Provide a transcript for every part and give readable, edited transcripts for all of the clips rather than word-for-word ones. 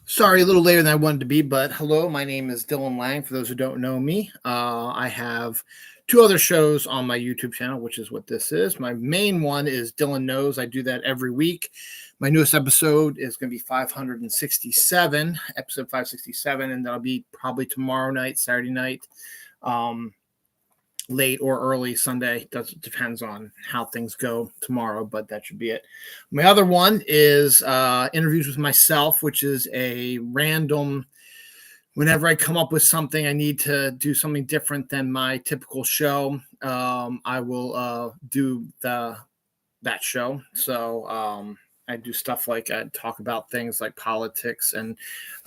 Sorry, a little later than I wanted to be, but hello, my name is Dylan Lang. For those who don't know me, I have two other shows on my YouTube channel, which is what this is. My main one is Dylan Knows. I do that every week. My newest episode is going to be 567, episode 567, and that'll be probably tomorrow night, Saturday night. Late or early Sunday. Depends on how things go tomorrow, but that should be it. My other one is interviews with myself, which is a random. Whenever I come up with something, I need to do something different than my typical show. I will do that show. So I do stuff like I talk about things like politics and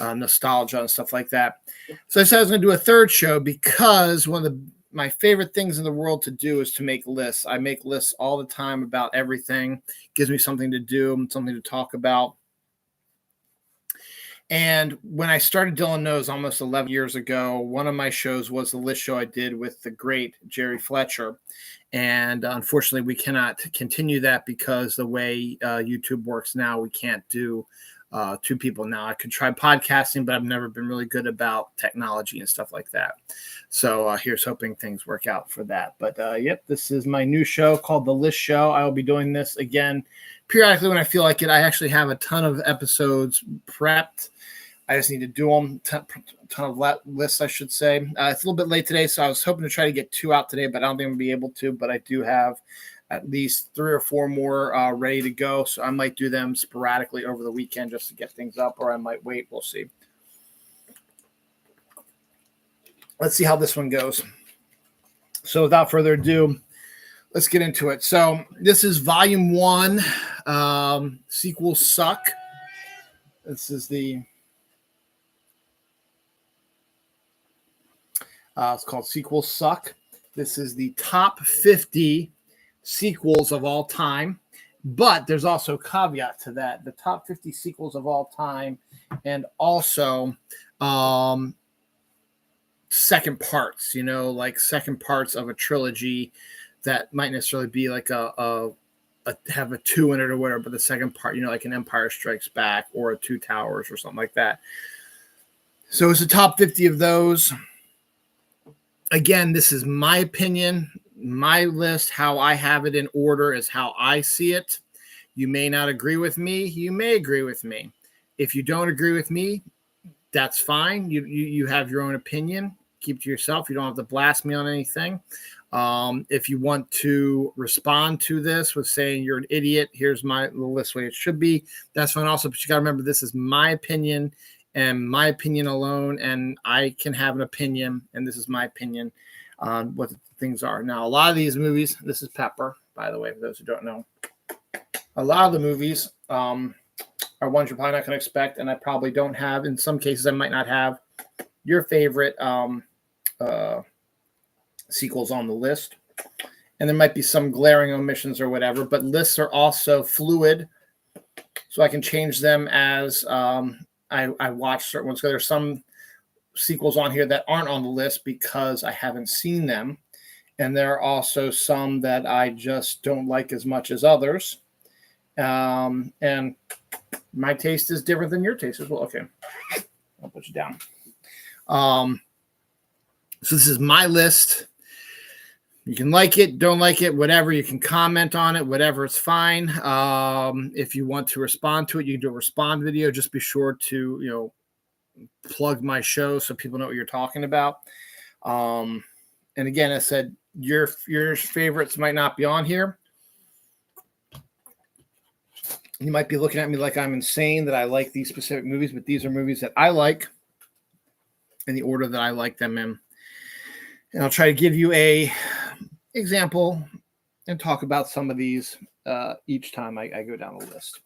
nostalgia and stuff like that. So I said I was going to do a third show because one of my favorite things in the world to do is to make lists. I make lists all the time about everything. It gives me something to do and something to talk about. And when I started Dylan Knows almost 11 years ago, one of my shows was the list show I did with the great Jerry Fletcher. And unfortunately, we cannot continue that because the way YouTube works now, we can't do two people now. I could try podcasting, but I've never been really good about technology and stuff like that. So here's hoping things work out for that. But yep, this is my new show called The List Show. I will be doing this again periodically when I feel like it. I actually have a ton of episodes prepped. I just need to do them. Ton of lists, I should say. It's a little bit late today, so I was hoping to try to get 2 out today, but I don't think I'm going to be able to. But I do have at least 3 or 4 more ready to go. So I might do them sporadically over the weekend just to get things up, or I might wait. We'll see. Let's see how this one goes. So without further ado, let's get into it. So this is volume 1. Sequels suck. This is the it's called Sequels Suck. This is the top 50 sequels of all time, but there's also a caveat to that: the top 50 sequels of all time, and also second parts. Like second parts of a trilogy that might necessarily be like a have a 2 in it or whatever, but the second part, like an Empire Strikes Back or a Two Towers or something like that. So it's the top 50 of those. Again, this is my opinion. My list, how I have it in order, is how I see it. You may not agree with me. You may agree with me. If you don't agree with me, that's fine. You have your own opinion. Keep it to yourself. You don't have to blast me on anything. If you want to respond to this with saying you're an idiot, here's the list way it should be, that's fine also. But you got to remember, this is my opinion and my opinion alone, and I can have an opinion, and this is my opinion on what the things are. Now, a lot of these movies, this is Pepper, by the way, for those who don't know. A lot of the movies are ones you're probably not going to expect, and I probably don't have. In some cases, I might not have your favorite sequels on the list. And there might be some glaring omissions or whatever, but lists are also fluid, so I can change them as I watch certain ones. So there's some sequels on here that aren't on the list because I haven't seen them. And there are also some that I just don't like as much as others. And my taste is different than your taste as well. Okay, I'll put you down. So this is my list. You can like it, don't like it, whatever. You can comment on it, whatever. It's fine. If you want to respond to it, you can do a respond video. Just be sure to, plug my show so people know what you're talking about. And again, I said your favorites might not be on here. You might be looking at me like I'm insane that I like these specific movies, but these are movies that I like in the order that I like them in. And I'll try to give you a example and talk about some of these each time I go down the list.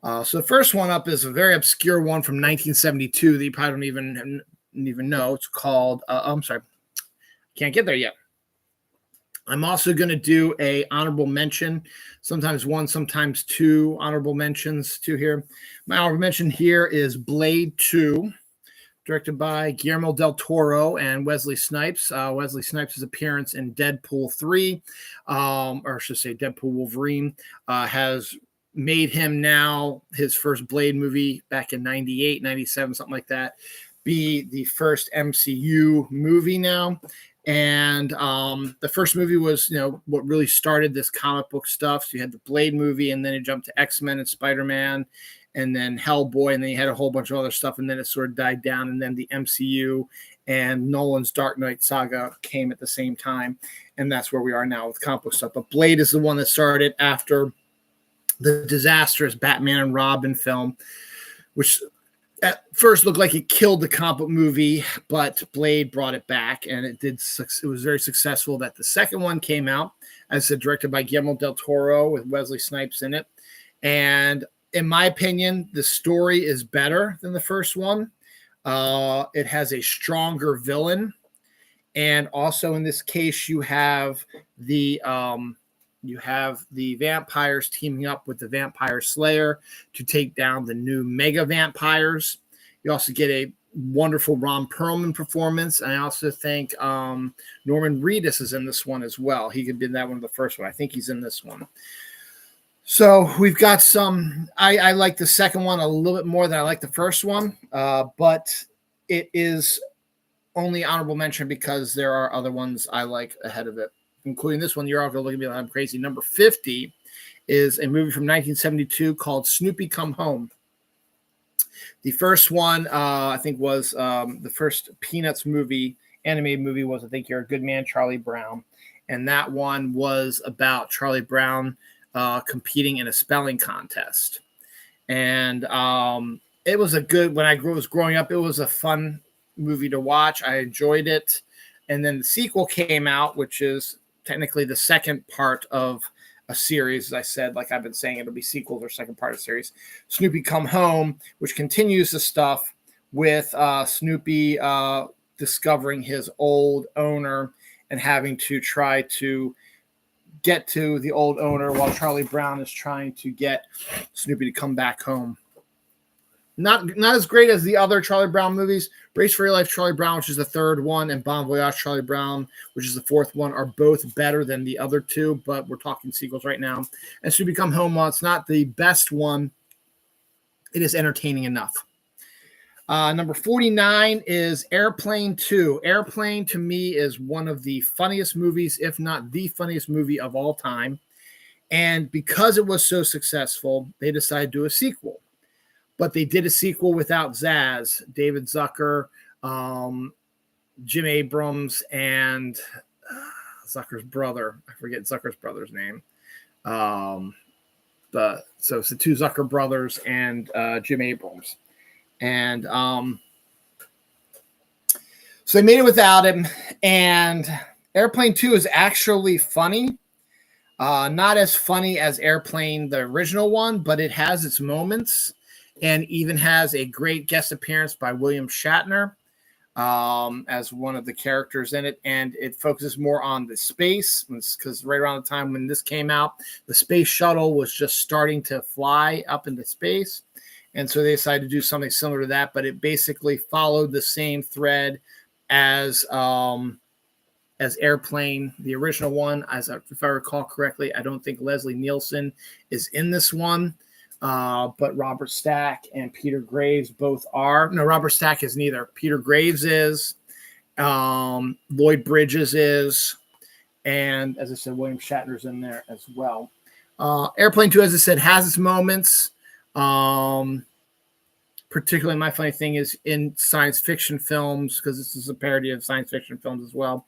So the first one up is a very obscure one from 1972 that you probably don't even know. It's called, I'm sorry, can't get there yet. I'm also going to do a honorable mention, sometimes 1, sometimes 2 honorable mentions to here. My honorable mention here is Blade 2. Directed by Guillermo del Toro and Wesley Snipes. Wesley Snipes' appearance in Deadpool 3, or I should say Deadpool Wolverine, has made him now his first Blade movie back in 98, 97, something like that, be the first MCU movie now. And the first movie was, what really started this comic book stuff. So you had the Blade movie, and then it jumped to X-Men and Spider-Man, and then Hellboy, and then you had a whole bunch of other stuff, and then it sort of died down, and then the MCU and Nolan's Dark Knight saga came at the same time, and that's where we are now with comic book stuff. But Blade is the one that started after the disastrous Batman and Robin film, which at first looked like it killed the comic book movie, but Blade brought it back, and it was very successful. That the second one came out, as I said, directed by Guillermo del Toro with Wesley Snipes in it, and in my opinion, the story is better than the first one. It has a stronger villain, and also in this case, you have the vampires teaming up with the Vampire Slayer to take down the new mega vampires. You also get a wonderful Ron Perlman performance, and I also think Norman Reedus is in this one as well. He could be in that one, the first one. I think he's in this one. So we've got some. I like the second one a little bit more than I like the first one, but it is only honorable mention because there are other ones I like ahead of it, including this one. You're all going to look at me like I'm crazy. Number 50 is a movie from 1972 called Snoopy Come Home. The first one, I think, was the first Peanuts movie, animated movie, was I Think You're a Good Man, Charlie Brown. And that one was about Charlie Brown competing in a spelling contest. And it was a good, when I was growing up, it was a fun movie to watch. I enjoyed it. And then the sequel came out, which is technically the second part of a series. As I said, like I've been saying, it'll be sequels or second part of the series. Snoopy Come Home, which continues the stuff with Snoopy discovering his old owner and having to try to get to the old owner while Charlie Brown is trying to get Snoopy to come back home. Not as great as the other Charlie Brown movies. Race for Your Life, Charlie Brown, which is the third one, and Bon Voyage, Charlie Brown, which is the fourth one, are both better than the other two, but we're talking sequels right now. And Snoopy Come Home, while it's not the best one, it is entertaining enough. Number 49 is Airplane 2. Airplane, to me, is one of the funniest movies, if not the funniest movie of all time. And because it was so successful, they decided to do a sequel. But they did a sequel without Zaz, David Zucker, Jim Abrams, and Zucker's brother. I forget Zucker's brother's name. So it's the two Zucker brothers and Jim Abrams. And so they made it without him. And Airplane 2 is actually funny. Not as funny as Airplane, the original one, but it has its moments. And even has a great guest appearance by William Shatner as one of the characters in it. And it focuses more on the space, because right around the time when this came out, the space shuttle was just starting to fly up into space. And so they decided to do something similar to that, but it basically followed the same thread as Airplane, the original one. If I recall correctly, I don't think Leslie Nielsen is in this one. But Robert Stack and Peter Graves both are. No, Robert Stack is neither. Peter Graves is. Lloyd Bridges is. And as I said, William Shatner's in there as well. Airplane 2, as I said, has its moments. Particularly, my funny thing is in science fiction films, because this is a parody of science fiction films as well.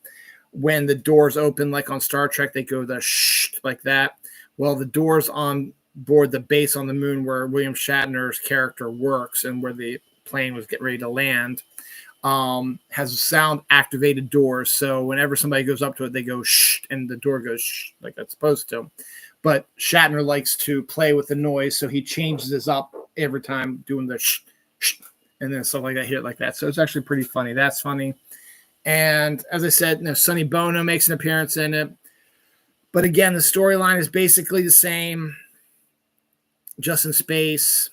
When the doors open, like on Star Trek, they go the shh like that. Well, the doors on board the base on the moon where William Shatner's character works and where the plane was getting ready to land has sound activated doors. So whenever somebody goes up to it, they go shh, and the door goes shh, like that's supposed to. But Shatner likes to play with the noise, so he changes this up every time doing the shh, shh, and then stuff like that, hit it like that. So it's actually pretty funny. That's funny. And as I said, Sonny Bono makes an appearance in it. But again, the storyline is basically the same. Just in space.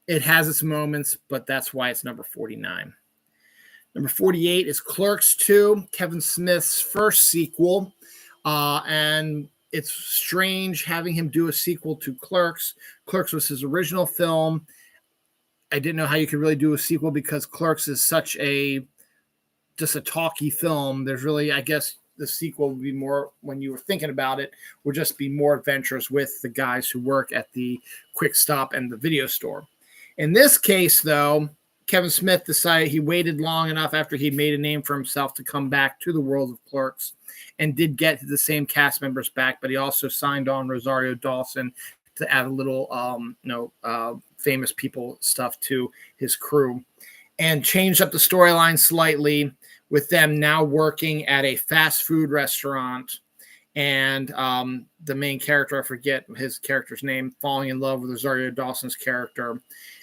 It has its moments, but that's why it's number 49. Number 48 is Clerks 2, Kevin Smith's first sequel. And it's strange having him do a sequel to Clerks. Clerks was his original film. I didn't know how you could really do a sequel because Clerks is such just a talky film. There's really, I guess, the sequel would be more, when you were thinking about it, would just be more adventures with the guys who work at the Quick Stop and the video store. In this case, though, Kevin Smith decided he waited long enough after he made a name for himself to come back to the world of Clerks, and did get the same cast members back, but he also signed on Rosario Dawson to add a little, famous people stuff to his crew, and changed up the storyline slightly, with them now working at a fast food restaurant, and the main character, I forget his character's name, falling in love with Rosario Dawson's character.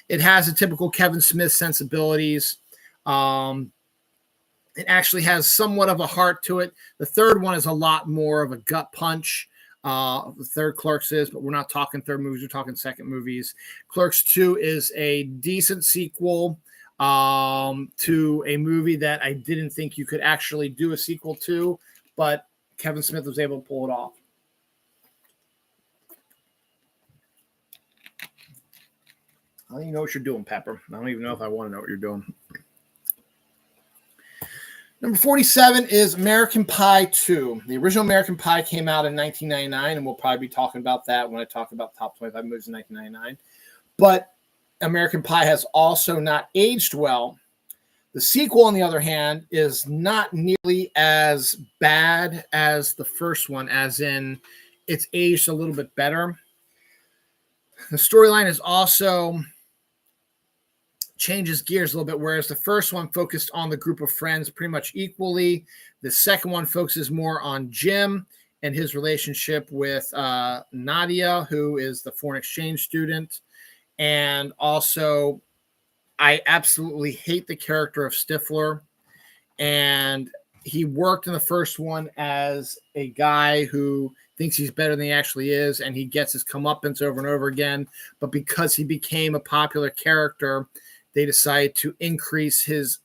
It has a typical Kevin Smith sensibilities. It actually has somewhat of a heart to it. The third one is a lot more of a gut punch. The third Clerks is, but we're not talking third movies, we're talking second movies. Clerks 2 is a decent sequel to a movie that I didn't think you could actually do a sequel to, but Kevin Smith was able to pull it off. I don't even know what you're doing, Pepper. I don't even know if I want to know what you're doing. Number 47 is American Pie 2. The original American Pie came out in 1999, and we'll probably be talking about that when I talk about top 25 movies in 1999. But American Pie has also not aged well. The sequel, on the other hand, is not nearly as bad as the first one, as in it's aged a little bit better. The storyline is also changes gears a little bit, whereas the first one focused on the group of friends pretty much equally. The second one focuses more on Jim and his relationship with Nadia, who is the foreign exchange student. And also, I absolutely hate the character of Stifler. And he worked in the first one as a guy who thinks he's better than he actually is, and he gets his comeuppance over and over again. But because he became a popular character, they decided to increase his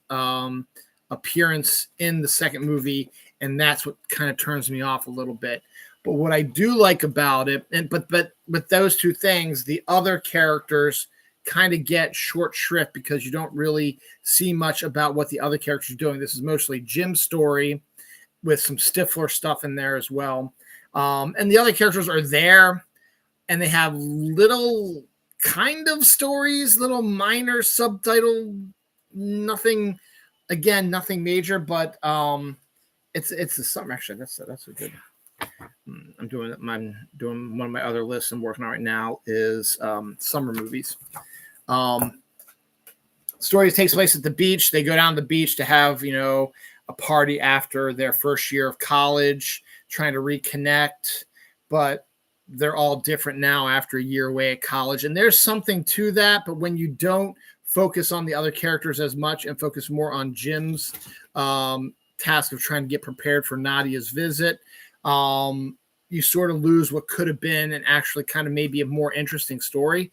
appearance in the second movie, and that's what kind of turns me off a little bit. But what I do like about it, but with those two things, the other characters kind of get short shrift because you don't really see much about what the other characters are doing. This is mostly Jim's story with some Stifler stuff in there as well. And the other characters are there, and they have little kind of stories, little minor subtitle, nothing major, but it's the summer. Actually, that's a good. I'm doing one of my other lists I'm working on right now is summer movies. Story takes place at the beach. They go down to the beach to have a party after their first year of college, trying to reconnect, but they're all different now after a year away at college. And there's something to that, but when you don't focus on the other characters as much and focus more on Jim's task of trying to get prepared for Nadia's visit, you sort of lose what could have been and actually kind of maybe a more interesting story.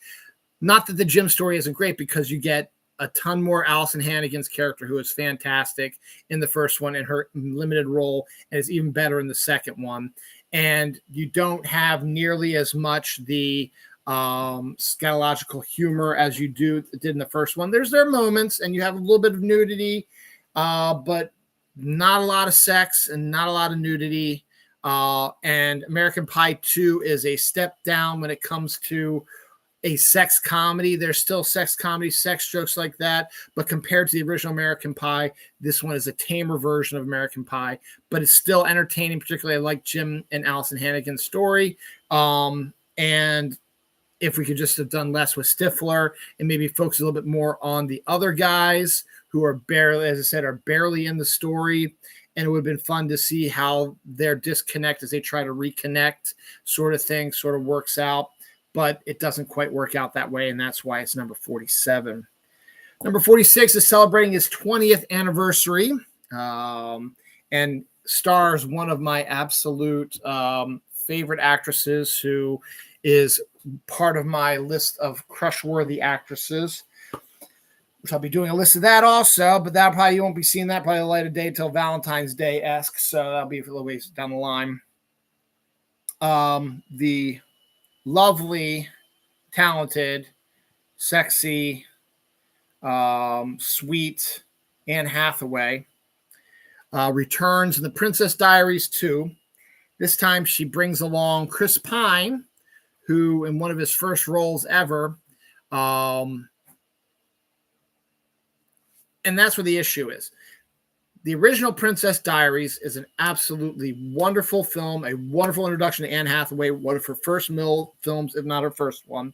Not that the Jim story isn't great, because you get a ton more Allison Hannigan's character, who is fantastic in the first one in her limited role, and is even better in the second one. And you don't have nearly as much the scatological humor as you did in the first one. There's their moments, and you have a little bit of nudity, but not a lot of sex and not a lot of nudity. And American Pie 2 is a step down when it comes to a sex comedy. There's still sex comedy, sex jokes like that, but compared to the original American Pie, this one is a tamer version of American Pie, but it's still entertaining. Particularly, I like Jim and Allison Hannigan's story. And if we could just have done less with Stifler and maybe focus a little bit more on the other guys who are barely, as I said, are barely in the story. And it would have been fun to see how their disconnect as they try to reconnect sort of thing sort of works out. But it doesn't quite work out that way, and that's why it's number 47. Number 46 is celebrating its 20th anniversary and stars one of my absolute favorite actresses, who is part of my list of crush-worthy actresses, which I'll be doing a list of that also, but that probably you won't be seeing that probably light of day till Valentine's Day-esque, so that'll be a little ways down the line. the lovely, talented, sexy, sweet Anne Hathaway returns in The Princess Diaries 2. This time she brings along Chris Pine, who in one of his first roles ever, and that's where the issue is. The original Princess Diaries is an absolutely wonderful film, a wonderful introduction to Anne Hathaway, one of her first mill films, if not her first one.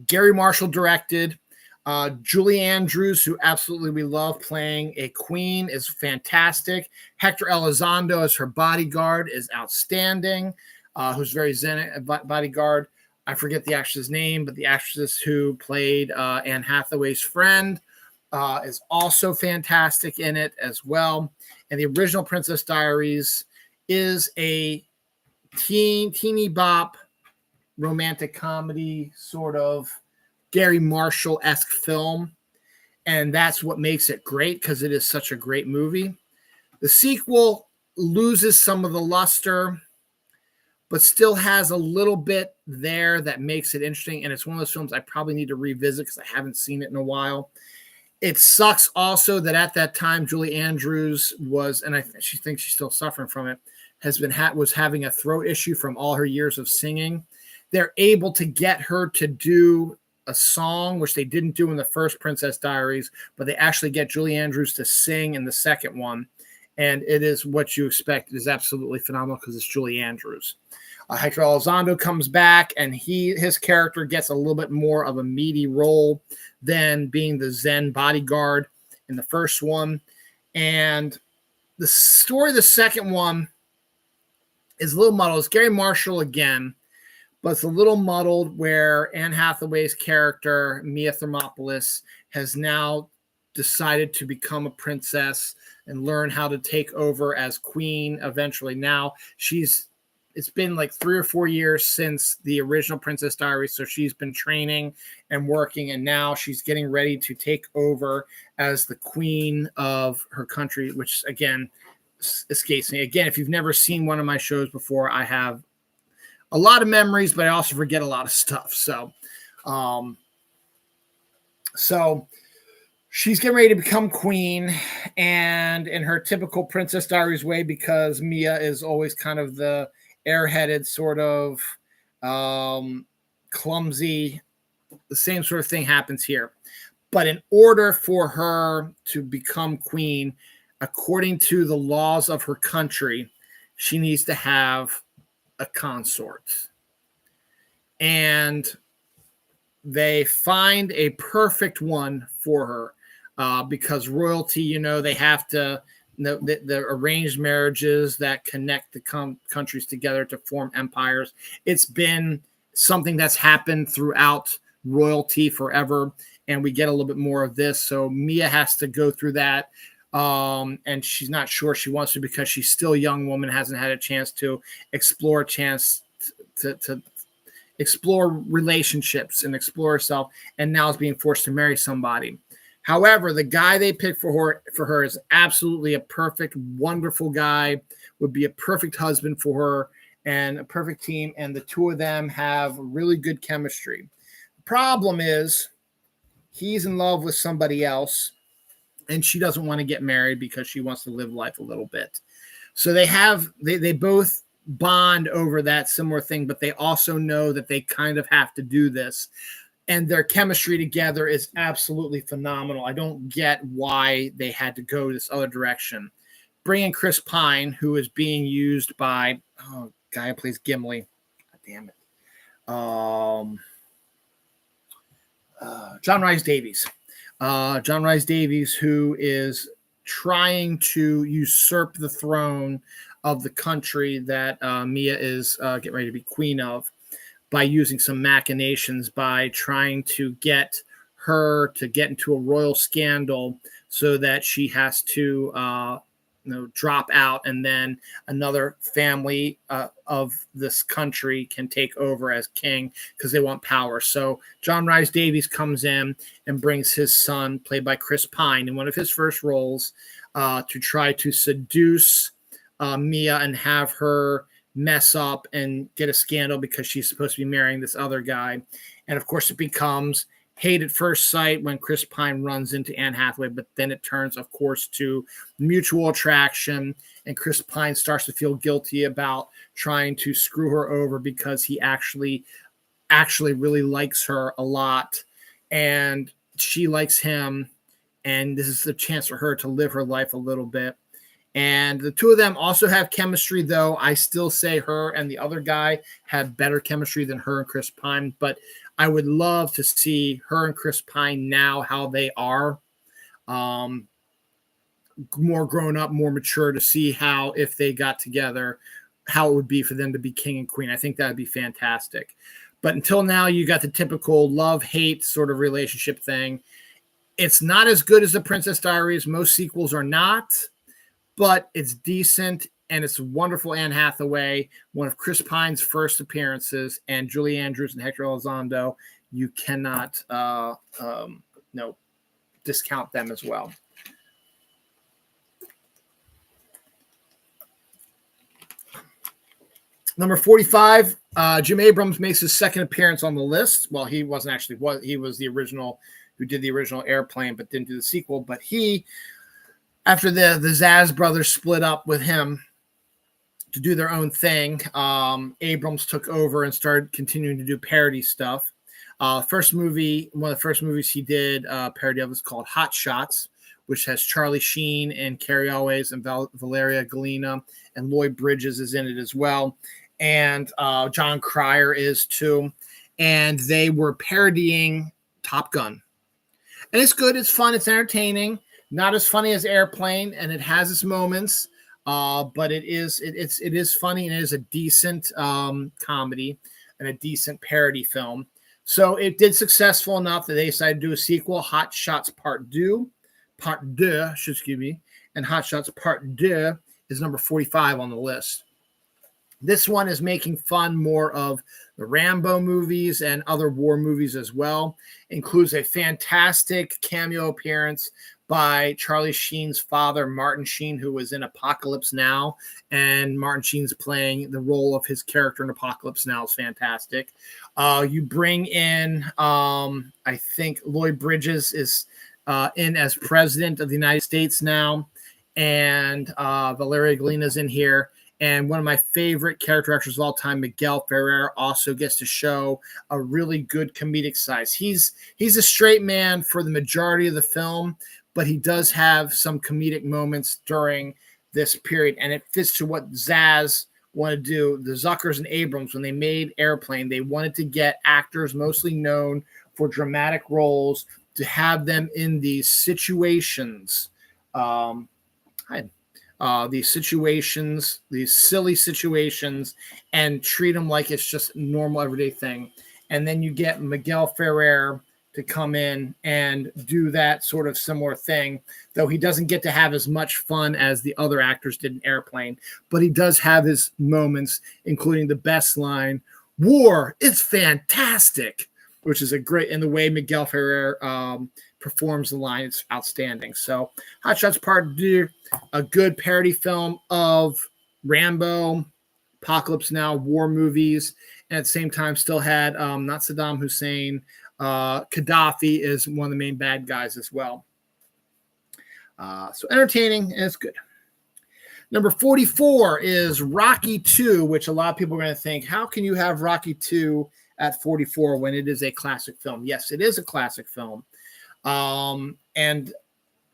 Gary Marshall directed. Julie Andrews, who absolutely we love playing a queen, is fantastic. Hector Elizondo as her bodyguard is outstanding, who's very zen bodyguard. I forget the actress's name, but the actress who played Anne Hathaway's friend is also fantastic in it as well. And the original Princess Diaries is a teeny bop romantic comedy, sort of Gary Marshall-esque film. And that's what makes it great, because it is such a great movie. The sequel loses some of the luster, but still has a little bit there that makes it interesting. And it's one of those films I probably need to revisit because I haven't seen it in a while. It sucks also that at that time, Julie Andrews was, and she thinks she's still suffering from it, was having a throat issue from all her years of singing. They're able to get her to do a song, which they didn't do in the first Princess Diaries, but they actually get Julie Andrews to sing in the second one. And it is what you expect. It is absolutely phenomenal because it's Julie Andrews. Hector Elizondo comes back, and his character gets a little bit more of a meaty role than being the Zen bodyguard in the first one. And the story of the second one is a little muddled. It's Gary Marshall again, but it's a little muddled where Anne Hathaway's character, Mia Thermopolis, has now decided to become a princess and learn how to take over as queen eventually. Now it's been like 3 or 4 years since the original Princess Diaries, so she's been training and working, and now she's getting ready to take over as the queen of her country, which, again, escapes me. Again, if you've never seen one of my shows before, I have a lot of memories, but I also forget a lot of stuff. So she's getting ready to become queen, and in her typical Princess Diaries way, because Mia is always kind of the airheaded, sort of clumsy, the same sort of thing happens here. But in order for her to become queen, according to the laws of her country, she needs to have a consort. And they find a perfect one for her because royalty, they have to, the arranged marriages that connect the countries together to form empires. It's been something that's happened throughout royalty forever, and we get a little bit more of this. So Mia has to go through that, and she's not sure she wants to because she's still a young woman, hasn't had a chance to explore to explore relationships and explore herself, and now is being forced to marry somebody. However, the guy they picked for her is absolutely a perfect, wonderful guy, would be a perfect husband for her and a perfect team. And the two of them have really good chemistry. The problem is he's in love with somebody else, and she doesn't want to get married because she wants to live life a little bit. So they both bond over that similar thing, but they also know that they kind of have to do this. And their chemistry together is absolutely phenomenal. I don't get why they had to go this other direction. Bring in Chris Pine, who is being used by guy who plays Gimli. God damn it. John Rhys Davies. John Rhys Davies, who is trying to usurp the throne of the country that Mia is getting ready to be queen of, by using some machinations, by trying to get her to get into a royal scandal so that she has to drop out, and then another family of this country can take over as king because they want power. So John Rhys Davies comes in and brings his son, played by Chris Pine, in one of his first roles, to try to seduce Mia and have her mess up and get a scandal because she's supposed to be marrying this other guy. And of course, it becomes hate at first sight when Chris Pine runs into Anne Hathaway, but then it turns, of course, to mutual attraction. And Chris Pine starts to feel guilty about trying to screw her over because he actually really likes her a lot. And she likes him. And this is the chance for her to live her life a little bit. And the two of them also have chemistry, though. I still say her and the other guy have better chemistry than her and Chris Pine. But I would love to see her and Chris Pine now, how they are, more grown up, more mature, to see how, if they got together, how it would be for them to be king and queen. I think that would be fantastic. But until now, you got the typical love-hate sort of relationship thing. It's not as good as The Princess Diaries. Most sequels are not, but it's decent, and it's wonderful. Anne Hathaway, one of Chris Pine's first appearances, and Julie Andrews and Hector Elizondo. You cannot discount them as well. Number 45, Jim Abrams makes his second appearance on the list. Well, he wasn't actually, he was the original who did the original Airplane, but didn't do the sequel. But he, after the Zaz brothers split up with him to do their own thing, Abrams took over and started continuing to do parody stuff. One of the first movies he did parody of was called Hot Shots, which has Charlie Sheen and Cary Elwes and Valeria Golina, and Lloyd Bridges is in it as well. And John Cryer is too. And they were parodying Top Gun. And it's good. It's fun. It's entertaining. Not as funny as Airplane, and it has its moments. But it is funny, and it is a decent comedy and a decent parody film. So it did successful enough that they decided to do a sequel, Hot Shots Part 2, and Hot Shots Part 2 is number 45 on the list. This one is making fun more of the Rambo movies and other war movies as well. Includes a fantastic cameo appearance by Charlie Sheen's father, Martin Sheen, who was in Apocalypse Now. And Martin Sheen's playing the role of his character in Apocalypse Now. Is fantastic. You bring in, I think Lloyd Bridges is in as president of the United States now. And Valeria Golina's in here. And one of my favorite character actors of all time, Miguel Ferrer, also gets to show a really good comedic size. He's a straight man for the majority of the film, but he does have some comedic moments during this period. And it fits to what Zaz wanted to do. The Zuckers and Abrams, when they made Airplane, they wanted to get actors mostly known for dramatic roles to have them in these situations. These silly situations, and treat them like it's just a normal everyday thing. And then you get Miguel Ferrer to come in and do that sort of similar thing, though he doesn't get to have as much fun as the other actors did in Airplane, but he does have his moments, including the best line, "War, it's fantastic," which is a great, and the way Miguel Ferrer performs the line, it's outstanding. So Hot Shots Part 2, a good parody film of Rambo, Apocalypse Now, war movies, and at the same time still had not Saddam Hussein, Gaddafi is one of the main bad guys as well. So entertaining, and it's good. Number 44 is Rocky 2, which a lot of people are going to think, how can you have Rocky 2 at 44 when it is a classic film? Yes, it is a classic film. And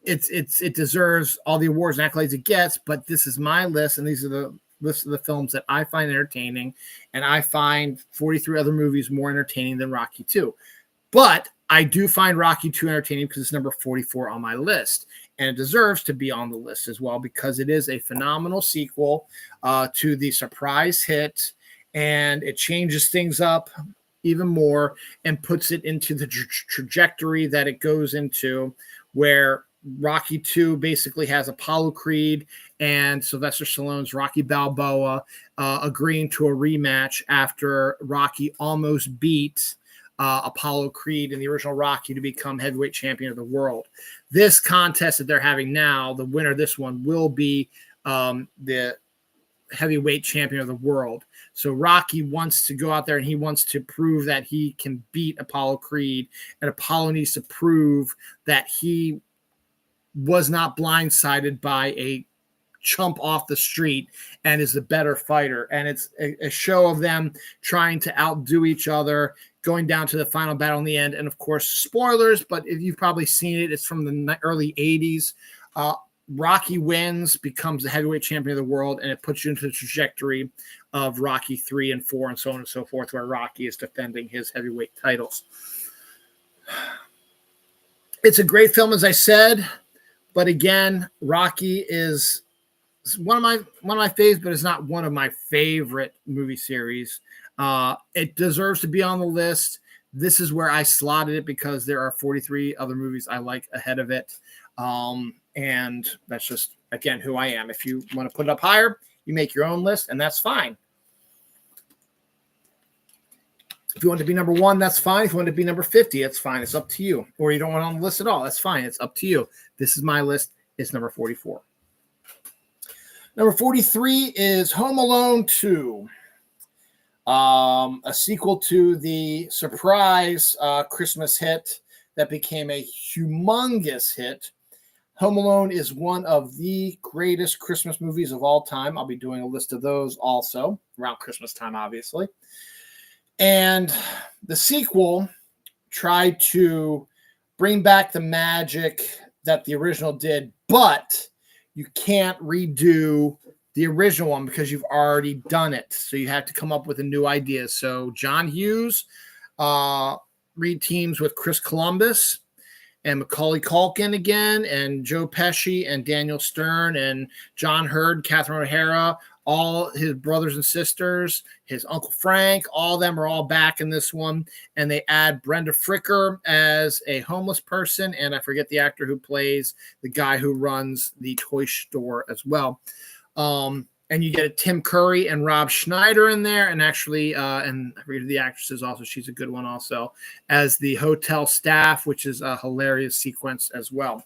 it deserves all the awards and accolades it gets, but this is my list, and these are the list of the films that I find entertaining, and I find 43 other movies more entertaining than Rocky 2. But I do find Rocky 2 entertaining because it's number 44 on my list, and it deserves to be on the list as well because it is a phenomenal sequel to the surprise hit, and it changes things up even more and puts it into the trajectory that it goes into, where Rocky 2 basically has Apollo Creed and Sylvester Stallone's Rocky Balboa agreeing to a rematch after Rocky almost beat Apollo Creed in the original Rocky to become heavyweight champion of the world. This contest that they're having now, the winner of this one will be the heavyweight champion of the world. So Rocky wants to go out there and he wants to prove that he can beat Apollo Creed, and Apollo needs to prove that he was not blindsided by a chump off the street and is the better fighter. And it's a show of them trying to outdo each other, going down to the final battle in the end. And of course, spoilers, but if you've probably seen it, it's from the early 80s. Rocky wins, becomes the heavyweight champion of the world, and it puts you into the trajectory of Rocky 3 and 4 and so on and so forth, where Rocky is defending his heavyweight titles. It's a great film, as I said, but again, Rocky is one of my favorites, but it's not one of my favorite movie series. It deserves to be on the list. This is where I slotted it because there are 43 other movies I like ahead of it. And that's just, again, who I am. If you want to put it up higher, you make your own list, and that's fine. If you want to be number 1, that's fine. If you want to be number 50, that's fine. It's up to you. Or you don't want it on the list at all, that's fine. It's up to you. This is my list. It's number 44. Number 43 is Home Alone 2. A sequel to the surprise Christmas hit that became a humongous hit. Home Alone is one of the greatest Christmas movies of all time. I'll be doing a list of those also around Christmas time, obviously. And the sequel tried to bring back the magic that the original did, but you can't redo the original one because you've already done it. So you have to come up with a new idea. So John Hughes reteams with Chris Columbus and Macaulay Culkin again, and Joe Pesci and Daniel Stern and John Hurd, Catherine O'Hara, all his brothers and sisters, his Uncle Frank, all of them are all back in this one. And they add Brenda Fricker as a homeless person, and I forget the actor who plays the guy who runs the toy store as well. And you get Tim Curry and Rob Schneider in there, and actually, and I read the actresses also. She's a good one also, as the hotel staff, which is a hilarious sequence as well.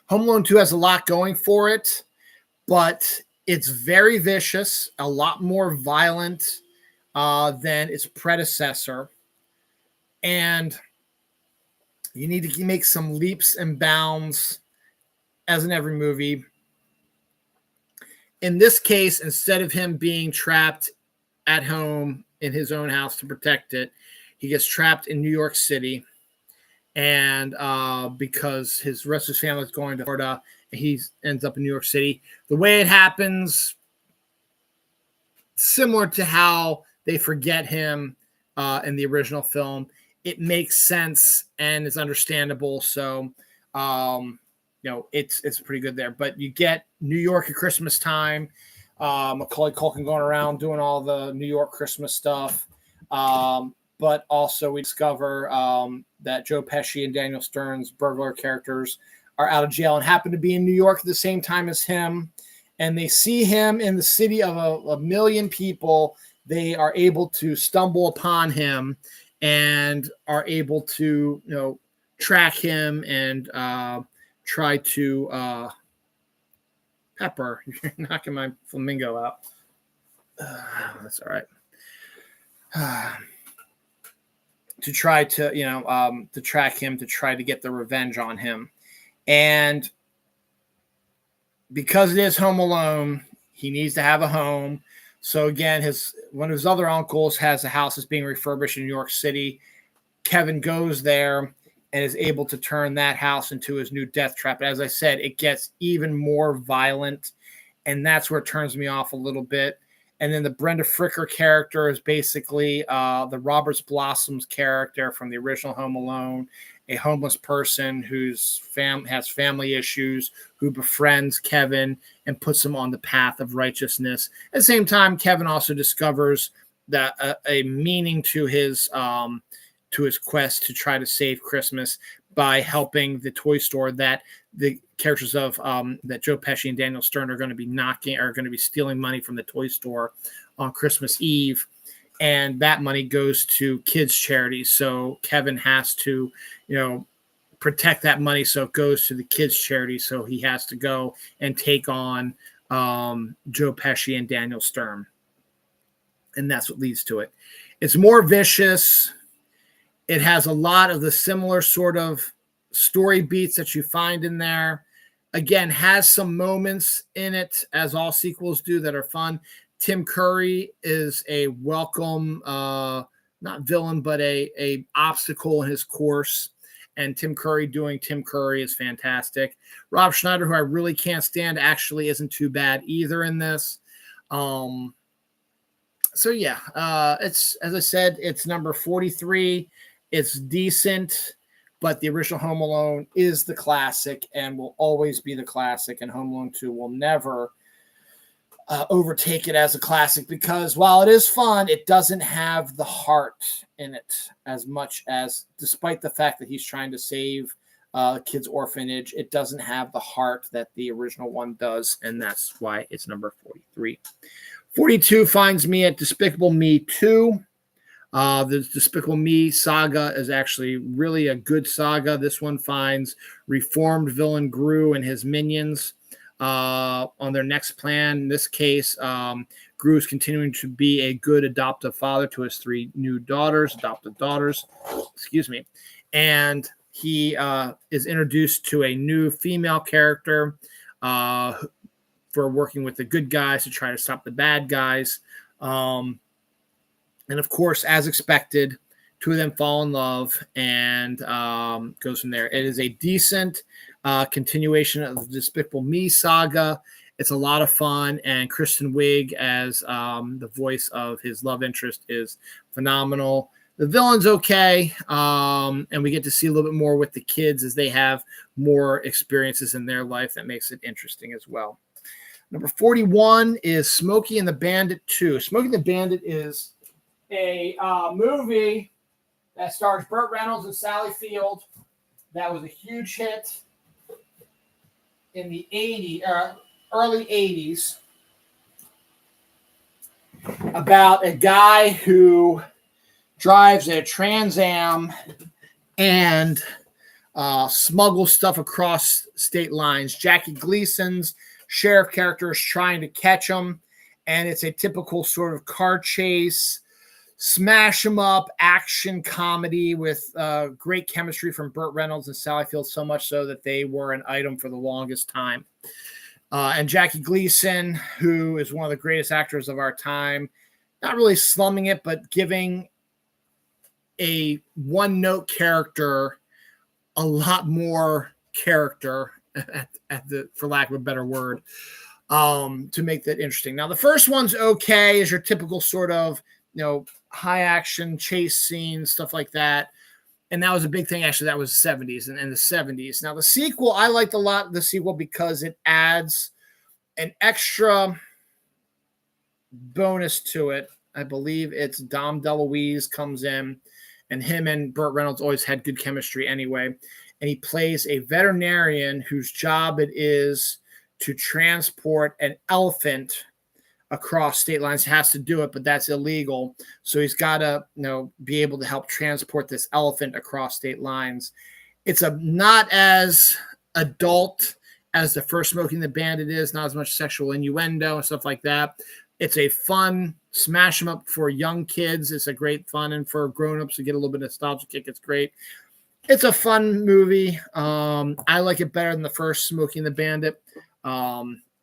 Home Alone 2 has a lot going for it, but it's very vicious, a lot more violent than its predecessor. And you need to make some leaps and bounds, as in every movie. In this case, instead of him being trapped at home in his own house to protect it, he gets trapped in New York City. And because his rest of his family is going to Florida, he ends up in New York City. The way it happens, similar to how they forget him in the original film, it makes sense and is understandable. So, it's pretty good there. But you get New York at Christmas time, Macaulay Culkin going around doing all the New York Christmas stuff. But also we discover that Joe Pesci and Daniel Stern's burglar characters are out of jail and happen to be in New York at the same time as him. And they see him in the city of a million people. They are able to stumble upon him and are able to, track him and try to Pepper, you're knocking my flamingo out. That's all right. To try to, to track him, to try to get the revenge on him. And because it is Home Alone, he needs to have a home. So again, one of his other uncles has a house that's being refurbished in New York City. Kevin goes there and is able to turn that house into his new death trap. But as I said, it gets even more violent, and that's where it turns me off a little bit. And then the Brenda Fricker character is basically the Roberts Blossoms character from the original Home Alone, a homeless person whose has family issues, who befriends Kevin and puts him on the path of righteousness. At the same time, Kevin also discovers that a meaning to his quest to try to save Christmas by helping the toy store that the characters of that Joe Pesci and Daniel Stern are going to be stealing money from the toy store on Christmas Eve. And that money goes to kids' charities. So Kevin has to, protect that money. So it goes to the kids' charity. So he has to go and take on Joe Pesci and Daniel Stern. And that's what leads to it. It's more vicious. It has a lot of the similar sort of story beats that you find in there. Again, has some moments in it, as all sequels do, that are fun. Tim Curry is a welcome, not villain, but a obstacle in his course. And Tim Curry doing Tim Curry is fantastic. Rob Schneider, who I really can't stand, actually isn't too bad either in this. So yeah, it's, as I said, it's number 43. It's decent, but the original Home Alone is the classic and will always be the classic. And Home Alone 2 will never overtake it as a classic, because while it is fun, it doesn't have the heart in it as much as, despite the fact that he's trying to save kids' orphanage, it doesn't have the heart that the original one does. And that's why it's number 43. 42 finds me at Despicable Me 2. The Despicable Me saga is actually really a good saga. This one finds reformed villain Gru and his minions on their next plan. In this case, Gru is continuing to be a good adoptive father to his 3 new adopted daughters, and he is introduced to a new female character for working with the good guys to try to stop the bad guys. And of course, as expected, 2 of them fall in love and goes from there. It is a decent continuation of the Despicable Me saga. It's a lot of fun, and Kristen Wiig as the voice of his love interest is phenomenal. The villain's okay, and we get to see a little bit more with the kids as they have more experiences in their life. That makes it interesting as well. Number 41 is Smokey and the Bandit 2. Smokey and the Bandit is a movie that stars Burt Reynolds and Sally Field. That was a huge hit in the early 80s, about a guy who drives a Trans Am and smuggles stuff across state lines. Jackie Gleason's sheriff character is trying to catch him, and it's a typical sort of car chase, smash 'em up action comedy with great chemistry from Burt Reynolds and Sally Field, so much so that they were an item for the longest time. And Jackie Gleason, who is one of the greatest actors of our time, not really slumming it, but giving a one-note character a lot more character, for lack of a better word, to make that interesting. Now, the first one's okay, is your typical sort of, high action chase scenes, stuff like that. And that was a big thing. Actually, that was the 70s and the 70s. Now, the sequel, I liked a lot the sequel because it adds an extra bonus to it. I believe it's Dom DeLuise comes in, and him and Burt Reynolds always had good chemistry anyway. And he plays a veterinarian whose job it is to transport an elephant across state lines. He has to do it, but that's illegal. So he's got to, be able to help transport this elephant across state lines. It's not as adult as the first Smoking the Bandit is, not as much sexual innuendo and stuff like that. It's a fun smash 'em up for young kids. It's a great fun, and for grown-ups to get a little bit of nostalgia kick, it's great. It's a fun movie. I like it better than the first Smoking the Bandit.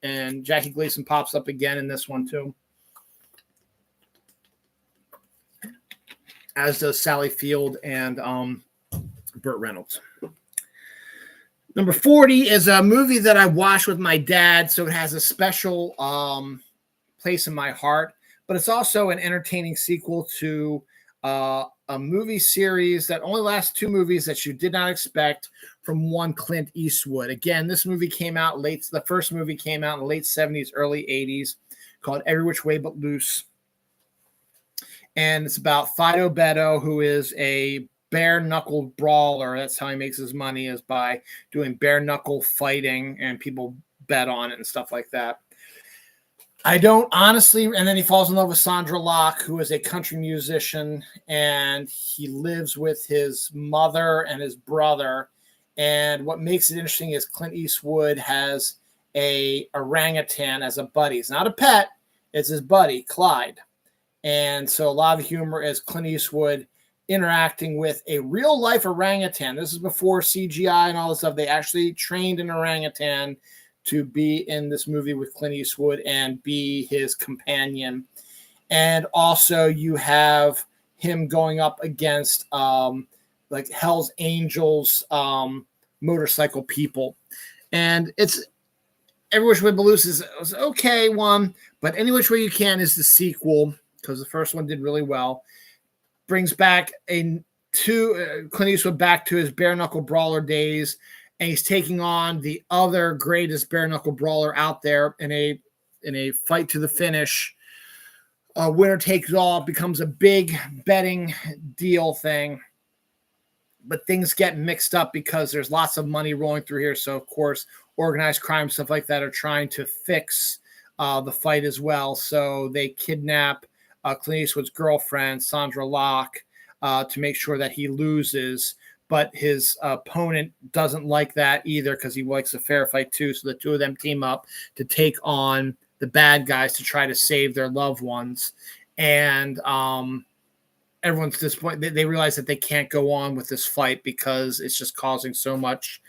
And Jackie Gleason pops up again in this one too, as does Sally Field and Burt Reynolds. Number 40 is a movie that I watched with my dad, so it has a special place in my heart. But it's also an entertaining sequel to a movie series that only lasts 2 movies that you did not expect from one Clint Eastwood. Again, this movie came out late. The first movie came out in the late 70s, early 80s, called Every Which Way But Loose. And it's about Fido Beto, who is a bare-knuckle brawler. That's how he makes his money, is by doing bare-knuckle fighting, and people bet on it and stuff like that. I don't honestly, and then he falls in love with Sandra Locke, who is a country musician, and he lives with his mother and his brother. And what makes it interesting is Clint Eastwood has a orangutan as a buddy. It's not a pet, it's his buddy, Clyde. And so a lot of humor is Clint Eastwood interacting with a real life orangutan. This is before CGI and all this stuff. They actually trained an orangutan to be in this movie with Clint Eastwood and be his companion. And also you have him going up against like Hell's Angels motorcycle people. And it's Every Which Way But Loose is okay one, but Any Which Way You Can is the sequel because the first one did really well. Brings back Clint Eastwood back to his bare knuckle brawler days, and he's taking on the other greatest bare knuckle brawler out there in a fight to the finish. Winner takes all, becomes a big betting deal thing, but things get mixed up because there's lots of money rolling through here. So of course, organized crime, stuff like that, are trying to fix the fight as well. So they kidnap Clint Eastwood's girlfriend, Sandra Locke, to make sure that he loses. But his opponent doesn't like that either because he likes a fair fight too. So the two of them team up to take on the bad guys to try to save their loved ones. And everyone's disappointed. They realize that they can't go on with this fight because it's just causing so much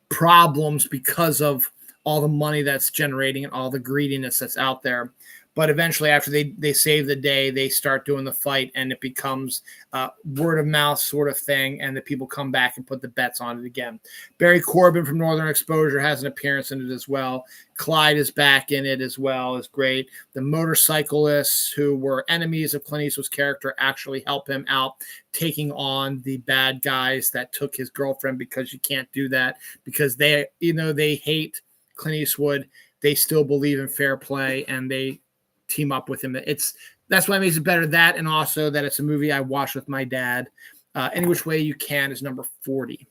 problems because of all the money that's generating and all the greediness that's out there. But eventually, after they save the day, they start doing the fight, and it becomes a word of mouth sort of thing, and the people come back and put the bets on it again. Barry Corbin from Northern Exposure has an appearance in it as well. Clyde is back in it as well. It's great. The motorcyclists who were enemies of Clint Eastwood's character actually help him out, taking on the bad guys that took his girlfriend, because you can't do that because they hate Clint Eastwood. They still believe in fair play, and they team up with him. That's why it makes it better, that, and also that it's a movie I watched with my dad. Any Which Way You Can is number 40.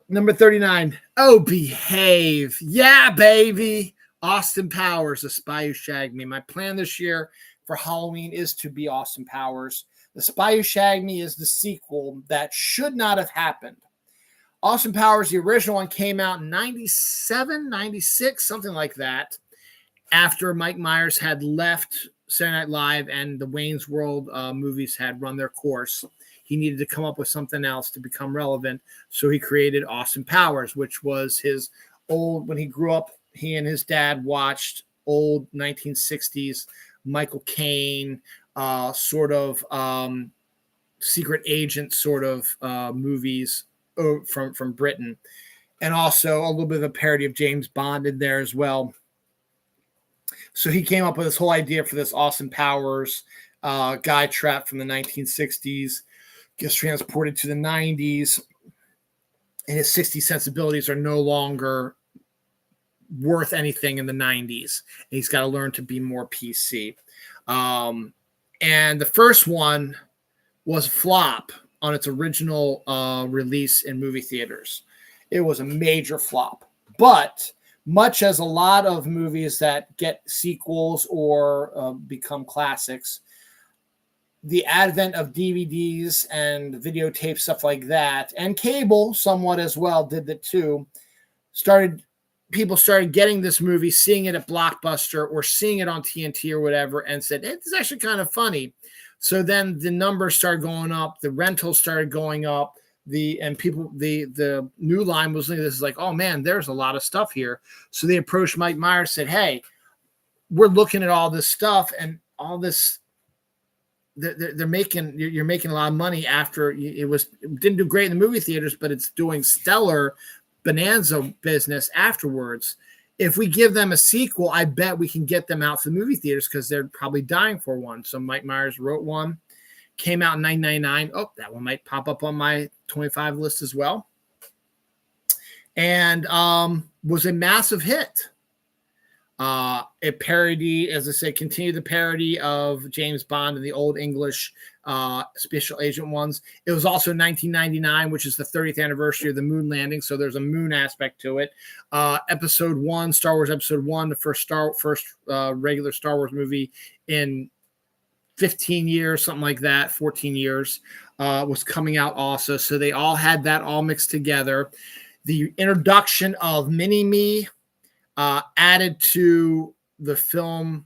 Number 39, Oh Behave. Yeah, baby. Austin Powers, The Spy Who Shagged Me. My plan this year for Halloween is to be Austin Powers. The Spy Who Shagged Me is the sequel that should not have happened. Austin Powers, the original one, came out in 97, 96, something like that, after Mike Myers had left Saturday Night Live and the Wayne's World movies had run their course. He needed to come up with something else to become relevant, so he created Austin Powers, which was his old, when he grew up, he and his dad watched old 1960s Michael Caine sort of secret agent sort of movies from Britain, and also a little bit of a parody of James Bond in there as well. So he came up with this whole idea for this Austin Powers guy trapped from the 1960s, gets transported to the 90s, and his 60s sensibilities are no longer worth anything in the 90s. And he's got to learn to be more PC. And the first one was a flop on its original release in movie theaters. It was a major flop. But much as a lot of movies that get sequels or become classics, the advent of DVDs and videotape, stuff like that, and cable somewhat as well, did that too. People started getting this movie, seeing it at Blockbuster or seeing it on TNT or whatever, and said, it's actually kind of funny. So then the numbers started going up, the rentals started going up. The New Line was looking at this like, oh man, there's a lot of stuff here. So they approached Mike Myers, said, hey, we're looking at all this stuff and all this. You're making a lot of money after it didn't do great in the movie theaters, but it's doing stellar bonanza business afterwards. If we give them a sequel, I bet we can get them out to the movie theaters because they're probably dying for one. So Mike Myers wrote one. Came out in 1999. Oh, that one might pop up on my 25 list as well. And was a massive hit. It parodied, as I say, continued the parody of James Bond and the old English special agent ones. It was also 1999, which is the 30th anniversary of the moon landing. So there's a moon aspect to it. Episode 1, Star Wars Episode 1, the first regular Star Wars movie in 15 years, something like that, 14 years, was coming out also. So they all had that all mixed together. The introduction of Mini-Me added to the film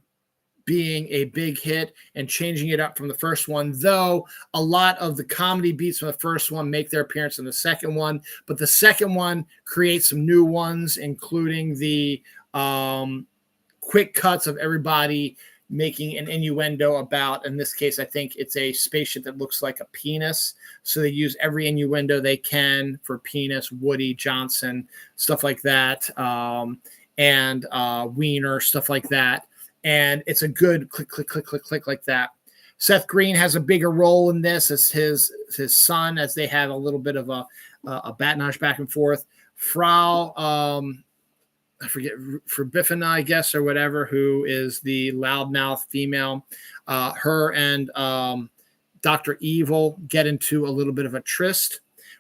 being a big hit and changing it up from the first one, though a lot of the comedy beats from the first one make their appearance in the second one, but the second one creates some new ones, including the quick cuts of everybody making an innuendo about, in this case, I think it's a spaceship that looks like a penis. So they use every innuendo they can for penis, Woody Johnson, stuff like that, and Wiener, stuff like that. And it's a good click, click, click, click, click like that. Seth Green has a bigger role in this as his son, as they have a little bit of a badinage back and forth. Frau, I forget, for Biffina, I guess, or whatever, who is the loudmouth female. Her and Dr. Evil get into a little bit of a tryst.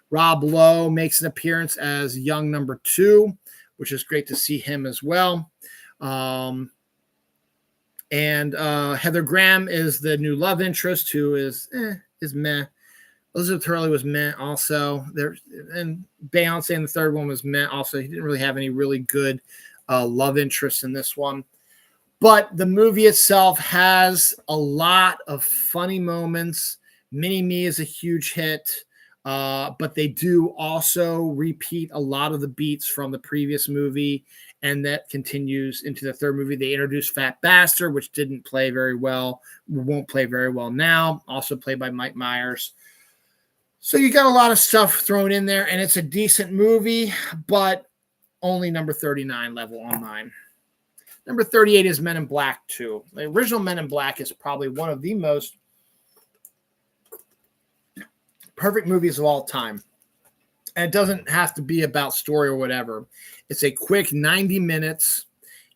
Rob Lowe makes an appearance as young number 2, which is great to see him as well. And Heather Graham is the new love interest, who is meh. Elizabeth Hurley was meh also. And Beyonce in the third one was meh also. He didn't really have any really good love interest in this one. But the movie itself has a lot of funny moments. Mini-Me is a huge hit. But they do also repeat a lot of the beats from the previous movie, and that continues into the third movie. They introduced Fat Bastard, which didn't play very well, won't play very well now, also played by Mike Myers. So you got a lot of stuff thrown in there, and it's a decent movie, but only number 39 level on mine. Number 38 is Men in Black 2. The original Men in Black is probably one of the most perfect movies of all time. And it doesn't have to be about story or whatever. It's a quick 90 minutes.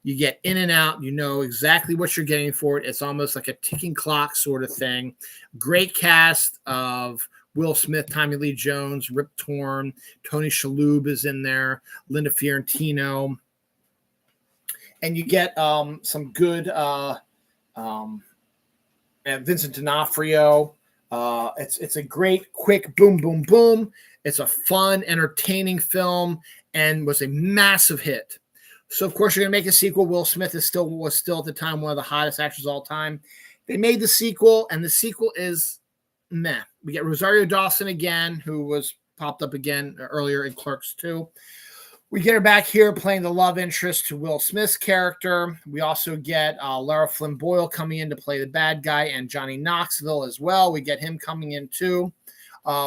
You get in and out. You know exactly what you're getting for it. It's almost like a ticking clock sort of thing. Great cast of Will Smith, Tommy Lee Jones, Rip Torn, Tony Shalhoub is in there, Linda Fiorentino. And you get some good Vincent D'Onofrio. It's a great, quick boom, boom, boom. It's a fun, entertaining film and was a massive hit. So, of course, you're going to make a sequel. Will Smith was still at the time one of the hottest actors of all time. They made the sequel, and the sequel is meh. We get Rosario Dawson again, who was popped up again earlier in Clerks 2. We get her back here playing the love interest to Will Smith's character. We also get Lara Flynn Boyle coming in to play the bad guy, and Johnny Knoxville as well. We get him coming in too.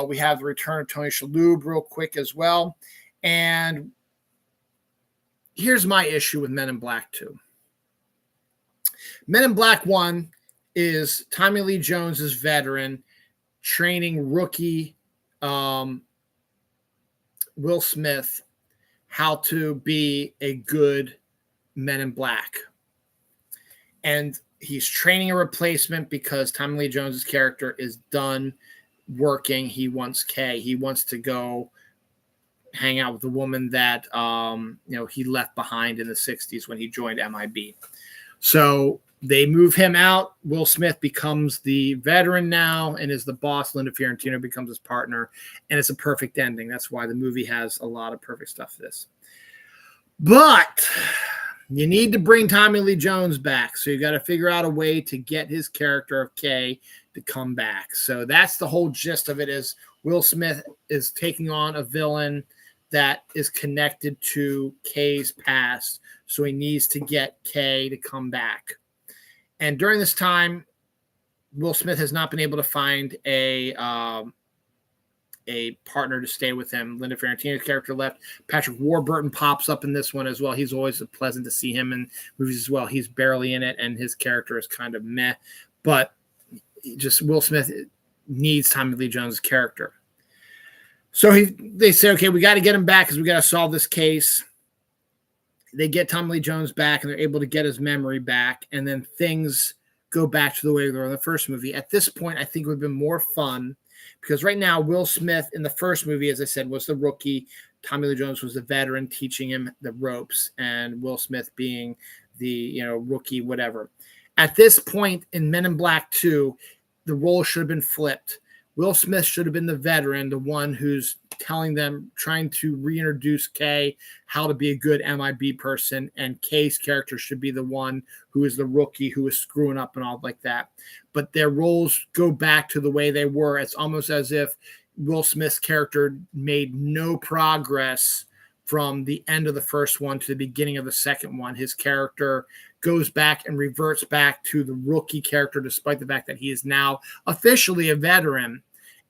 We have the return of Tony Shalhoub real quick as well. And here's my issue with Men in Black 2. Men in Black 1 is Tommy Lee Jones's veteran training rookie Will Smith how to be a good Men in Black. And he's training a replacement because Tommy Lee Jones's character is done working. He wants Kay. He wants to go hang out with the woman that he left behind in the 60s when he joined MIB. So they move him out. Will Smith becomes the veteran now and is the boss. Linda Fiorentino becomes his partner. And it's a perfect ending. That's why the movie has a lot of perfect stuff for this. But you need to bring Tommy Lee Jones back. So you got to figure out a way to get his character of Kay to come back. So that's the whole gist of it, is Will Smith is taking on a villain that is connected to Kay's past. So he needs to get Kay to come back. And during this time, Will Smith has not been able to find a partner to stay with him. Linda Fiorentino's character left. Patrick Warburton pops up in this one as well. He's always pleasant to see him in movies as well. He's barely in it, and his character is kind of meh. But just Will Smith needs Tommy Lee Jones' character. So they say, okay, we got to get him back because we got to solve this case. They get Tommy Lee Jones back, and they're able to get his memory back, and then things go back to the way they were in the first movie. At this point, I think it would have been more fun because right now, Will Smith in the first movie, as I said, was the rookie. Tommy Lee Jones was the veteran teaching him the ropes, and Will Smith being the rookie, whatever. At this point in Men in Black 2, the role should have been flipped. Will Smith should have been the veteran, the one who's telling them, trying to reintroduce Kay, how to be a good MIB person, and Kay's character should be the one who is the rookie who is screwing up and all like that. But their roles go back to the way they were. It's almost as if Will Smith's character made no progress from the end of the first one to the beginning of the second one. His character goes back and reverts back to the rookie character, despite the fact that he is now officially a veteran.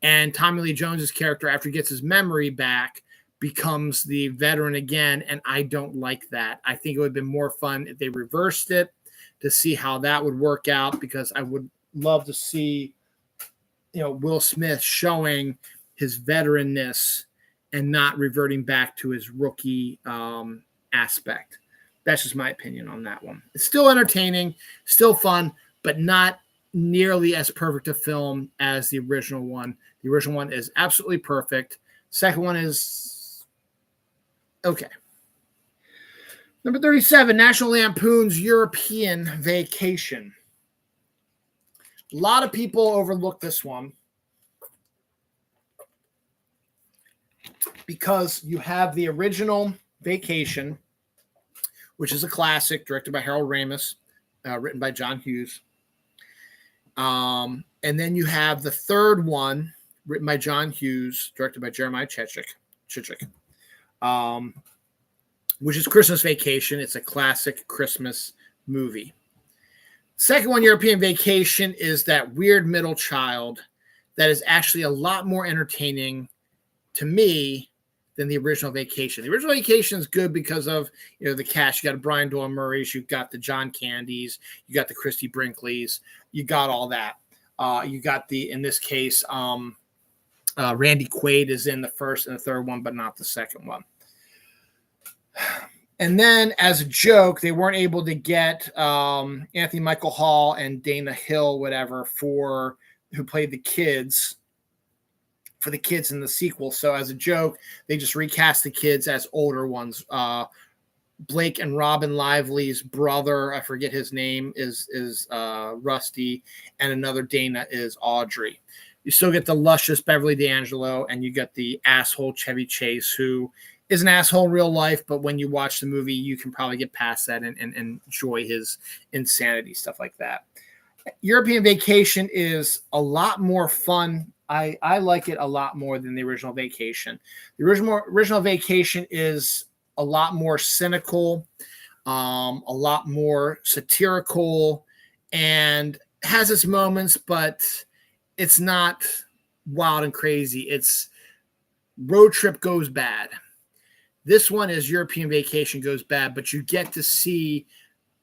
And Tommy Lee Jones's character, after he gets his memory back, becomes the veteran again. And I don't like that. I think it would have been more fun if they reversed it to see how that would work out, because I would love to see, Will Smith showing his veteranness and not reverting back to his rookie aspect. That's just my opinion on that one. It's still entertaining, still fun, but not nearly as perfect a film as the original one. The original one is absolutely perfect. Second one is okay. Number 37, National Lampoon's European Vacation. A lot of people overlook this one because you have the original Vacation, which is a classic, directed by Harold Ramis, written by John Hughes. And then you have the third one, written by John Hughes, directed by Jeremiah Chichik, which is Christmas Vacation. It's a classic Christmas movie. Second one, European Vacation, is that weird middle child that is actually a lot more entertaining to me than the original Vacation. The original Vacation is good because of the cast. You got Brian Doyle Murray's, you've got the John Candys, you got the Christy Brinkley's, you got all that. You got in this case, Randy Quaid is in the first and the third one, but not the second one. And then, as a joke, they weren't able to get Anthony Michael Hall and Dana Hill, who played the kids. For the kids in the sequel. So as a joke, they just recast the kids as older ones. Blake and Robin Lively's brother, I forget his name, is Rusty, and another Dana is Audrey. You still get the luscious Beverly D'Angelo, and you get the asshole Chevy Chase, who is an asshole in real life, but when you watch the movie, you can probably get past that and enjoy his insanity, stuff like that. European Vacation is a lot more fun. I like it a lot more than the original Vacation. The original Vacation is a lot more cynical, a lot more satirical, and has its moments, but it's not wild and crazy. It's Road Trip goes bad. This one is European Vacation goes bad, but you get to see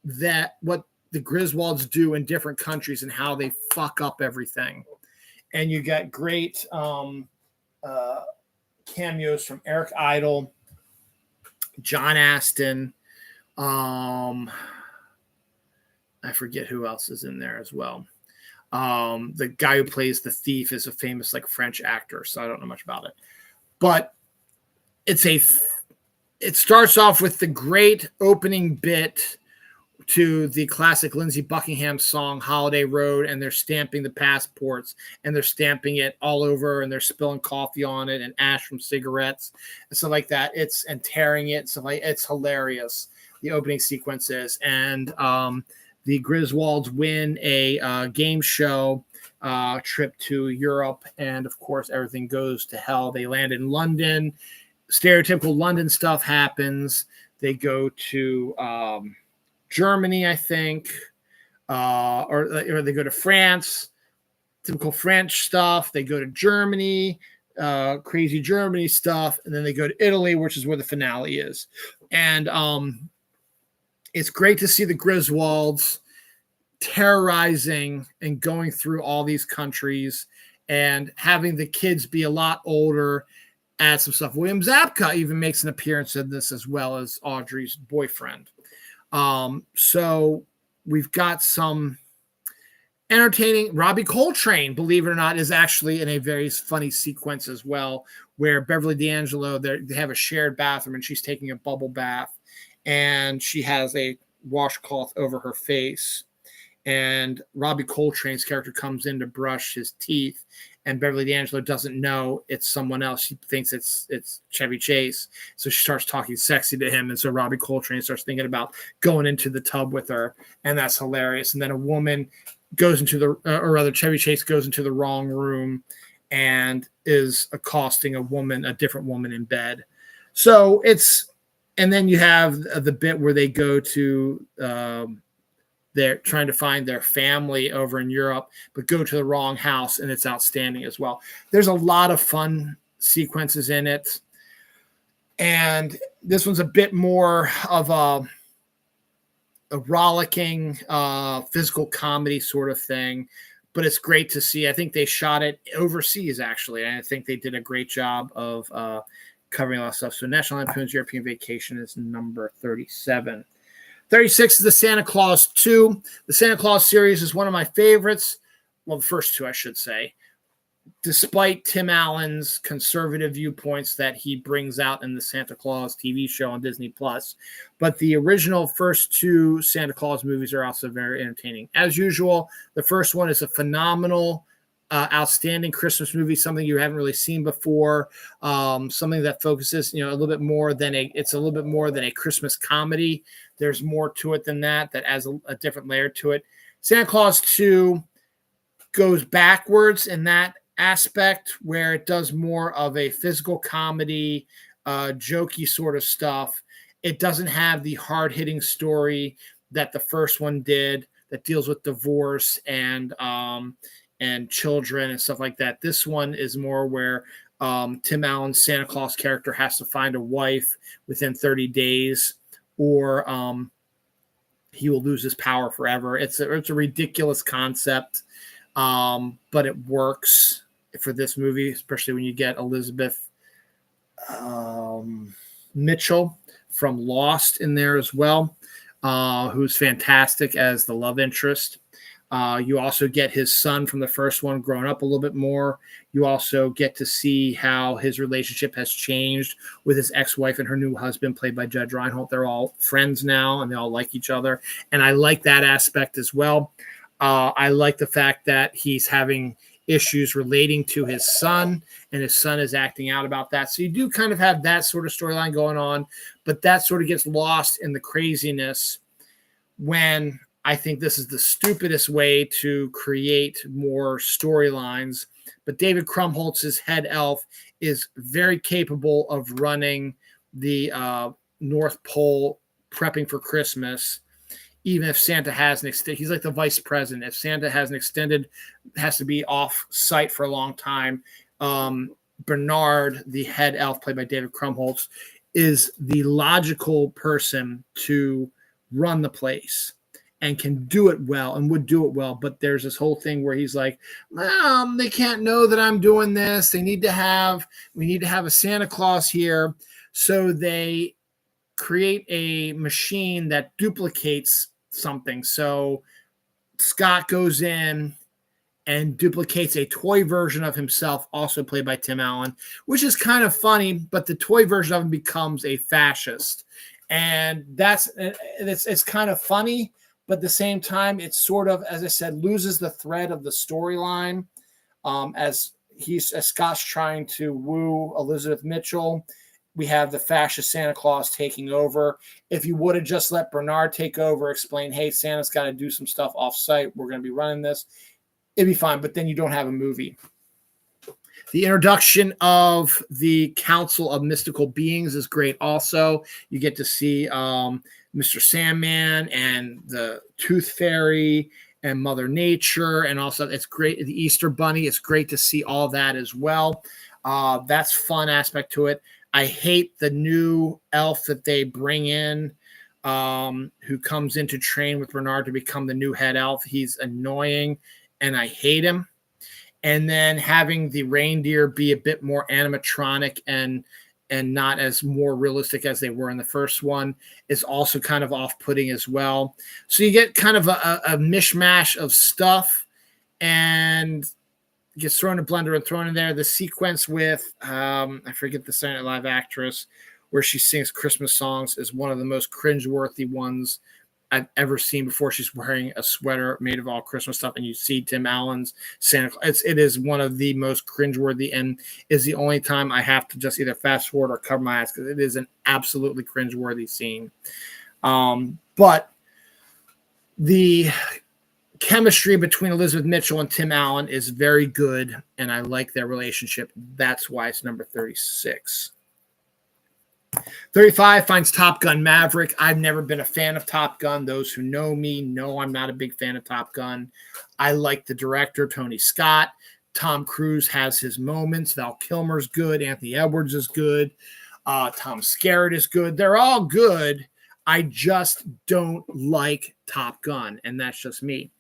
that what the Griswolds do in different countries and how they fuck up everything. And you got great cameos from Eric Idle, John Astin. I forget who else is in there as well. The guy who plays the thief is a famous French actor, so I don't know much about it. But it starts off with the great opening bit to the classic Lindsey Buckingham song Holiday Road, and they're stamping the passports, and they're stamping it all over, and they're spilling coffee on it and ash from cigarettes and stuff like that. And tearing it. So it's hilarious. The opening sequences, and the Griswolds win a game show trip to Europe, and of course everything goes to hell. They land in London. Stereotypical London stuff happens. They go to Germany, I think, or they go to France, typical French stuff. They go to Germany, crazy Germany stuff, and then they go to Italy, which is where the finale is. And it's great to see the Griswolds terrorizing and going through all these countries and having the kids be a lot older, add some stuff. William Zabka even makes an appearance in this, as well as Audrey's boyfriend. So we've got some entertaining. Robbie Coltrane, believe it or not, is actually in a very funny sequence as well, where Beverly D'Angelo, they have a shared bathroom, and she's taking a bubble bath, and she has a washcloth over her face. And Robbie Coltrane's character comes in to brush his teeth, and Beverly D'Angelo doesn't know it's someone else. She thinks it's Chevy Chase, so she starts talking sexy to him, and so Robbie Coltrane starts thinking about going into the tub with her, and that's hilarious. And then a woman goes into the, or rather, Chevy Chase goes into the wrong room and is accosting a different woman in bed. So and then you have the bit where they go to, they're trying to find their family over in Europe, but go to the wrong house, and it's outstanding as well. There's a lot of fun sequences in it. And this one's a bit more of a rollicking physical comedy sort of thing, but it's great to see. I think they shot it overseas, actually, and I think they did a great job of covering a lot of stuff. So National Lampoon's European Vacation is number 37. 36 is the Santa Claus 2. The Santa Claus series is one of my favorites. Well, the first two, I should say. Despite Tim Allen's conservative viewpoints that he brings out in the Santa Claus TV show on Disney+. But the original first two Santa Claus movies are also very entertaining. As usual, the first one is a phenomenal, outstanding Christmas movie, something you haven't really seen before, something that focuses, a little bit more than it's a little bit more than a Christmas comedy. There's more to it than that adds a different layer to it. Santa Claus 2 goes backwards in that aspect, where it does more of a physical comedy, jokey sort of stuff. It doesn't have the hard-hitting story that the first one did, that deals with divorce and children and stuff like that. This one is more where Tim Allen's Santa Claus character has to find a wife within 30 days, or he will lose his power forever. It's a ridiculous concept, but it works for this movie, especially when you get Elizabeth Mitchell from Lost in there as well, who's fantastic as the love interest. You also get his son from the first one growing up a little bit more. You also get to see how his relationship has changed with his ex-wife and her new husband, played by Judge Reinhold. They're all friends now, and they all like each other. And I like that aspect as well. I like the fact that he's having issues relating to his son, and his son is acting out about that. So you do kind of have that sort of storyline going on, but that sort of gets lost in the craziness when I think this is the stupidest way to create more storylines. But David Krumholtz's head elf is very capable of running the North Pole, prepping for Christmas. Even if Santa has he's like the vice president. If Santa has to be off site for a long time, Bernard, the head elf, played by David Krumholtz, is the logical person to run the place and can do it well and would do it well. But there's this whole thing where he's like, they can't know that I'm doing this. We need to have a Santa Claus here. So they create a machine that duplicates something. So Scott goes in and duplicates a toy version of himself, also played by Tim Allen, which is kind of funny, but the toy version of him becomes a fascist. And it's kind of funny, but at the same time, it's sort of, as I said, loses the thread of the storyline, as Scott's trying to woo Elizabeth Mitchell. We have the fascist Santa Claus taking over. If you would have just let Bernard take over, explain, hey, Santa's got to do some stuff off-site, we're going to be running this, it'd be fine, but then you don't have a movie. The introduction of the Council of Mystical Beings is great also. You get to see Mr. Sandman and the Tooth Fairy and Mother Nature, and also it's great, the Easter Bunny. It's great to see all that as well. That's fun aspect to it. I hate the new elf that they bring in, who comes in to train with Bernard to become the new head elf. He's annoying, and I hate him. And then having the reindeer be a bit more animatronic and not as more realistic as they were in the first one is also kind of off-putting as well. So you get kind of a mishmash of stuff, and gets thrown in a blender and thrown in there. The sequence with, I forget the Saturday Night Live actress, where she sings Christmas songs, is one of the most cringeworthy ones I've ever seen before. She's wearing a sweater made of all Christmas stuff, and you see Tim Allen's Santa Claus. It is one of the most cringeworthy, and is the only time I have to just either fast forward or cover my eyes because it is an absolutely cringeworthy scene. But the chemistry between Elizabeth Mitchell and Tim Allen is very good, and I like their relationship. That's why it's number 36. 35 finds Top Gun Maverick. I've never been a fan of Top Gun. Those who know me know I'm not a big fan of Top Gun. I like the director, Tony Scott. Tom Cruise has his moments. Val Kilmer's good. Anthony Edwards is good. Tom Skerritt is good. They're all good. I just don't like Top Gun, and that's just me.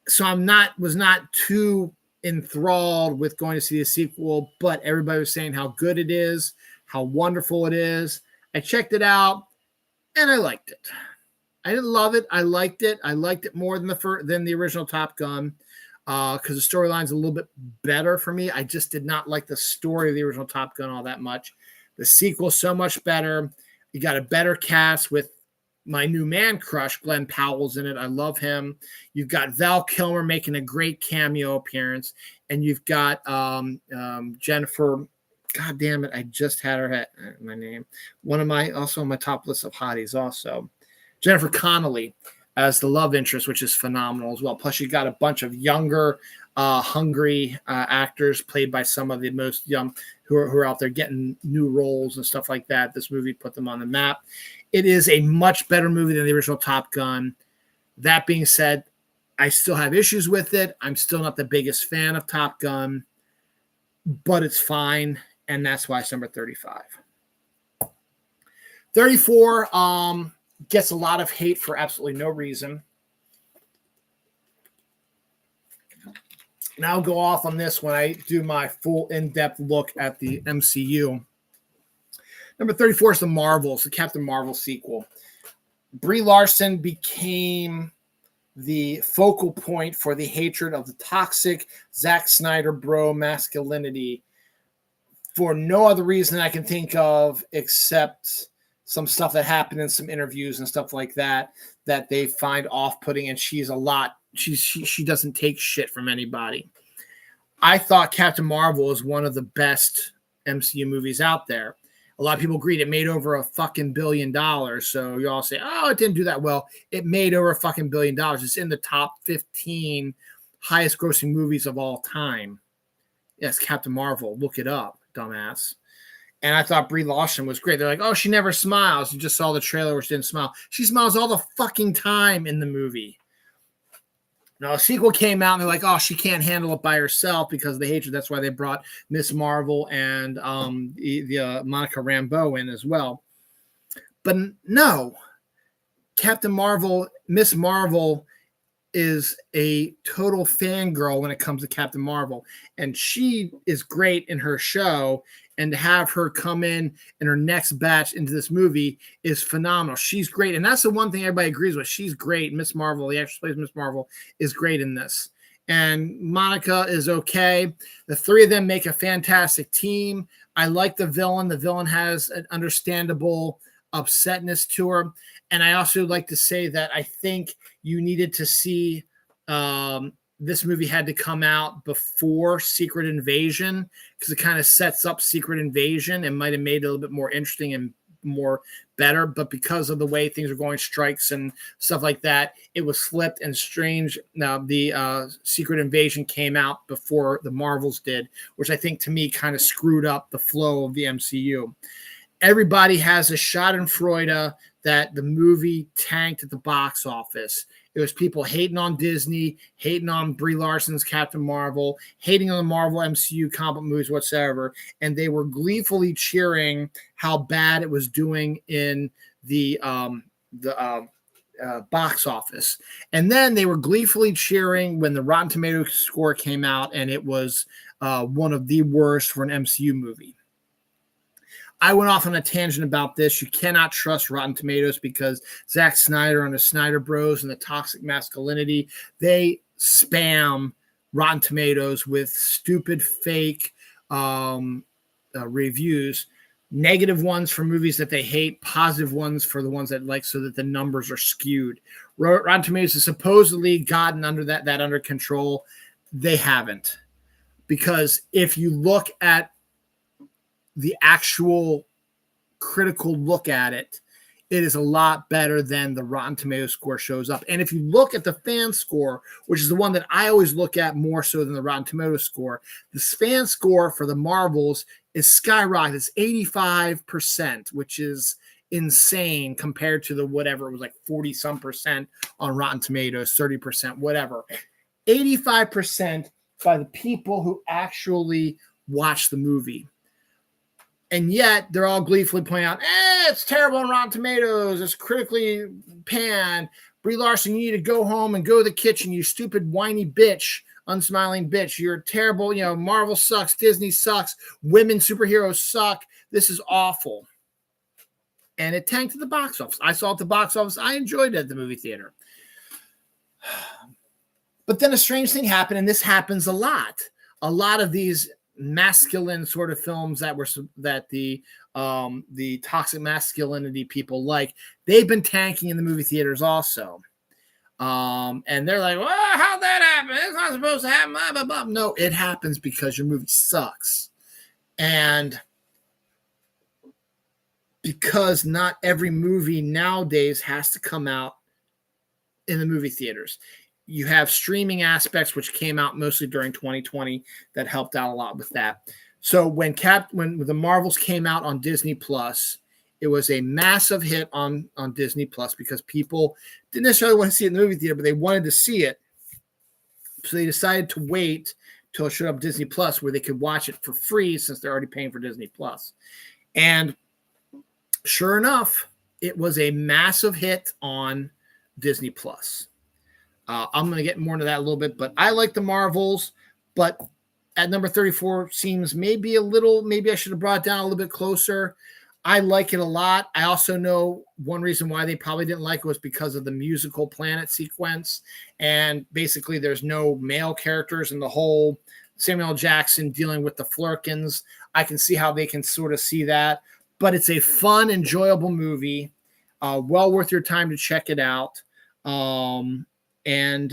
So was not too enthralled with going to see the sequel, but everybody was saying how good it is, how wonderful it is. I checked it out, and I liked it. I didn't love it. I liked it. I liked it more than the original Top Gun because the storyline's a little bit better for me. I just did not like the story of the original Top Gun all that much. The sequel so much better. You got a better cast with my new man crush, Glenn Powell's in it. I love him. You've got Val Kilmer making a great cameo appearance, and you've got Jennifer. God damn it! I just had her my name. Also on my top list of hotties. Also, Jennifer Connelly as the love interest, which is phenomenal as well. Plus, you got a bunch of younger, hungry actors played by some of the most young who are out there getting new roles and stuff like that. This movie put them on the map. It is a much better movie than the original Top Gun. That being said, I still have issues with it. I'm still not the biggest fan of Top Gun, but it's fine, and that's why it's number 35. 34 gets a lot of hate for absolutely no reason. And I'll go off on this when I do my full in-depth look at the MCU. Number 34 is the Marvels, the Captain Marvel sequel. Brie Larson became the focal point for the hatred of the toxic Zack Snyder bro masculinity for no other reason I can think of except some stuff that happened in some interviews and stuff like that they find off-putting, and she doesn't take shit from anybody. I thought Captain Marvel is one of the best MCU movies out there. A lot of people agreed it made over $1 billion. So you all say, oh, it didn't do that well. It made over $1 billion. It's in the top 15 highest grossing movies of all time. Yes, Captain Marvel. Look it up, dumbass. And I thought Brie Larson was great. They're like, oh, she never smiles. You just saw the trailer where she didn't smile. She smiles all the fucking time in the movie. Now, a sequel came out, and they're like, oh, she can't handle it by herself because of the hatred. That's why they brought Miss Marvel and the Monica Rambeau in as well. But no, Captain Marvel, Miss Marvel is a total fangirl when it comes to Captain Marvel. And she is great in her show. And to have her come in her next batch into this movie is phenomenal. She's great. And that's the one thing everybody agrees with. She's great. Miss Marvel, the actress plays Miss Marvel, is great in this. And Monica is okay. The three of them make a fantastic team. I like the villain. The villain has an understandable upsetness to her. And I also like to say that I think you needed to see this movie had to come out before Secret Invasion because it kind of sets up Secret Invasion and might have made it a little bit more interesting and more better. But because of the way things are going, strikes and stuff like that, it was flipped and strange. Now, the Secret Invasion came out before the Marvels did, which I think to me kind of screwed up the flow of the MCU. Everybody has a schadenfreude that the movie tanked at the box office. It was people hating on Disney, hating on Brie Larson's Captain Marvel, hating on the Marvel MCU comic movies whatsoever, and they were gleefully cheering how bad it was doing in the box office. And then they were gleefully cheering when the Rotten Tomatoes score came out, and it was one of the worst for an MCU movie. I went off on a tangent about this. You cannot trust Rotten Tomatoes because Zack Snyder and the Snyder Bros and the toxic masculinity, they spam Rotten Tomatoes with stupid fake reviews. negative ones for movies that they hate, positive ones for the ones that like, so that the numbers are skewed. Rotten Tomatoes has supposedly gotten under that under control. They haven't, because if you look at the actual critical look at it, it is a lot better than the Rotten Tomatoes score shows up. And if you look at the fan score, which is the one that I always look at more so than the Rotten Tomatoes score, the fan score for the Marvels is skyrocketed. It's 85%, which is insane compared to the whatever it was, like 40 some percent on Rotten Tomatoes, 30%, whatever. 85% by the people who actually watch the movie. And yet they're all gleefully pointing out, it's terrible on Rotten Tomatoes. It's critically panned. Brie Larson, you need to go home and go to the kitchen, you stupid, whiny bitch, unsmiling bitch. You're terrible. Marvel sucks. Disney sucks. Women superheroes suck. This is awful. And it tanked at the box office. I saw it at the box office. I enjoyed it at the movie theater. But then a strange thing happened, and this happens a lot. A lot of these masculine sort of films that the toxic masculinity people like, they've been tanking in the movie theaters also. And they're like, well, how'd that happen? It's not supposed to happen. Blah, blah, blah. No, it happens because your movie sucks. And because not every movie nowadays has to come out in the movie theaters. You have streaming aspects, which came out mostly during 2020, that helped out a lot with that. So when the Marvels came out on Disney Plus, it was a massive hit on Disney Plus because people didn't necessarily want to see it in the movie theater, but they wanted to see it. So they decided to wait till it showed up Disney Plus, where they could watch it for free since they're already paying for Disney Plus. And sure enough, it was a massive hit on Disney Plus. I'm going to get more into that a little bit, but I like the Marvels, but at number 34 seems maybe I should have brought it down a little bit closer. I like it a lot. I also know one reason why they probably didn't like it was because of the musical planet sequence. And basically there's no male characters in the whole Samuel L. Jackson dealing with the Flurkins. I can see how they can sort of see that, but it's a fun, enjoyable movie. Well worth your time to check it out. And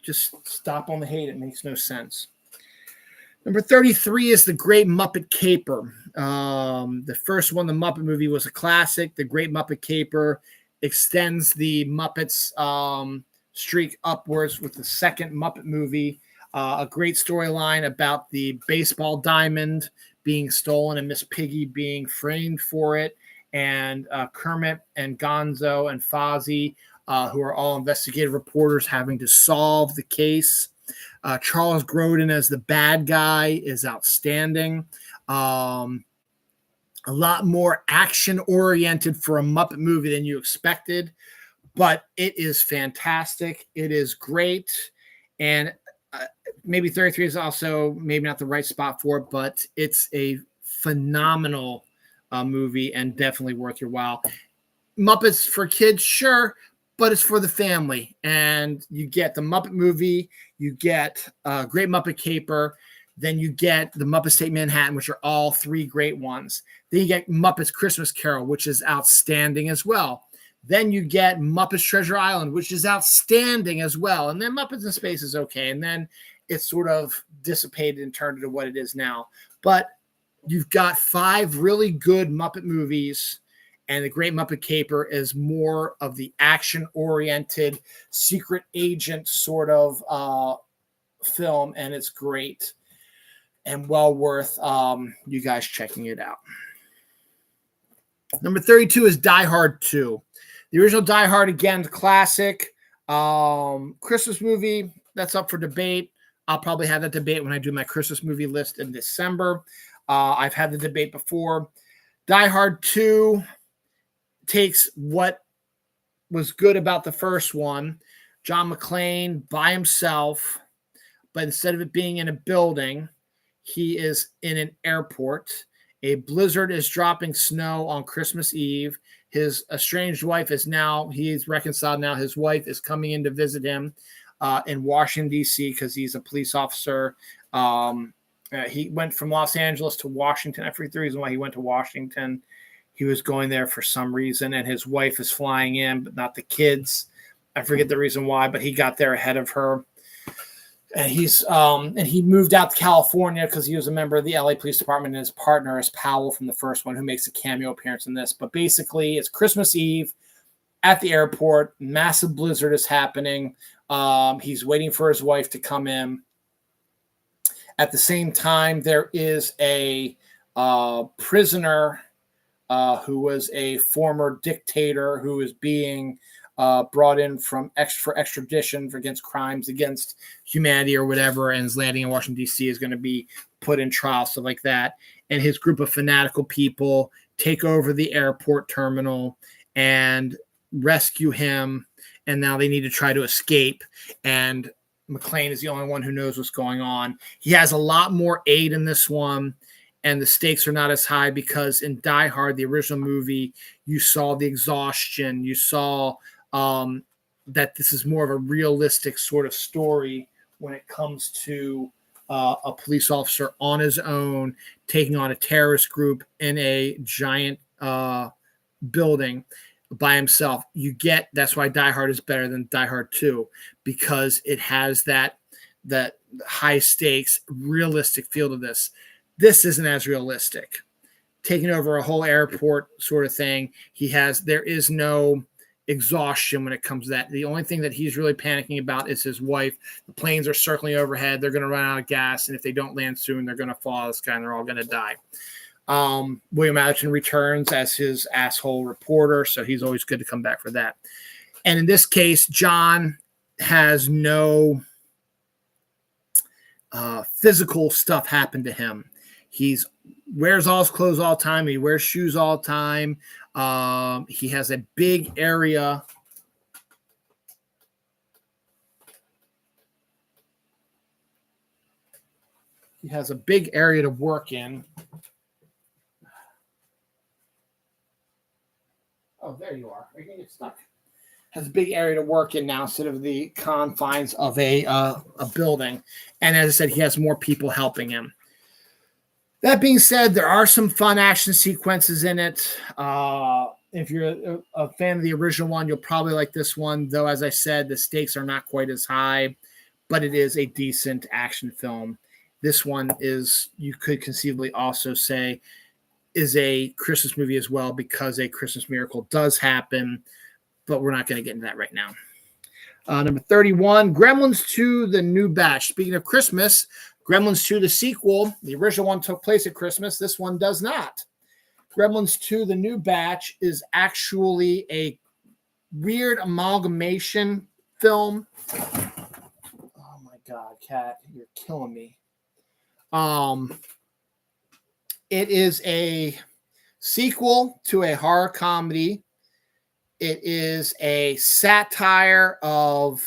just stop on the hate. It makes no sense. Number 33 is The Great Muppet Caper. The first one, the Muppet movie, was a classic. The Great Muppet Caper extends the Muppets streak upwards with the second Muppet movie. A great storyline about the baseball diamond being stolen and Miss Piggy being framed for it. And Kermit and Gonzo and Fozzie, who are all investigative reporters, having to solve the case. Charles Grodin as the bad guy is outstanding. A lot more action-oriented for a Muppet movie than you expected, but it is fantastic. It is great. And maybe 33 is also maybe not the right spot for it, but it's a phenomenal movie and definitely worth your while. Muppets for kids, sure, but it's for the family. And you get the Muppet movie, you get Great Muppet Caper, then you get the Muppets Take Manhattan, which are all three great ones. Then you get Muppets Christmas Carol, which is outstanding as well. Then you get Muppets Treasure Island, which is outstanding as well. And then Muppets in Space is okay. And then it's sort of dissipated and turned into what it is now. But you've got 5 really good Muppet movies, and The Great Muppet Caper is more of the action-oriented secret agent sort of film, and it's great and well worth you guys checking it out. Number 32 is Die Hard 2. The original Die Hard, again, classic. Christmas movie, that's up for debate. I'll probably have that debate when I do my Christmas movie list in December. I've had the debate before. Die Hard 2 takes what was good about the first one, John McClane by himself, but instead of it being in a building, he is in an airport. A blizzard is dropping snow on Christmas Eve. His estranged wife he's reconciled now. His wife is coming in to visit him in Washington, D.C., because he's a police officer He went from Los Angeles to Washington. I forget the reason why he went to Washington. He was going there for some reason, and his wife is flying in, but not the kids. I forget the reason why, but he got there ahead of her. And he moved out to California because he was a member of the LA Police Department, and his partner is Powell from the first one, who makes a cameo appearance in this. But basically, it's Christmas Eve at the airport. Massive blizzard is happening. He's waiting for his wife to come in. At the same time, there is a prisoner who was a former dictator who is being brought in for extradition against crimes against humanity or whatever, and is landing in Washington, D.C., is going to be put in trial, stuff like that. And his group of fanatical people take over the airport terminal and rescue him. And now they need to try to escape. And McClane is the only one who knows what's going on. He has a lot more aid in this one, and the stakes are not as high because in Die Hard, the original movie, you saw the exhaustion. You saw that this is more of a realistic sort of story when it comes to a police officer on his own taking on a terrorist group in a giant building by himself. That's why Die Hard is better than Die Hard 2, because it has that high stakes, realistic feel to this. This isn't as realistic. Taking over a whole airport sort of thing. There is no exhaustion when it comes to that. The only thing that he's really panicking about is his wife. The planes are circling overhead. They're going to run out of gas, and if they don't land soon, they're going to fall out of the sky and they're all going to die. William Atherton returns as his asshole reporter, so he's always good to come back for that. And in this case, John has no physical stuff happen to him. He wears all his clothes all the time. He wears shoes all the time. He has a big area. He has a big area to work in. Oh, there you are. Are you going to get stuck? Has a big area to work in now instead of the confines of a building. And as I said, he has more people helping him. That being said, there are some fun action sequences in it. If you're a fan of the original one, you'll probably like this one. Though, as I said, the stakes are not quite as high, but it is a decent action film. This one is, you could conceivably also say, is a Christmas movie as well, because a Christmas miracle does happen, but we're not going to get into that right now. Number 31, Gremlins 2, The New Batch. Speaking of Christmas, Gremlins 2, the sequel, the original one took place at Christmas. This one does not. Gremlins 2, The New Batch is actually a weird amalgamation film. Oh my God, Kat, you're killing me. It is a sequel to a horror comedy. It is a satire of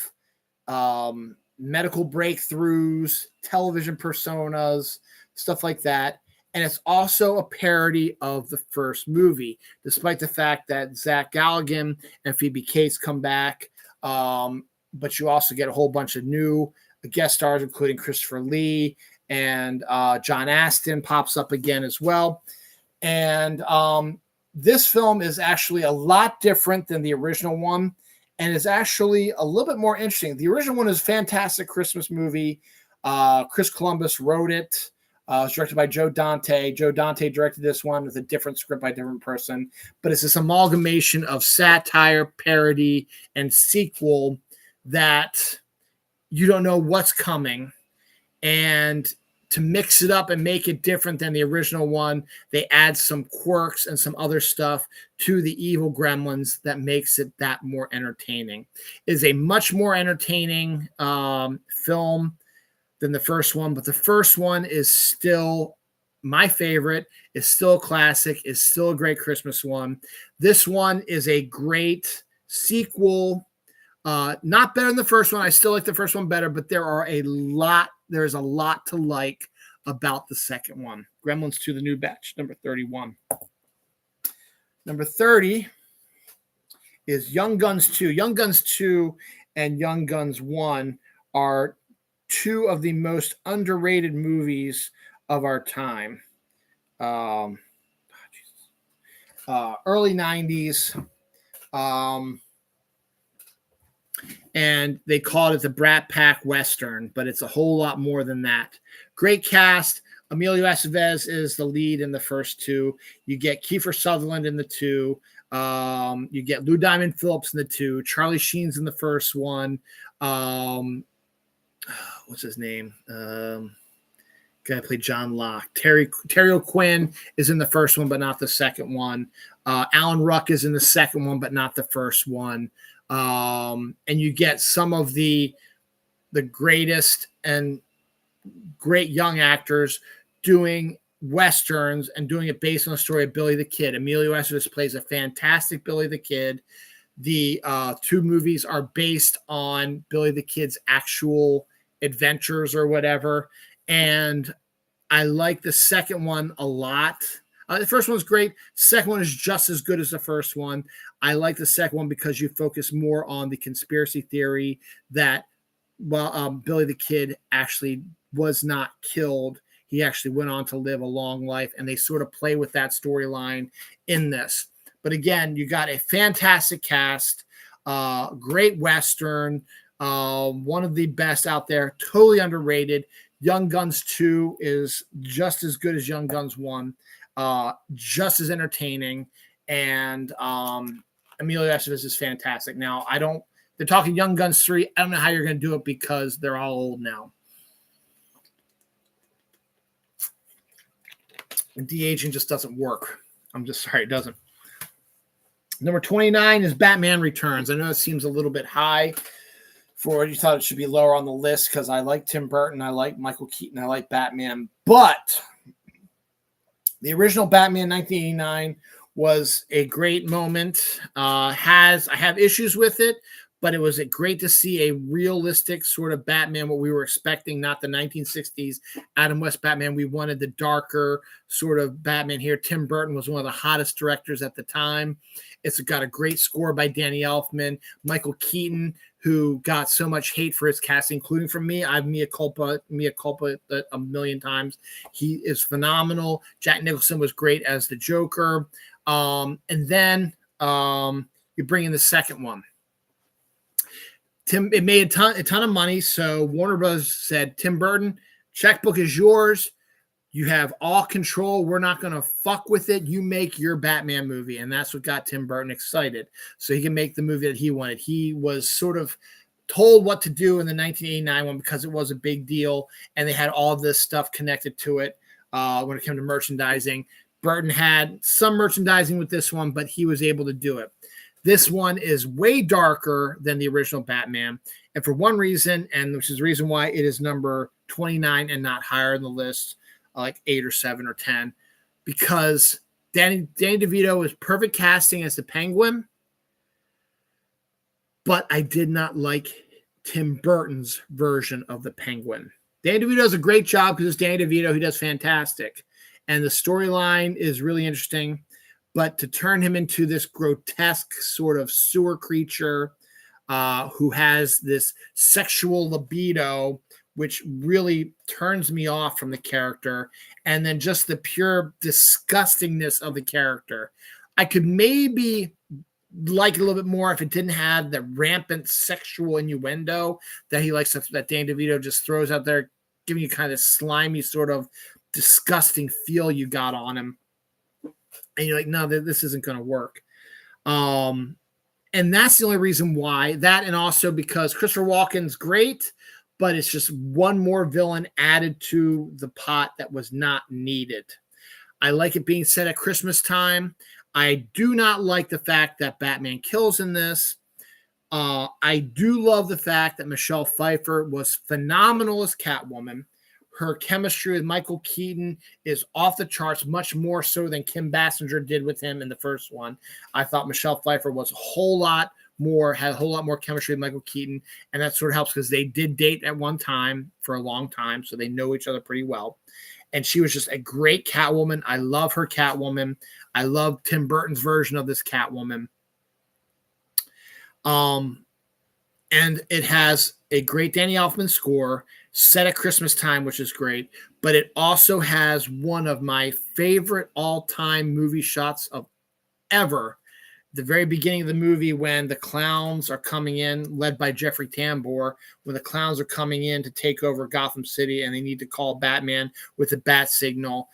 medical breakthroughs, television personas, stuff like that. And it's also a parody of the first movie, despite the fact that Zach Galligan and Phoebe Cates come back. But you also get a whole bunch of new guest stars, including Christopher Lee, and John Astin pops up again as well. And this film is actually a lot different than the original one, and is actually a little bit more interesting. The original one is a fantastic Christmas movie. Chris Columbus wrote it. It was directed by Joe Dante. Joe Dante directed this one with a different script by a different person. But it's this amalgamation of satire, parody, and sequel that you don't know what's coming. And to mix it up and make it different than the original one, they add some quirks and some other stuff to the evil gremlins that makes it that more entertaining. It is a much more entertaining film than the first one, but the first one is still my favorite, is still a classic, is still a great Christmas one. This one is a great sequel. Not better than the first one. I still like the first one better, but there's a lot to like about the second one. Gremlins 2, The New Batch, number 31. Number 30 is Young Guns 2. Young Guns 2 and Young Guns 1 are two of the most underrated movies of our time. Early 90s. And they called it the Brat Pack Western, but it's a whole lot more than that. Great cast. Emilio Estevez is the lead in the first two. You get Kiefer Sutherland in the two. You get Lou Diamond Phillips in the two. Charlie Sheen's in the first one. What's his name? Guy played John Locke. Terry O'Quinn is in the first one, but not the second one. Alan Ruck is in the second one, but not the first one. And you get some of the greatest and great young actors doing Westerns and doing it based on the story of Billy the Kid. Emilio Estevez plays a fantastic Billy the Kid. The two movies are based on Billy the Kid's actual adventures or whatever. And I like the second one a lot. The first one's great. Second one is just as good as the first one. I like the second one because you focus more on the conspiracy theory that, Billy the Kid actually was not killed. He actually went on to live a long life, and they sort of play with that storyline in this. But again, you got a fantastic cast, great Western, one of the best out there, totally underrated. Young Guns 2 is just as good as Young Guns 1, just as entertaining, and Emilio Estevez is fantastic. Now, they're talking Young Guns 3. I don't know how you're going to do it because they're all old now. And de-aging just doesn't work. I'm just sorry, it doesn't. Number 29 is Batman Returns. I know it seems a little bit high for you thought it should be lower on the list because I like Tim Burton, I like Michael Keaton, I like Batman. But the original Batman 1989 was a great moment. I have issues with it, but it was great to see a realistic sort of Batman, what we were expecting, not the 1960s Adam West Batman. We wanted the darker sort of Batman here. Tim Burton was one of the hottest directors at the time. It's got a great score by Danny Elfman. Michael Keaton, who got so much hate for his casting, including from me. I've mea culpa a million times. He is phenomenal. Jack Nicholson was great as the Joker. And then you bring in the second one. It made a ton of money. So Warner Bros. Said, Tim Burton, checkbook is yours. You have all control. We're not going to fuck with it. You make your Batman movie. And that's what got Tim Burton excited. So he can make the movie that he wanted. He was sort of told what to do in the 1989 one because it was a big deal. And they had all this stuff connected to it when it came to merchandising. Burton had some merchandising with this one, but he was able to do it. This one is way darker than the original Batman. And for one reason, and which is the reason why it is number 29 and not higher in the list, like 8 or 7 or 10, because Danny DeVito is perfect casting as the Penguin, but I did not like Tim Burton's version of the Penguin. Danny DeVito does a great job because it's Danny DeVito. He does fantastic. And the storyline is really interesting, but to turn him into this grotesque sort of sewer creature who has this sexual libido, which really turns me off from the character, and then just the pure disgustingness of the character. I could maybe like it a little bit more if it didn't have the rampant sexual innuendo that he likes, that Danny DeVito just throws out there, giving you kind of slimy sort of disgusting feel you got on him. And you're like, no, this isn't going to work. And that's the only reason why. That, and also because Christopher Walken's great, but it's just one more villain added to the pot that was not needed. I like it being set at Christmas time. I do not like the fact that Batman kills in this. I do love the fact that Michelle Pfeiffer was phenomenal as Catwoman. Her chemistry with Michael Keaton is off the charts, much more so than Kim Basinger did with him in the first one. I thought Michelle Pfeiffer was had a whole lot more chemistry with Michael Keaton, and that sort of helps because they did date at one time for a long time, so they know each other pretty well. And she was just a great Catwoman. I love her Catwoman. I love Tim Burton's version of this Catwoman. And it has a great Danny Elfman score set at Christmas time, which is great. but it also has one of my favorite all-time movie shots of ever. The very beginning of the movie, when the clowns are coming in, led by Jeffrey Tambor, when the clowns are coming in to take over Gotham City and they need to call Batman with the bat signal.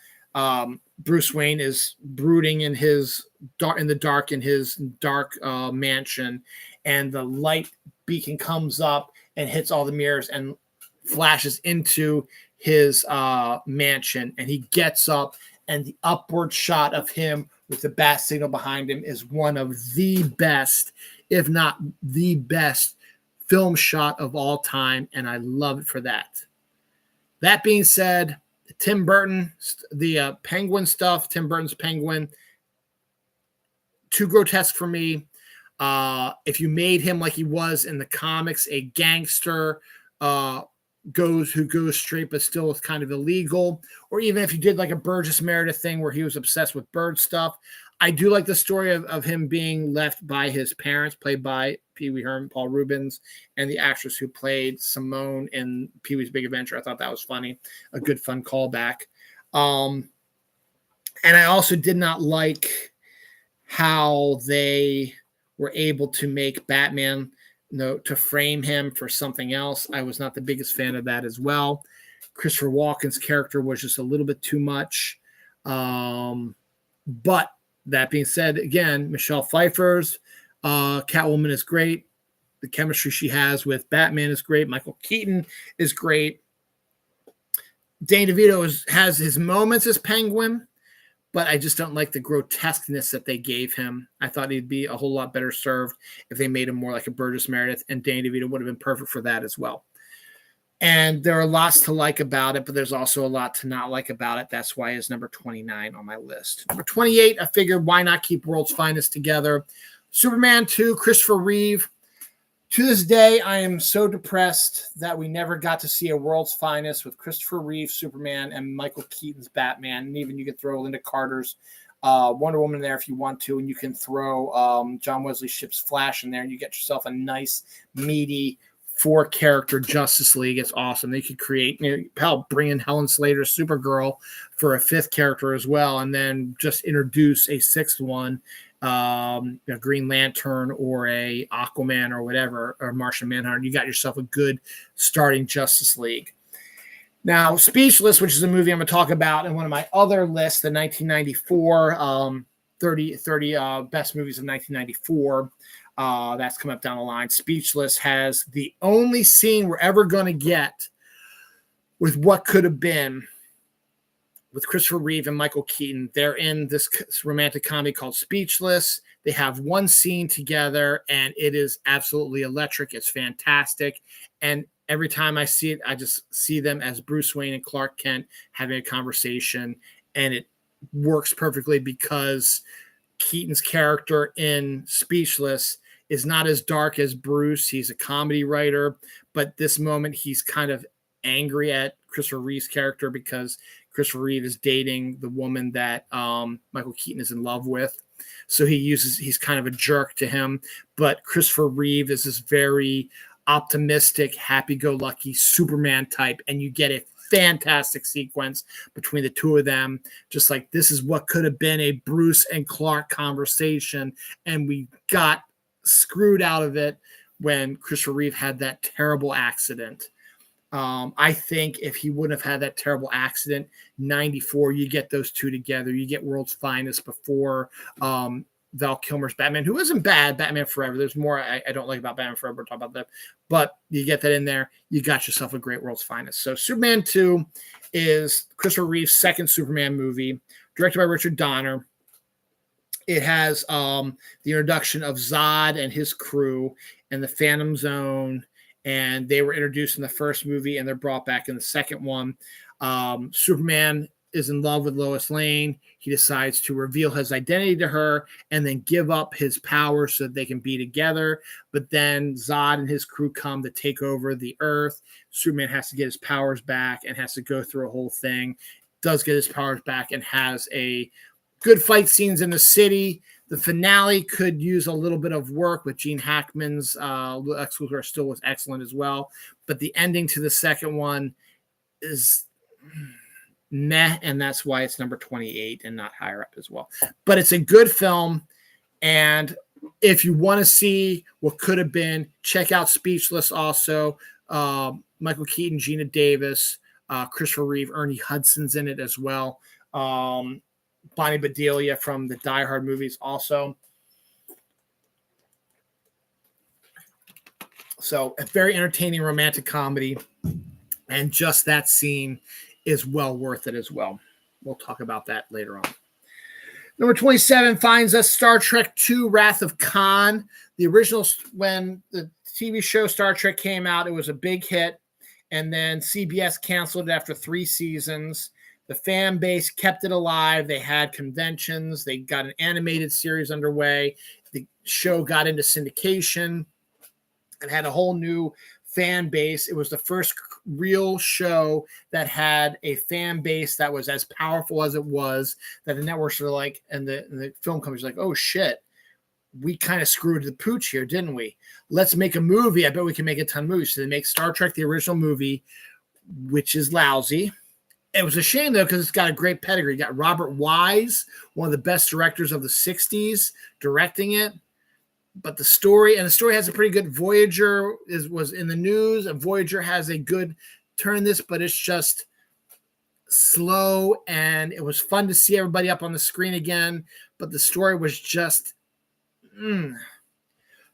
Bruce Wayne is brooding in his dark mansion, and the light beacon comes up and hits all the mirrors and flashes into his mansion, and he gets up, and the upward shot of him with the bat signal behind him is one of the best, if not the best, film shot of all time, and I love it for that. That being said, Tim Burton, the Penguin stuff, Tim Burton's Penguin, too grotesque for me. If you made him like he was in the comics, a gangster who goes straight but still is kind of illegal, or even if you did like a Burgess Meredith thing where he was obsessed with bird stuff. I do like the story of him being left by his parents, played by Pee Wee Herman, Paul Reubens, and the actress who played Simone in Pee Wee's Big Adventure. I thought that was funny, a good fun callback. And I also did not like how they were able to make Batman, to frame him for something else. I was not the biggest fan of that as well. Christopher Walken's character was just a little bit too much. But that being said, again, Michelle Pfeiffer's Catwoman is great. The chemistry she has with Batman is great. Michael Keaton is great. Danny DeVito has his moments as Penguin, but I just don't like the grotesqueness that they gave him. I thought he'd be a whole lot better served if they made him more like a Burgess Meredith, and Danny DeVito would have been perfect for that as well. And there are lots to like about it, but there's also a lot to not like about it. That's why it's number 29 on my list. Number 28, I figured why not keep World's Finest together? Superman 2, Christopher Reeve. To this day, I am so depressed that we never got to see a World's Finest with Christopher Reeve, Superman, and Michael Keaton's Batman. And even you could throw Linda Carter's Wonder Woman in there if you want to, and you can throw John Wesley Shipp's Flash in there, and you get yourself a nice, meaty, 4-character Justice League. It's awesome. They could create, bring in Helen Slater's Supergirl for a 5th character as well, and then just introduce a 6th one, a Green Lantern or a Aquaman or whatever, or Martian Manhunter. You got yourself a good starting Justice League. Now, Speechless, which is a movie I'm going to talk about in one of my other lists, the 1994 30 best movies of 1994. That's come up down the line. Speechless has the only scene we're ever going to get with what could have been with Christopher Reeve and Michael Keaton. They're in this romantic comedy called Speechless. They have one scene together, and it is absolutely electric. It's fantastic. And every time I see it, I just see them as Bruce Wayne and Clark Kent having a conversation, and it works perfectly because Keaton's character in Speechless is not as dark as Bruce. He's a comedy writer, but this moment he's kind of angry at Christopher Reeve's character because Christopher Reeve is dating the woman that Michael Keaton is in love with. So he's kind of a jerk to him, but Christopher Reeve is this very optimistic, happy-go-lucky Superman type, and you get a fantastic sequence between the two of them. Just like, this is what could have been a Bruce and Clark conversation, and we got screwed out of it when Christopher Reeve had that terrible accident. I think if he wouldn't have had that terrible accident, 94, you get those two together. You get World's Finest before Val Kilmer's Batman, who isn't bad, Batman Forever. There's more I don't like about Batman Forever. We'll talk about that. But you get that in there, you got yourself a great World's Finest. So Superman 2 is Christopher Reeve's second Superman movie, directed by Richard Donner. It has the introduction of Zod and his crew and the Phantom Zone, and they were introduced in the first movie, and they're brought back in the second one. Superman is in love with Lois Lane. He decides to reveal his identity to her and then give up his power so that they can be together. But then Zod and his crew come to take over the Earth. Superman has to get his powers back and has to go through a whole thing. Does get his powers back and has a good fight scenes in the city. The finale could use a little bit of work with Gene Hackman's Lex Luthor still was excellent as well. But the ending to the second one is meh, and that's why it's number 28 and not higher up as well. But it's a good film, and if you want to see what could have been, check out Speechless also. Michael Keaton, Gina Davis, Christopher Reeve, Ernie Hudson's in it as well. Bonnie Bedelia from the Die Hard movies also. So a very entertaining romantic comedy, and just that scene is well worth it as well. We'll talk about that later on. Number 27 finds us Star Trek II, Wrath of Khan. The original, when the TV show Star Trek came out, it was a big hit, and then CBS canceled it after 3 seasons. The fan base kept it alive. They had conventions. They got an animated series underway. The show got into syndication and had a whole new fan base. It was the first real show that had a fan base that was as powerful as it was, that the networks were like, and the film companies were like, oh shit, we kind of screwed the pooch here, didn't we? Let's make a movie. I bet we can make a ton of movies. So they make Star Trek, the original movie, which is lousy. It was a shame, though, because it's got a great pedigree. You got Robert Wise, one of the best directors of the 60s, directing it. But the story has a pretty good. Voyager was in the news, and Voyager has a good turn in this, but it's just slow, and it was fun to see everybody up on the screen again, but the story was just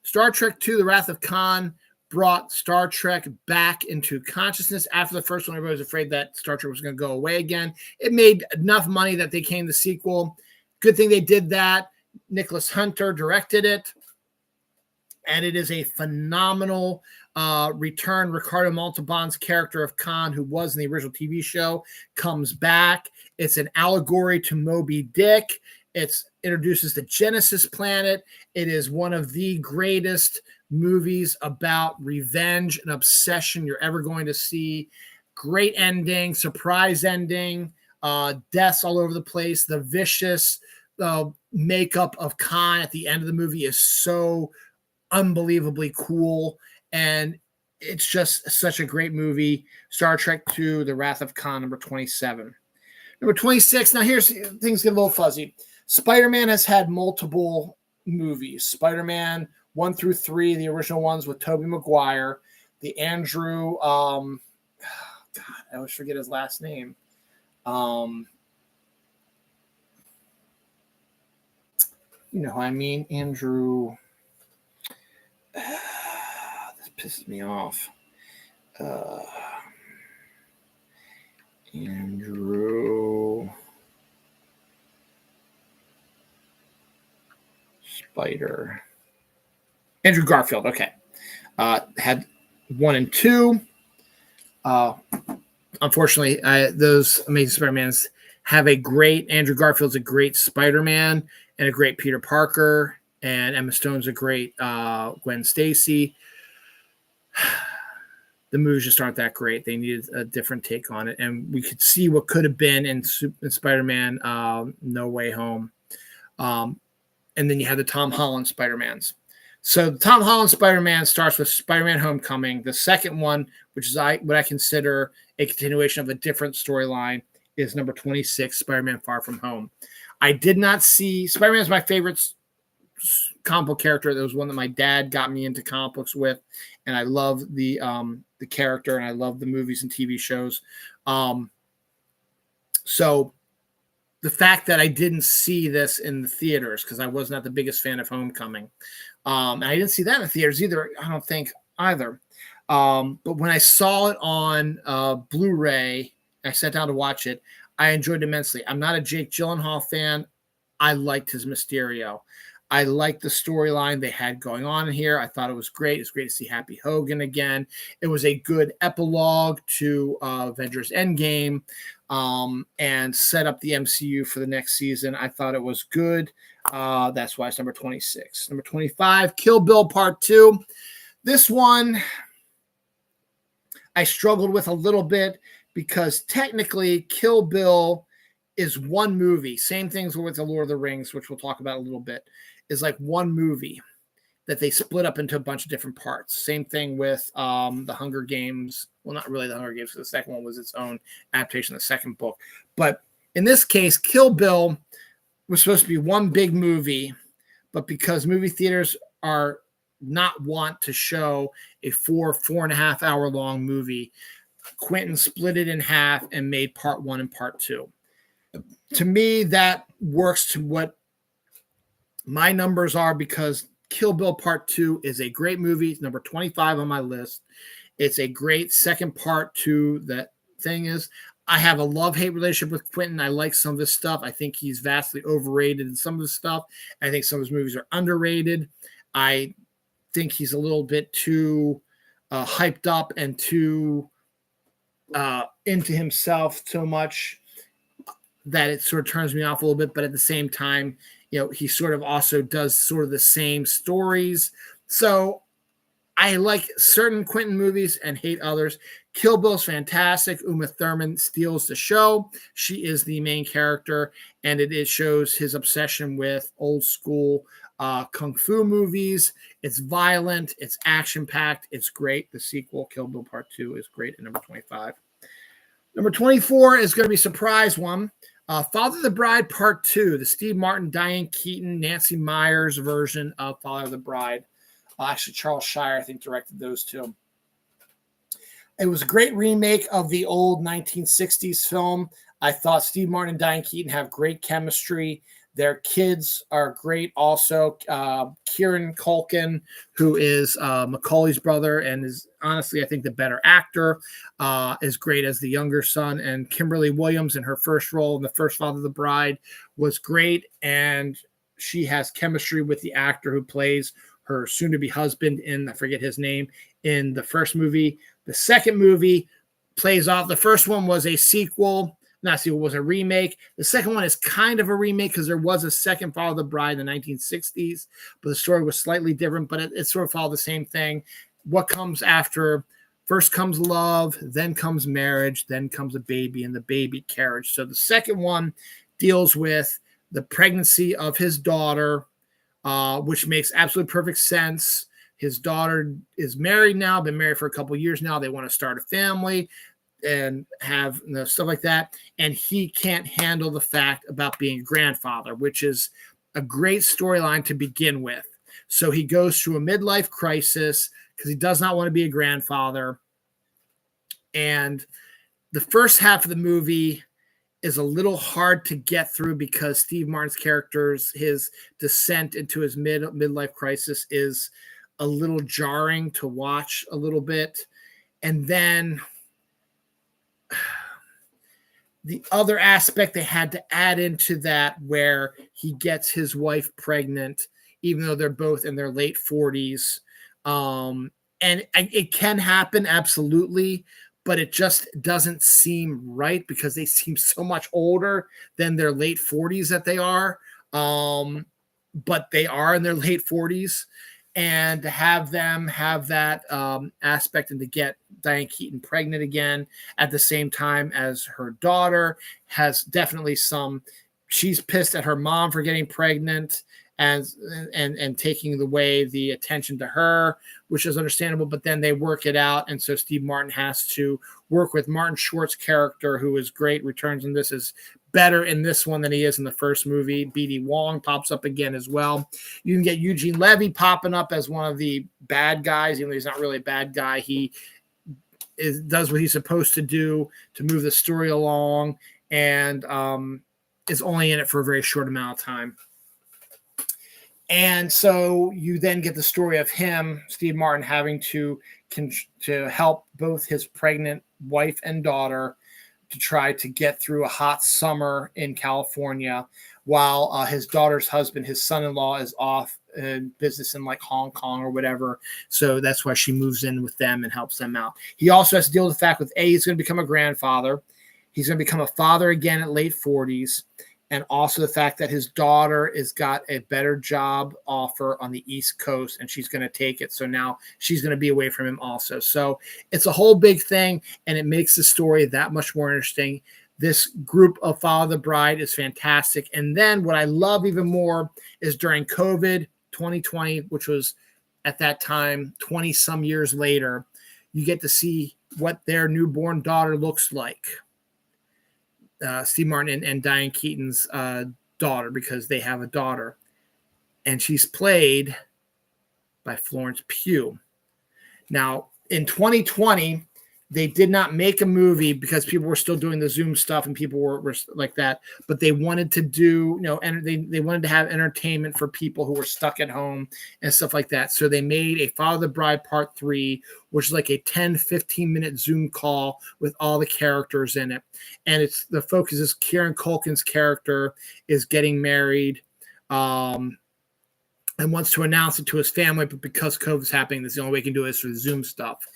Star Trek II, The Wrath of Khan brought Star Trek back into consciousness. After the first one, everybody was afraid that Star Trek was going to go away again. It made enough money that they came the sequel. Good thing they did that. Nicholas Hunter directed it, and it is a phenomenal return. Ricardo Montalban's character of Khan, who was in the original TV show, comes back. It's an allegory to Moby Dick. It introduces the Genesis planet. It is one of the greatest movies about revenge and obsession you're ever going to see. Great ending, surprise ending, deaths all over the place. The vicious makeup of Khan at the end of the movie is so unbelievably cool, and it's just such a great movie. Star Trek II, The Wrath of Khan, number 27. Number 26, now here's things get a little fuzzy. Spider-Man has had multiple movies. Spider-Man 1 through 3, the original ones with Tobey Maguire. The Andrew, God, I always forget his last name. You know who I mean, Andrew. This pisses me off. Andrew Spider. Andrew Garfield. Okay. Had 1 and 2. Unfortunately, those Amazing Spider-Mans have a great, Andrew Garfield's a great Spider-Man and a great Peter Parker, and Emma Stone's a great Gwen Stacy. The movies just aren't that great. They needed a different take on it, and we could see what could have been in Spider-Man No Way Home. And then you had the Tom Holland Spider-Mans. So the Tom Holland Spider-Man starts with Spider-Man Homecoming. The second one, which is what I consider a continuation of a different storyline, is number 26, Spider-Man Far From Home. I did not see, Spider-Man is my favorite comic book character. That was one that my dad got me into comic books with, and I love the character, and I love the movies and TV shows. So the fact that I didn't see this in the theaters, because I was not the biggest fan of Homecoming, and I didn't see that in the theaters either, I don't think either. But when I saw it on Blu-ray, I sat down to watch it, I enjoyed it immensely. I'm not a Jake Gyllenhaal fan. I liked his Mysterio. I liked the storyline they had going on here. I thought it was great. It's great to see Happy Hogan again. It was a good epilogue to Avengers Endgame, and set up the MCU for the next season. I thought it was good. That's why it's number 26. Number 25, Kill Bill Part 2. This one I struggled with a little bit because technically Kill Bill is one movie. Same things with the Lord of the Rings, which we'll talk about a little bit, is like one movie. that they split up into a bunch of different parts. Same thing with the Hunger Games. Well, not really the Hunger Games. The second one was its own adaptation of the second book. But in this case, Kill Bill was supposed to be one big movie, but because movie theaters are not want to show a 4.5 hour long movie, Quentin split it in half and made part 1 and part 2. To me, that works to what my numbers are, because Kill Bill Part 2 is a great movie. It's number 25 on my list. It's a great second part to that thing is. I have a love-hate relationship with Quentin. I like some of his stuff. I think he's vastly overrated in some of his stuff. I think some of his movies are underrated. I think he's a little bit too hyped up and too into himself so much that it sort of turns me off a little bit. But at the same time, he sort of also does sort of the same stories. So I like certain Quentin movies and hate others. Kill Bill is fantastic. Uma Thurman steals the show. She is the main character, and it shows his obsession with old school kung fu movies. It's violent. It's action-packed. It's great. The sequel, Kill Bill Part 2, is great at number 25. Number 24 is going to be a surprise one. Father of the Bride Part 2, the Steve Martin, Diane Keaton, Nancy Meyers version of Father of the Bride. Actually, Charles Shire, I think, directed those two. It was a great remake of the old 1960s film. I thought Steve Martin and Diane Keaton have great chemistry. Their kids are great also. Kieran Culkin, who is Macaulay's brother and is honestly, I think, the better actor, is great as the younger son. And Kimberly Williams in her first role in the first Father of the Bride was great. And she has chemistry with the actor who plays her soon-to-be husband in, I forget his name, in the first movie. The second movie plays off. The first one was a sequel. Not a sequel, was a remake. The second one is kind of a remake because there was a second Father of the Bride in the 1960s, but the story was slightly different, but it sort of followed the same thing. What comes after? First comes love, then comes marriage, then comes a baby and the baby carriage. So the second one deals with the pregnancy of his daughter, which makes absolutely perfect sense. His daughter is married now, been married for a couple of years now. They want to start a family and have stuff like that. And he can't handle the fact about being a grandfather, which is a great storyline to begin with. So he goes through a midlife crisis because he does not want to be a grandfather. And the first half of the movie is a little hard to get through because Steve Martin's character's his descent into his midlife crisis is a little jarring to watch a little bit. And then the other aspect they had to add into that, where he gets his wife pregnant, even though they're both in their late 40s. And it can happen, absolutely, but it just doesn't seem right because they seem so much older than their late 40s that they are. But they are in their late 40s. And to have them have that aspect and to get Diane Keaton pregnant again at the same time as her daughter has definitely she's pissed at her mom for getting pregnant and taking away the attention to her, which is understandable, but then they work it out. And so Steve Martin has to work with Martin Short's character, who is great, returns in this, is better in this one than he is in the first movie. B.D. Wong pops up again as well. You can get Eugene Levy popping up as one of the bad guys, even though he's not really a bad guy. He does what he's supposed to do to move the story along, and is only in it for a very short amount of time. And so you then get the story of him, Steve Martin, having to help both his pregnant wife and daughter to try to get through a hot summer in California while his daughter's husband, his son-in-law, is off in business in like Hong Kong or whatever. So that's why she moves in with them and helps them out. He also has to deal with the fact with he's going to become a grandfather. He's going to become a father again at late 40s. And also the fact that his daughter has got a better job offer on the East Coast, and she's going to take it. So now she's going to be away from him also. So it's a whole big thing, and it makes the story that much more interesting. This group of Father of the Bride is fantastic. And then what I love even more is during COVID 2020, which was at that time, 20 some years later, you get to see what their newborn daughter looks like. Steve Martin and Diane Keaton's daughter, because they have a daughter. And she's played by Florence Pugh. Now, in 2020, they did not make a movie because people were still doing the Zoom stuff and people were like that. But they wanted to do, and they wanted to have entertainment for people who were stuck at home and stuff like that. So they made a Follow the Bride Part 3, which is like a 10, 15-minute Zoom call with all the characters in it. And the focus is Kieran Culkin's character is getting married. And wants to announce it to his family, but because COVID's happening, that's the only way he can do it is through the Zoom stuff.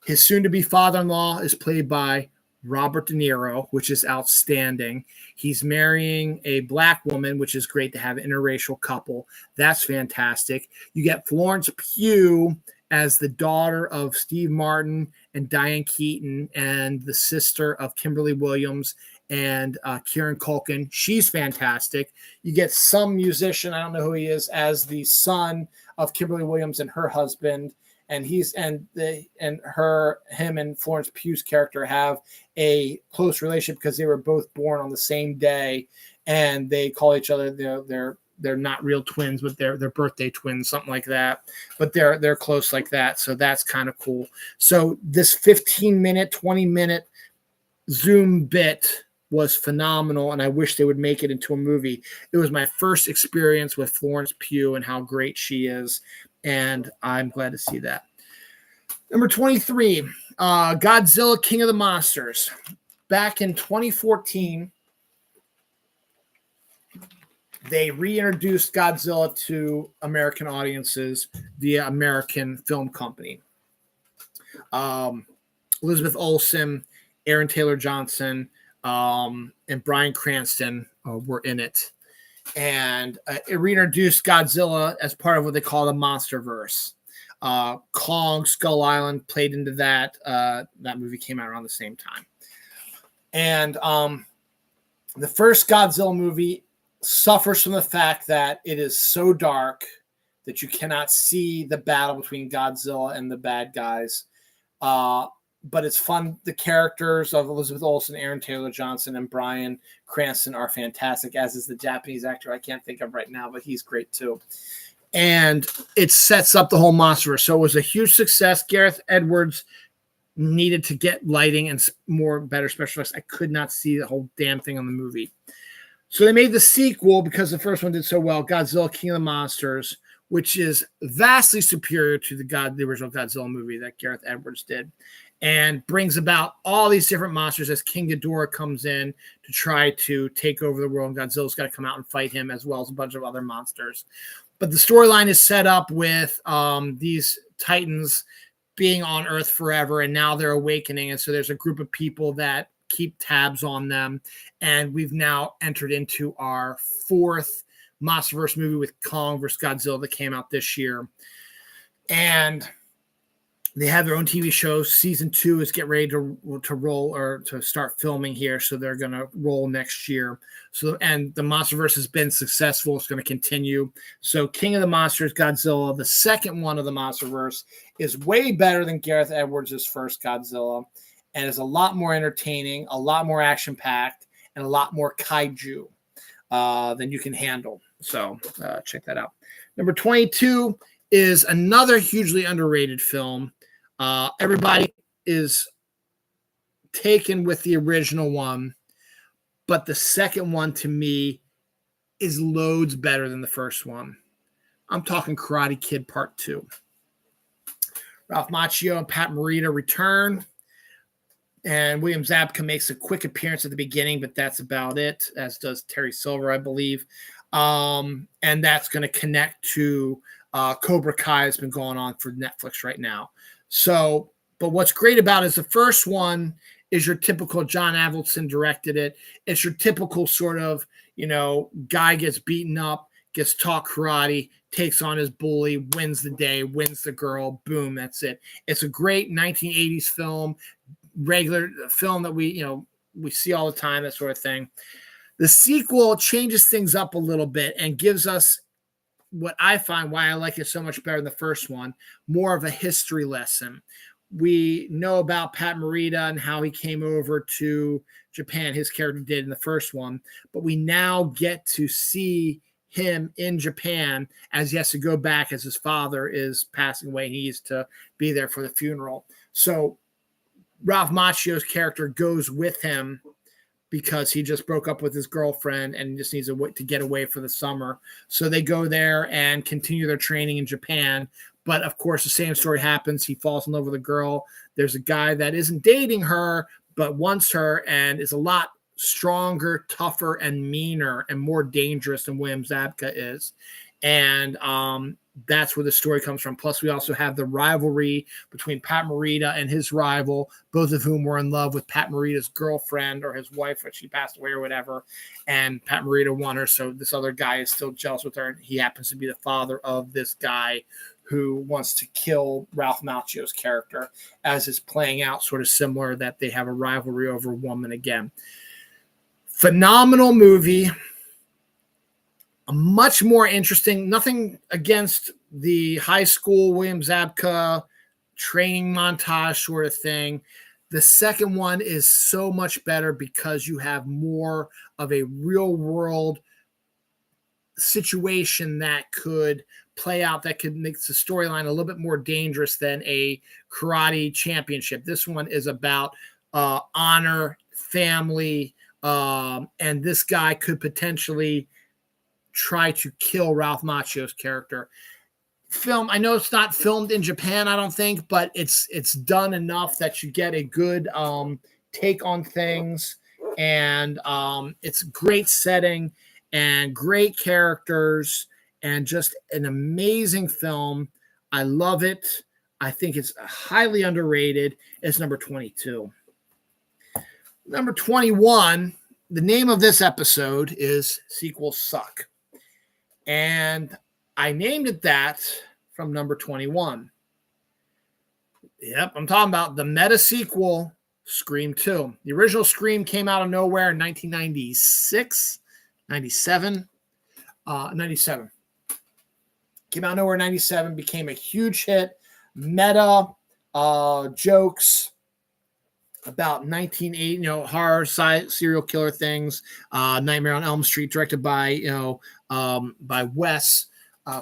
His soon-to-be father-in-law is played by Robert De Niro, which is outstanding. He's marrying a black woman, which is great to have an interracial couple. That's fantastic. You get Florence Pugh as the daughter of Steve Martin and Diane Keaton and the sister of Kimberly Williams and Kieran Culkin. She's fantastic. You get some musician, I don't know who he is, as the son of Kimberly Williams and her husband. And him and Florence Pugh's character have a close relationship because they were both born on the same day, and they call each other they're not real twins, but they're birthday twins, something like that. But they're close like that, so that's kind of cool. So this 15-minute, 20-minute Zoom bit was phenomenal, and I wish they would make it into a movie. It was my first experience with Florence Pugh and how great she is, and I'm glad to see that. Number 23, Godzilla King of the Monsters. Back in 2014, they reintroduced Godzilla to American audiences via American Film Company. Elizabeth Olsen, Aaron Taylor Johnson, and Bryan Cranston were in it. And it reintroduced Godzilla as part of what they call the MonsterVerse. Kong, Skull Island played into that. That movie came out around the same time. And the first Godzilla movie suffers from the fact that it is so dark that you cannot see the battle between Godzilla and the bad guys. But it's fun. The characters of Elizabeth Olsen, Aaron Taylor Johnson, and Bryan Cranston are fantastic, as is the Japanese actor I can't think of right now, but he's great too. And it sets up the whole MonsterVerse. So it was a huge success. Gareth Edwards needed to get lighting and better special effects. I could not see the whole damn thing on the movie. So they made the sequel because the first one did so well, Godzilla King of the Monsters, which is vastly superior to the original Godzilla movie that Gareth Edwards did, and brings about all these different monsters as King Ghidorah comes in to try to take over the world, and Godzilla's got to come out and fight him, as well as a bunch of other monsters. But the storyline is set up with these titans being on Earth forever, and now they're awakening, and so there's a group of people that keep tabs on them, and we've now entered into our fourth MonsterVerse movie with Kong vs. Godzilla that came out this year. And they have their own TV show. Season 2 is get ready to roll or to start filming here. So they're going to roll next year. So, and the MonsterVerse has been successful. It's going to continue. So King of the Monsters, Godzilla, the second one of the MonsterVerse, is way better than Gareth Edwards' first Godzilla, and is a lot more entertaining, a lot more action-packed, and a lot more kaiju than you can handle. So check that out. Number 22 is another hugely underrated film. Everybody is taken with the original one, but the second one to me is loads better than the first one. I'm talking Karate Kid Part 2. Ralph Macchio and Pat Morita return, and William Zabka makes a quick appearance at the beginning, but that's about it, as does Terry Silver, I believe. And that's going to connect to Cobra Kai has been going on for Netflix right now. So, but what's great about it is the first one is your typical John Avildsen directed it. It's your typical sort of, guy gets beaten up, gets taught karate, takes on his bully, wins the day, wins the girl, boom, that's it. It's a great 1980s film, regular film that we see all the time, that sort of thing. The sequel changes things up a little bit and gives us what I find why I like it so much better than the first one, more of a history lesson. We know about Pat Morita and how he came over to Japan, his character did in the first one, but we now get to see him in Japan as he has to go back as his father is passing away. He needs to be there for the funeral. So Ralph Macchio's character goes with him because he just broke up with his girlfriend and just needs to get away for the summer. So they go there and continue their training in Japan. But of course, the same story happens. He falls in love with a girl. There's a guy that isn't dating her, but wants her and is a lot stronger, tougher, and meaner and more dangerous than William Zabka is. And that's where the story comes from. Plus, we also have the rivalry between Pat Morita and his rival, both of whom were in love with Pat Morita's girlfriend or his wife, when she passed away or whatever. And Pat Morita won her, so this other guy is still jealous with her. And he happens to be the father of this guy who wants to kill Ralph Macchio's character, as is playing out sort of similar, that they have a rivalry over a woman again. Phenomenal movie. Much more interesting. Nothing against the high school William Zabka training montage sort of thing. The second one is so much better because you have more of a real world situation that could play out, that could make the storyline a little bit more dangerous than a karate championship. This one is about honor, family, and this guy could potentially try to kill Ralph Macchio's character. Film, I know it's not filmed in Japan, I don't think, but it's done enough that you get a good take on things, and it's great setting and great characters and just an amazing film. I love it. I think it's highly underrated. It's number 22. Number 21, the name of this episode is Sequels Suck. And I named it that from number 21. Yep, I'm talking about the meta sequel, Scream 2. The original Scream came out of nowhere in 1996, 97. 97. Came out of nowhere in 97, became a huge hit. Meta jokes about 1980, horror serial killer things. Nightmare on Elm Street, directed by by Wes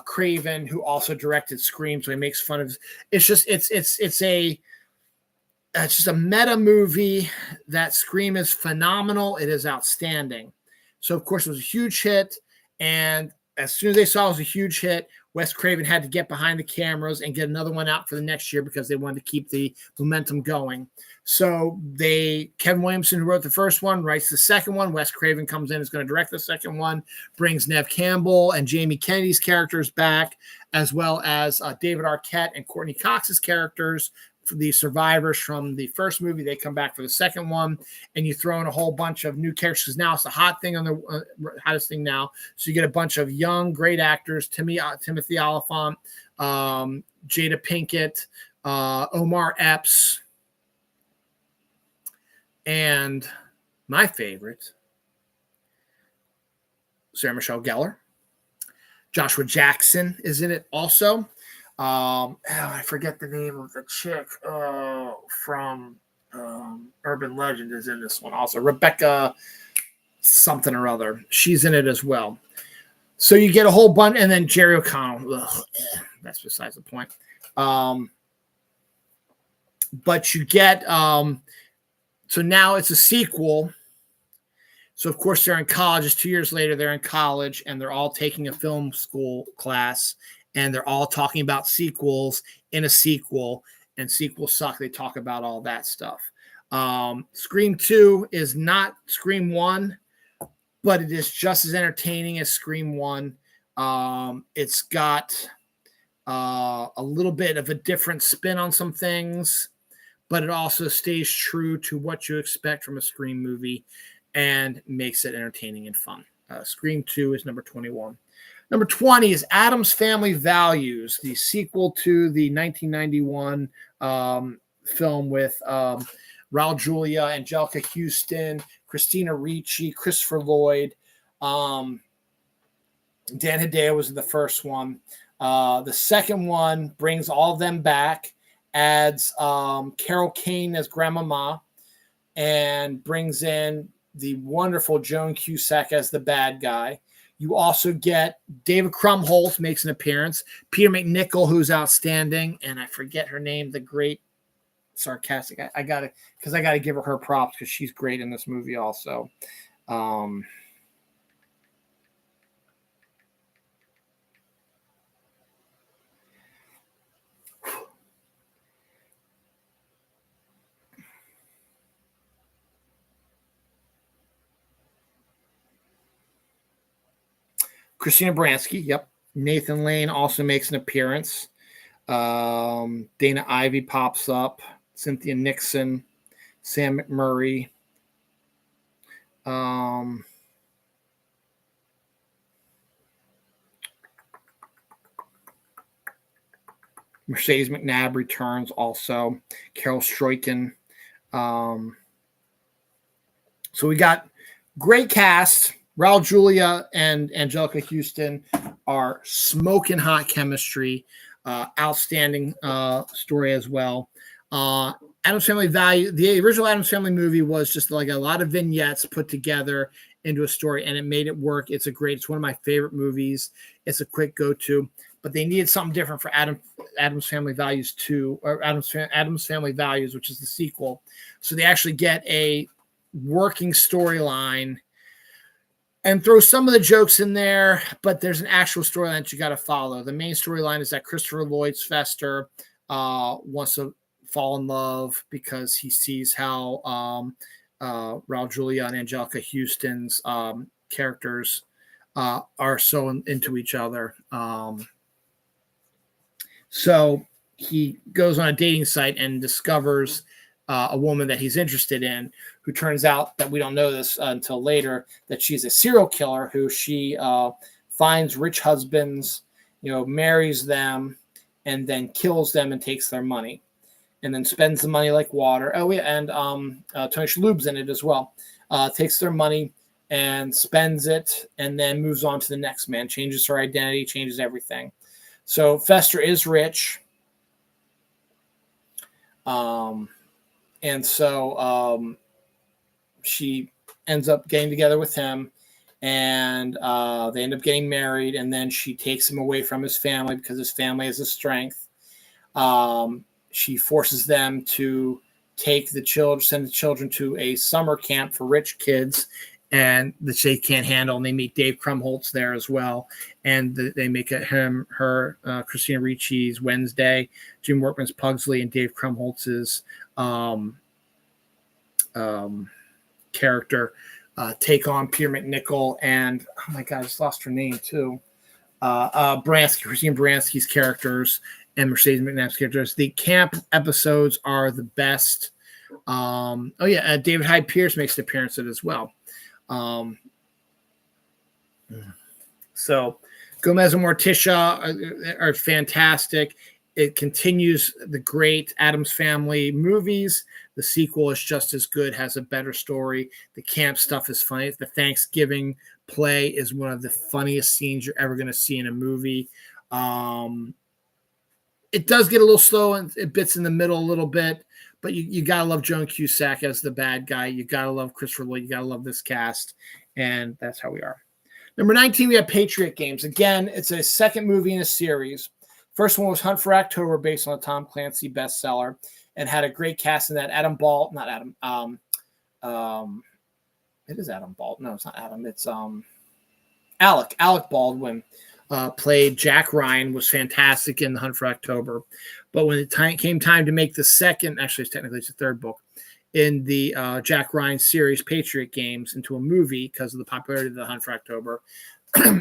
Craven, who also directed Scream, so he makes fun of. It's just a meta movie. That Scream is phenomenal. It is outstanding. So of course it was a huge hit, and as soon as they saw it was a huge hit, Wes Craven had to get behind the cameras and get another one out for the next year because they wanted to keep the momentum going. So Kevin Williamson, who wrote the first one, writes the second one. Wes Craven comes in, is going to direct the second one, brings Neve Campbell and Jamie Kennedy's characters back, as well as David Arquette and Courtney Cox's characters. For the survivors from the first movie, they come back for the second one, and you throw in a whole bunch of new characters because now it's the hot thing on the hottest thing now. So you get a bunch of young, great actors: Timothy Olyphant, Jada Pinkett, Omar Epps, and my favorite, Sarah Michelle Gellar. Joshua Jackson is in it also. I forget the name of the chick from Urban Legend is in this one also. Rebecca something or other. She's in it as well. So you get a whole bunch, and then Jerry O'Connell. That's besides the point. But you get so now it's a sequel. So of course they're in college. It's 2 years later. They're in college, and they're all taking a film school class. And they're all talking about sequels in a sequel, and sequels suck. They talk about all that stuff. Scream 2 is not Scream 1, but it is just as entertaining as Scream 1. It's got a little bit of a different spin on some things, but it also stays true to what you expect from a Scream movie and makes it entertaining and fun. Scream 2 is number 21. Number 20 is Addams Family Values, the sequel to the 1991 film with Raul Julia, Angelica Houston, Christina Ricci, Christopher Lloyd. Dan Hedaya was in the first one. The second one brings all of them back, adds Carol Kane as Grandmama, and brings in the wonderful Joan Cusack as the bad guy. You also get David Krumholtz makes an appearance, Peter McNichol, who's outstanding, and I forget her name, the great sarcastic. I gotta give her props because she's great in this movie also. Christina Baranski, yep. Nathan Lane also makes an appearance. Dana Ivey pops up. Cynthia Nixon, Sam McMurray. Mercedes McNabb returns also. Carol Stroiken. So we got great cast. Raul Julia and Angelica Houston are smoking hot chemistry. Outstanding story as well. Addams Family Value. The original Addams Family movie was just like a lot of vignettes put together into a story, and it made it work. It's one of my favorite movies. It's a quick go-to, but they needed something different for Addams Family Values 2, or Addams Family Values, which is the sequel. So they actually get a working storyline and throw some of the jokes in there, but there's an actual storyline that you got to follow. The main storyline is that Christopher Lloyd Fester wants to fall in love because he sees how Raul Julia and Angelica Houston's characters are so into each other. So he goes on a dating site and discovers a woman that he's interested in, who turns out that we don't know this until later, that she's a serial killer who she finds rich husbands, marries them, and then kills them and takes their money, and then spends the money like water. Oh yeah, and Tony Shalhoub's in it as well. Takes their money and spends it, and then moves on to the next man. Changes her identity, changes everything. So Fester is rich. And so she ends up getting together with him, and they end up getting married, and then she takes him away from his family because his family has a strength. She forces them to send the children to a summer camp for rich kids, and that they can't handle, and they meet Dave Krumholtz there as well, and they make it her Christina Ricci's Wednesday, Jim Workman's Pugsley, and Dave Krumholtz's character take on Peter McNichol and, oh my god, I just lost her name too, Christine Baranski's characters and Mercedes McNabb's characters. The camp episodes are the best. David Hyde Pierce makes an appearance in it as well. So Gomez and Morticia are fantastic. It continues the great Addams Family movies. The sequel is just as good, has a better story. The camp stuff is funny. The Thanksgiving play is one of the funniest scenes you're ever going to see in a movie. It does get a little slow and it bits in the middle a little bit, but you got to love Joan Cusack as the bad guy. You got to love Christopher Lloyd. You got to love this cast. And that's how we are. Number 19, we have Patriot Games. Again, it's a second movie in a series. First one was Hunt for October, based on a Tom Clancy bestseller, and had a great cast in that. It is Adam Baldwin. No, it's not Adam. It's Alec Baldwin played Jack Ryan, was fantastic in The Hunt for October. But when it came time to make the second, actually it's the third book in the Jack Ryan series, Patriot Games, into a movie because of the popularity of The Hunt for October,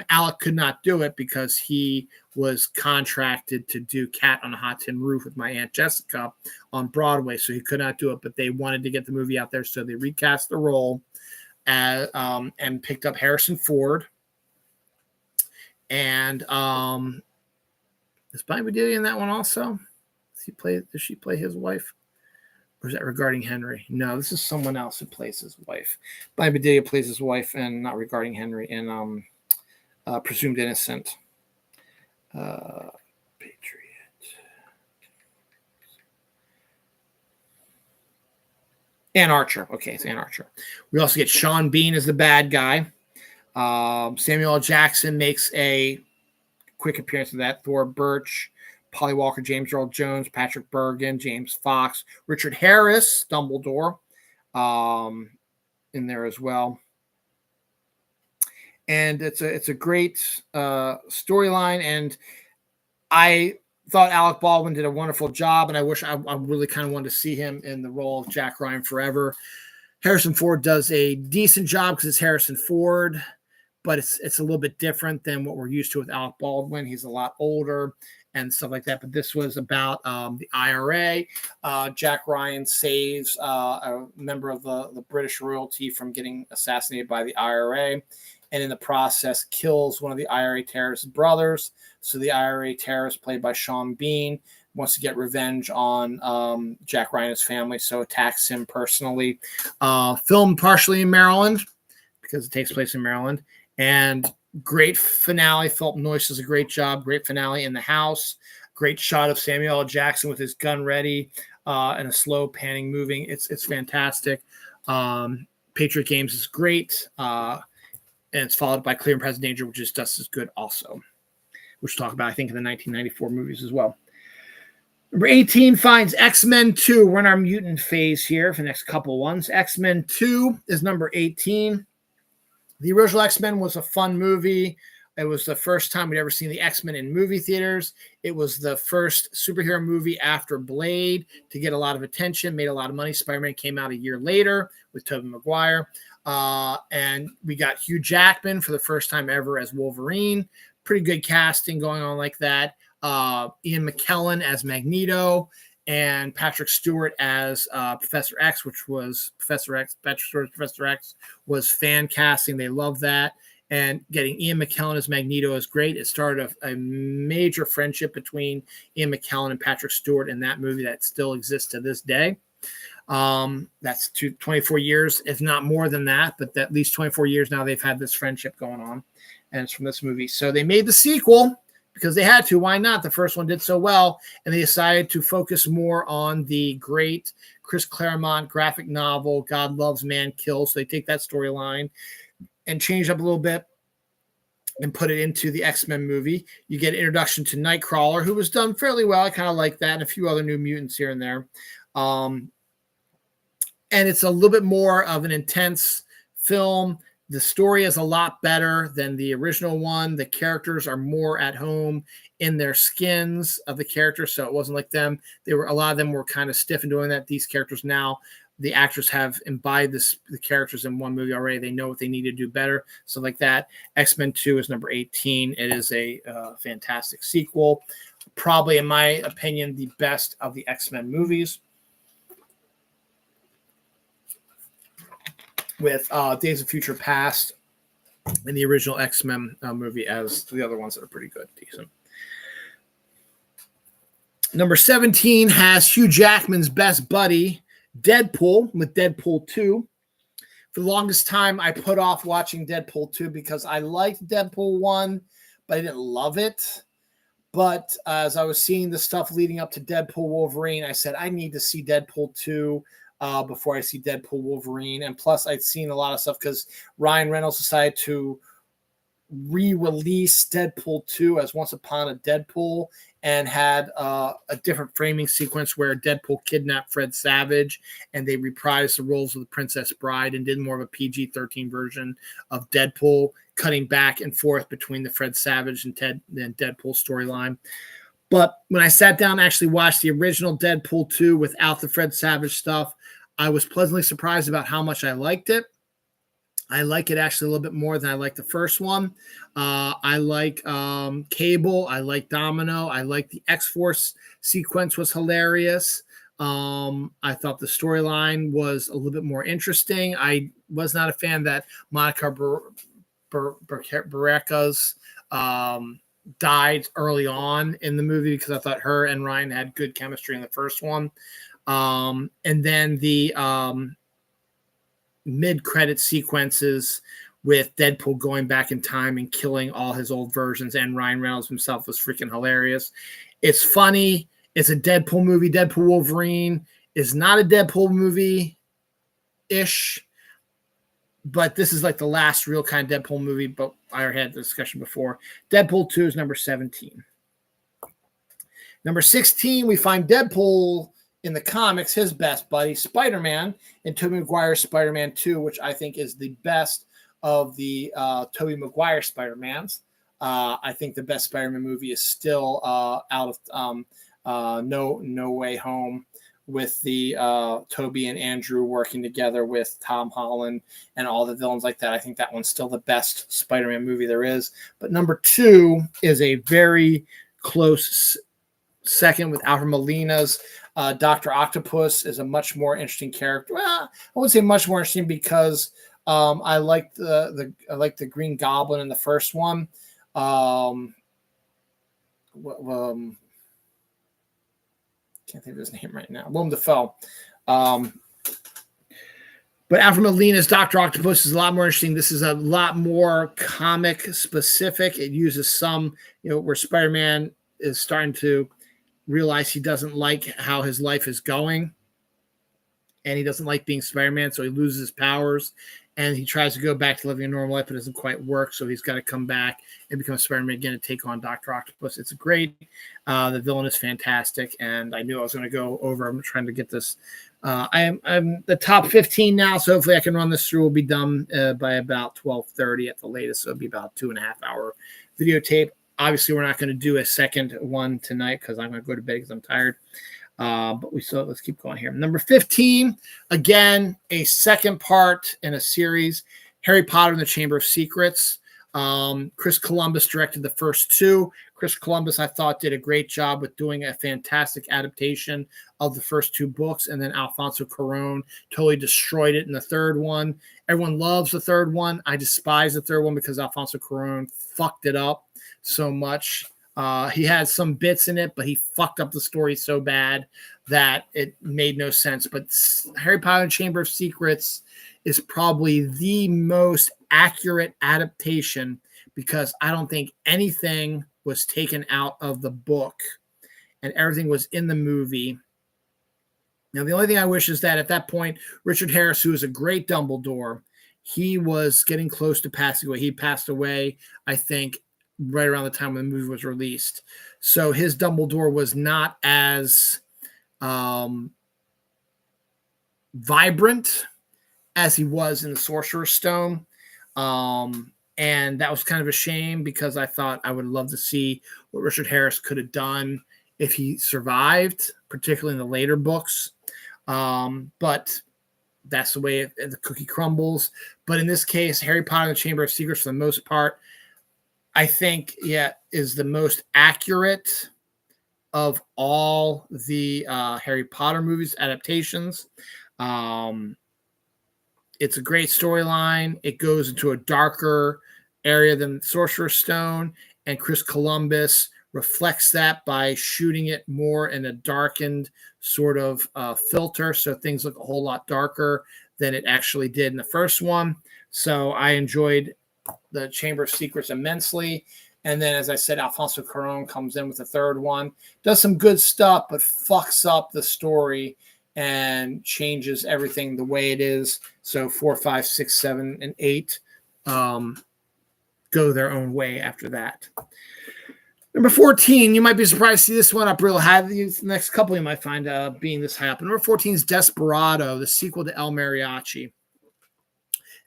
Alec could not do it because he was contracted to do Cat on a Hot Tin Roof with My Aunt Jessica on Broadway, so he could not do it. But they wanted to get the movie out there, so they recast the role and picked up Harrison Ford. And is Bonnie Bedelia in that one also? Does she play his wife? Or is that Regarding Henry? No, this is someone else who plays his wife. Bonnie Bedelia plays his wife and not Regarding Henry. And presumed innocent. Patriot. Ann Archer. Okay, it's Ann Archer. We also get Sean Bean as the bad guy. Samuel L. Jackson makes a quick appearance of that. Thor Birch, Polly Walker, James Earl Jones, Patrick Bergen, James Fox, Richard Harris, Dumbledore, in there as well. And it's a great storyline, and I thought Alec Baldwin did a wonderful job, and I wish I really kind of wanted to see him in the role of Jack Ryan forever. Harrison Ford does a decent job because it's Harrison Ford, but it's a little bit different than what we're used to with Alec Baldwin. He's a lot older and stuff like that. But this was about the IRA. Jack Ryan saves a member of the British royalty from getting assassinated by the IRA, and in the process kills one of the IRA terrorists' brothers. So the IRA terrorist, played by Sean Bean, wants to get revenge on Jack Ryan's family, so attacks him personally. Filmed partially in Maryland, because it takes place in Maryland. And great finale. Philip Noyce does a great job. Great finale in the house. Great shot of Samuel L. Jackson with his gun ready and a slow panning moving. It's fantastic. Patriot Games is great. And it's followed by Clear and Present Danger, which is just as good also, which we'll talk about, I think, in the 1994 movies as well. Number 18 finds X-Men 2. We're in our mutant phase here for the next couple ones. X-Men 2 is number 18. The original X-Men was a fun movie. It was the first time we'd ever seen the X-Men in movie theaters. It was the first superhero movie after Blade to get a lot of attention, made a lot of money. Spider-Man came out a year later with Tobey Maguire. And we got Hugh Jackman for the first time ever as Wolverine. Pretty good casting going on like that. Ian McKellen as Magneto, and Patrick Stewart as Professor X, which was Patrick Stewart's Professor X was fan casting. They love that. And getting Ian McKellen as Magneto is great. It started a major friendship between Ian McKellen and Patrick Stewart in that movie that still exists to this day. That's 24 years, if not more than that, but at least 24 years now they've had this friendship going on, and it's from this movie. So they made the sequel because they had to. Why not? The first one did so well, and they decided to focus more on the great Chris Claremont graphic novel, God Loves, Man Kills. So they take that storyline and change up a little bit and put it into the X-Men movie. You get an introduction to Nightcrawler, who was done fairly well. I kind of like that, and a few other New Mutants here and there. And it's a little bit more of an intense film. The story is a lot better than the original one. The characters are more at home in their skins of the characters, so it wasn't like them. A lot of them were kind of stiff in doing that. These characters now, the actors have imbibed the characters in one movie already. They know what they need to do better. So like that, X-Men 2 is number 18. It is a fantastic sequel. Probably, in my opinion, the best of the X-Men movies. With Days of Future Past and the original X-Men movie as the other ones that are pretty good, decent. Number 17 has Hugh Jackman's best buddy, Deadpool, with Deadpool 2. For the longest time, I put off watching Deadpool 2 because I liked Deadpool 1, but I didn't love it. But as I was seeing the stuff leading up to Deadpool Wolverine, I said, I need to see Deadpool 2 before I see Deadpool Wolverine. And plus, I'd seen a lot of stuff because Ryan Reynolds decided to re-release Deadpool 2 as Once Upon a Deadpool and had a different framing sequence where Deadpool kidnapped Fred Savage and they reprised the roles of the Princess Bride and did more of a PG-13 version of Deadpool, cutting back and forth between the Fred Savage and Deadpool storyline. But when I sat down and actually watched the original Deadpool 2 without the Fred Savage stuff, I was pleasantly surprised about how much I liked it. I like it actually a little bit more than I like the first one. I like Cable. I like Domino. I like the X-Force sequence was hilarious. I thought the storyline was a little bit more interesting. I was not a fan that Monica Baracus died early on in the movie because I thought her and Ryan had good chemistry in the first one. And then the mid-credit sequences with Deadpool going back in time and killing all his old versions, and Ryan Reynolds himself was freaking hilarious. It's funny. It's a Deadpool movie. Deadpool Wolverine is not a Deadpool movie-ish, but this is like the last real kind of Deadpool movie, but I already had the discussion before. Deadpool 2 is number 17. Number 16, we find Deadpool in the comics, his best buddy, Spider-Man, in Tobey Maguire's Spider-Man 2, which I think is the best of the Tobey Maguire Spider-Mans. I think the best Spider-Man movie is still out of No Way Home, with the Tobey and Andrew working together with Tom Holland and all the villains like that. I think that one's still the best Spider-Man movie there is. But number 2 is a very close second with Alfred Molina's Dr. Octopus. Is a much more interesting character. Well, I wouldn't say much more interesting because I like the Green Goblin in the first one. Can't think of his name right now. Willem Dafoe. But Alfred Molina's Dr. Octopus is a lot more interesting. This is a lot more comic specific. It uses some, where Spider-Man is starting to realize he doesn't like how his life is going. And he doesn't like being Spider-Man, so he loses his powers. And he tries to go back to living a normal life, but it doesn't quite work. So he's got to come back and become Spider-Man again and take on Dr. Octopus. It's great. The villain is fantastic. And I knew I was going to go over. I'm trying to get this. I'm the top 15 now. So hopefully I can run this through. We'll be done by about 12:30 at the latest. So it'll be about 2.5 hour videotape. Obviously, we're not going to do a second one tonight because I'm going to go to bed because I'm tired. But let's keep going here. Number 15, again, a second part in a series, Harry Potter and the Chamber of Secrets. Chris Columbus directed the first 2. Chris Columbus, I thought, did a great job with doing a fantastic adaptation of the first 2 books. And then Alfonso Cuarón totally destroyed it in the third one. Everyone loves the third one. I despise the third one because Alfonso Cuarón fucked it up so much. He had some bits in it, but he fucked up the story so bad that it made no sense. But Harry Potter and Chamber of Secrets is probably the most accurate adaptation because I don't think anything was taken out of the book and everything was in the movie. Now, the only thing I wish is that at that point, Richard Harris, who was a great Dumbledore, he was getting close to passing away. He passed away, I think, right around the time when the movie was released. So his Dumbledore was not as vibrant as he was in the Sorcerer's Stone. And that was kind of a shame because I thought I would love to see what Richard Harris could have done if he survived, particularly in the later books. But that's the way the cookie crumbles. But in this case, Harry Potter and the Chamber of Secrets, for the most part, I think, is the most accurate of all the Harry Potter movies adaptations. It's a great storyline. It goes into a darker area than Sorcerer's Stone, and Chris Columbus reflects that by shooting it more in a darkened sort of filter, so things look a whole lot darker than it actually did in the first one. So I enjoyed the Chamber of Secrets immensely. And then, as I said, Alfonso Cuarón comes in with the third one, does some good stuff, but fucks up the story and changes everything the way it is. So 4, 5, 6, 7, and 8 go their own way after that. Number 14, you might be surprised to see this one up real high. The next couple you might find being this high up. Number 14 is Desperado, the sequel to El Mariachi.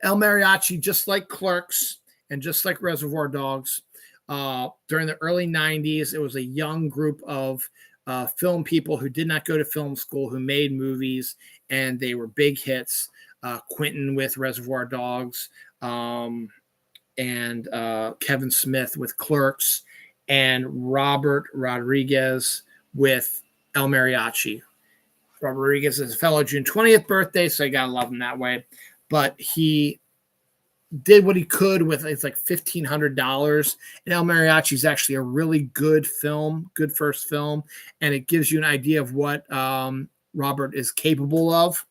El Mariachi, just like Clerks and just like Reservoir Dogs, during the early 90s, it was a young group of film people who did not go to film school, who made movies, and they were big hits. Quentin with Reservoir Dogs, and Kevin Smith with Clerks, and Robert Rodriguez with El Mariachi. Robert Rodriguez is a fellow June 20th birthday, so you gotta love him that way. But he did what he could with, it's like $1,500. And El Mariachi is actually a really good film, good first film. And it gives you an idea of what Robert is capable of.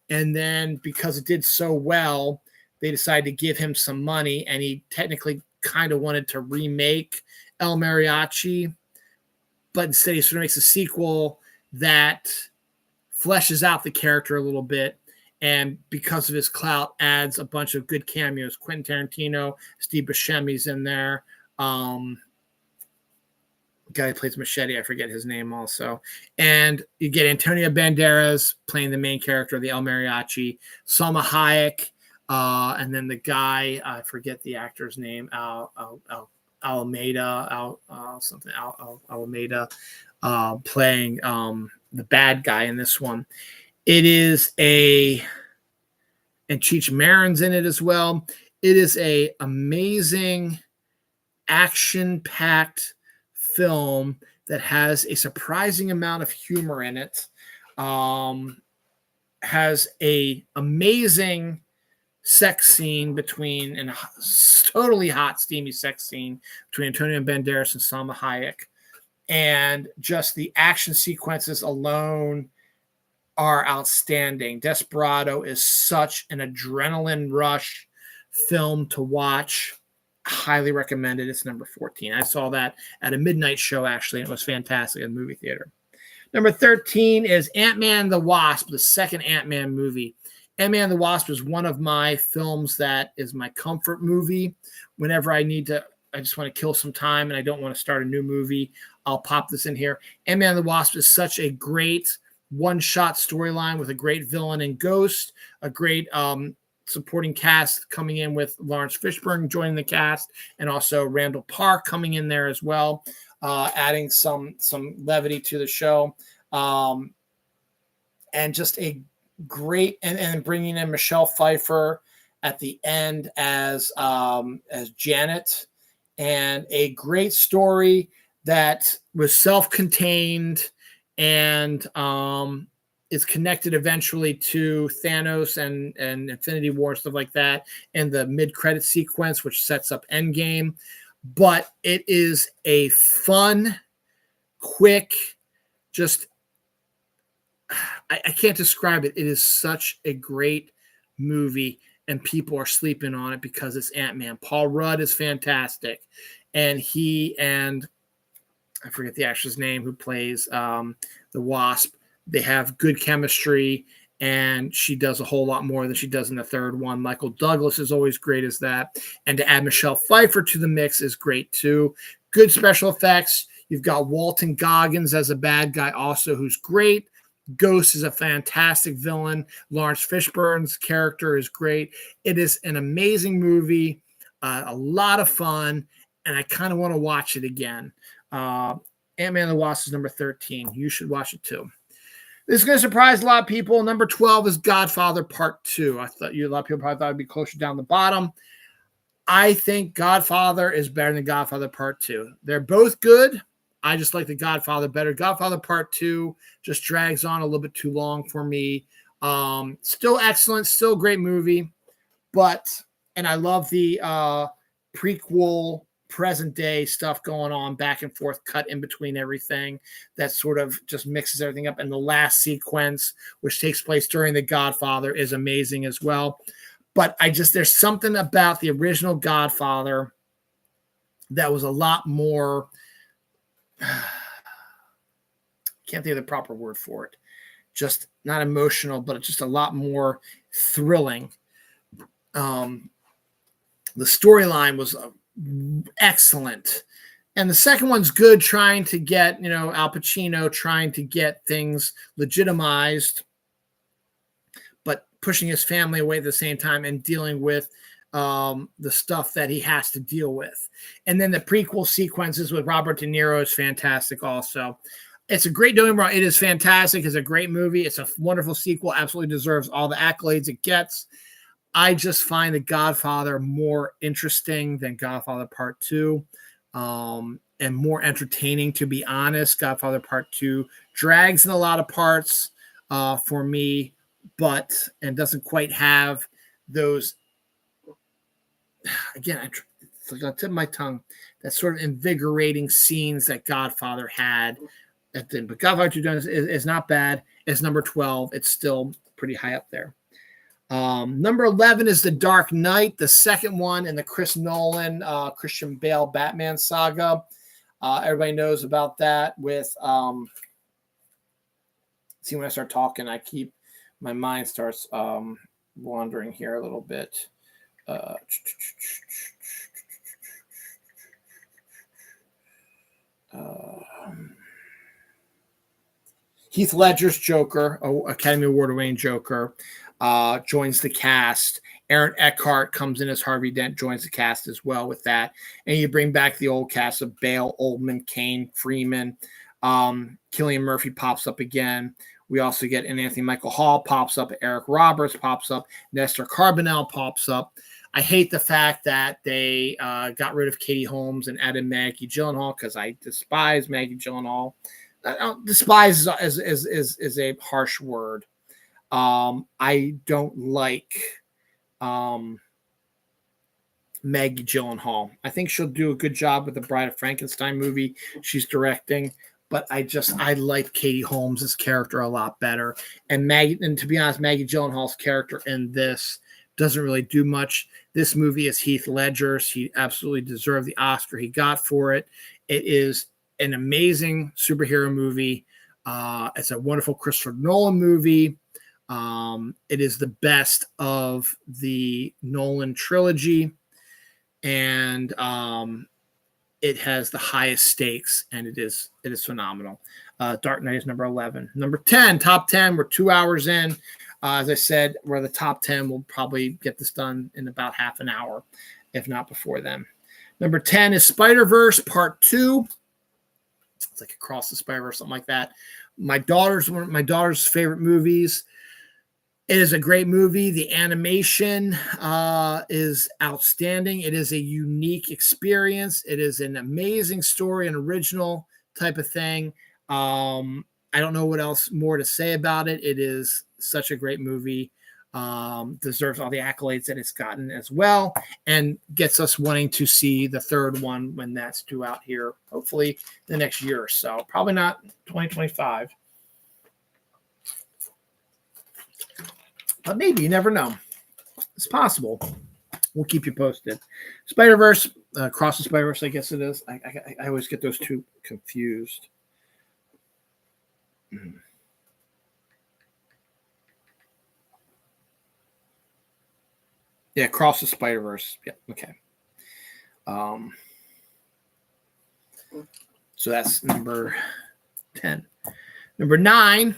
And then because it did so well, they decided to give him some money, and he technically kind of wanted to remake El Mariachi, but instead he sort of makes a sequel that fleshes out the character a little bit, and because of his clout, adds a bunch of good cameos. Quentin Tarantino, Steve Buscemi's in there. Guy who plays Machete, I forget his name also. And you get Antonio Banderas playing the main character of the El Mariachi, Salma Hayek, and then the guy, I forget the actor's name, Almeida, playing the bad guy in this one. It is and Cheech Marin's in it as well. It is a amazing, action-packed film that has a surprising amount of humor in it. Has a amazing sex scene totally hot, steamy sex scene between Antonio Banderas and Salma Hayek. And just the action sequences alone are outstanding. Desperado is such an adrenaline rush film to watch. Highly recommended. It's number 14. I saw that at a midnight show, actually, and it was fantastic in the movie theater. Number 13 is Ant-Man the Wasp, the second Ant-Man movie. Ant-Man the Wasp is one of my films that is my comfort movie. Whenever I just want to kill some time and I don't want to start a new movie, I'll pop this in here. Ant-Man the Wasp is such a great one-shot storyline with a great villain and Ghost, a great supporting cast coming in with Lawrence Fishburne joining the cast, and also Randall Park coming in there as well, adding some levity to the show, and just a great and bringing in Michelle Pfeiffer at the end as Janet, and a great story that was self-contained and is connected eventually to Thanos and Infinity War, stuff like that, and the mid-credit sequence, which sets up Endgame. But it is a fun, quick, just, I can't describe it. It is such a great movie, and people are sleeping on it because it's Ant-Man. Paul Rudd is fantastic. And he and I forget the actor's name who plays the Wasp. They have good chemistry, and she does a whole lot more than she does in the third one. Michael Douglas is always great as that. And to add Michelle Pfeiffer to the mix is great too. Good special effects. You've got Walton Goggins as a bad guy also, who's great. Ghost is a fantastic villain. Lawrence Fishburne's character is great. It is an amazing movie, a lot of fun, and I kind of want to watch it again. Ant-Man and the Wasp is number 13. You should watch it too. This is going to surprise a lot of people. Number 12 is Godfather Part 2. I thought a lot of people probably thought it'd be closer down the bottom. I think Godfather is better than Godfather Part 2. They're both good. I just like the Godfather better. Godfather Part 2 just drags on a little bit too long for me. Still excellent, still a great movie. And I love the prequel present day stuff going on back and forth, cut in between everything that sort of just mixes everything up. And the last sequence, which takes place during The Godfather, is amazing as well. But there's something about the original Godfather that was a lot more, can't think of the proper word for it. Just not emotional, but it's just a lot more thrilling. The storyline was excellent. And the second one's good, trying to get, Al Pacino trying to get things legitimized, but pushing his family away at the same time and dealing with the stuff that he has to deal with. And then the prequel sequences with Robert De Niro is fantastic also. It's a great, don't get me wrong, it is fantastic. It's a great movie. It's a wonderful sequel. Absolutely deserves all the accolades it gets. I just find The Godfather more interesting than Godfather Part 2, and more entertaining, to be honest. Godfather Part 2 drags in a lot of parts for me, and doesn't quite have those, again, it's like on the tip of my tongue, that sort of invigorating scenes that Godfather had. But Godfather 2 is not bad. It's number 12. It's still pretty high up there. Number 11 is The Dark Knight, the second one in the Chris Nolan, Christian Bale Batman saga. Everybody knows about that with, see, when I start talking, my mind starts wandering here a little bit. Heath Ledger's Joker, Academy Award winning Joker, joins the cast. Aaron Eckhart comes in as Harvey Dent, joins the cast as well with that. And you bring back the old cast of Bale, Oldman, Kane, Freeman. Cillian Murphy pops up again. We also get Anthony Michael Hall pops up. Eric Roberts pops up. Nestor Carbonell pops up. I hate the fact that they got rid of Katie Holmes and added Maggie Gyllenhaal because I despise Maggie Gyllenhaal. Despise is a harsh word. I don't like Maggie Gyllenhaal. I think she'll do a good job with the Bride of Frankenstein movie she's directing, but I like Katie Holmes' character a lot better. And to be honest, Maggie Gyllenhaal's character in this doesn't really do much. This movie is Heath Ledger's. He absolutely deserved the Oscar he got for it. It is an amazing superhero movie. It's a wonderful Christopher Nolan movie. It is the best of the Nolan trilogy, and it has the highest stakes, and it is phenomenal. Dark Knight is number 11. Number 10, top 10. We're 2 hours in. As I said, we're the top 10. We'll probably get this done in about half an hour, if not before then. Number 10 is Spider-Verse Part 2. It's like Across the Spider-Verse, something like that. One of my daughter's favorite movies. It is a great movie. The animation is outstanding. It is a unique experience. It is an amazing story, an original type of thing. I don't know what else more to say about it. It is such a great movie. Deserves all the accolades that it's gotten as well, and gets us wanting to see the third one when that's due out here, hopefully the next year or so. Probably not 2025. But maybe, you never know. It's possible. We'll keep you posted. Spider-Verse, Across the Spider-Verse, I guess it is. I always get those two confused. Yeah, Across the Spider-Verse. Yeah, okay. So that's number 10. Number 9,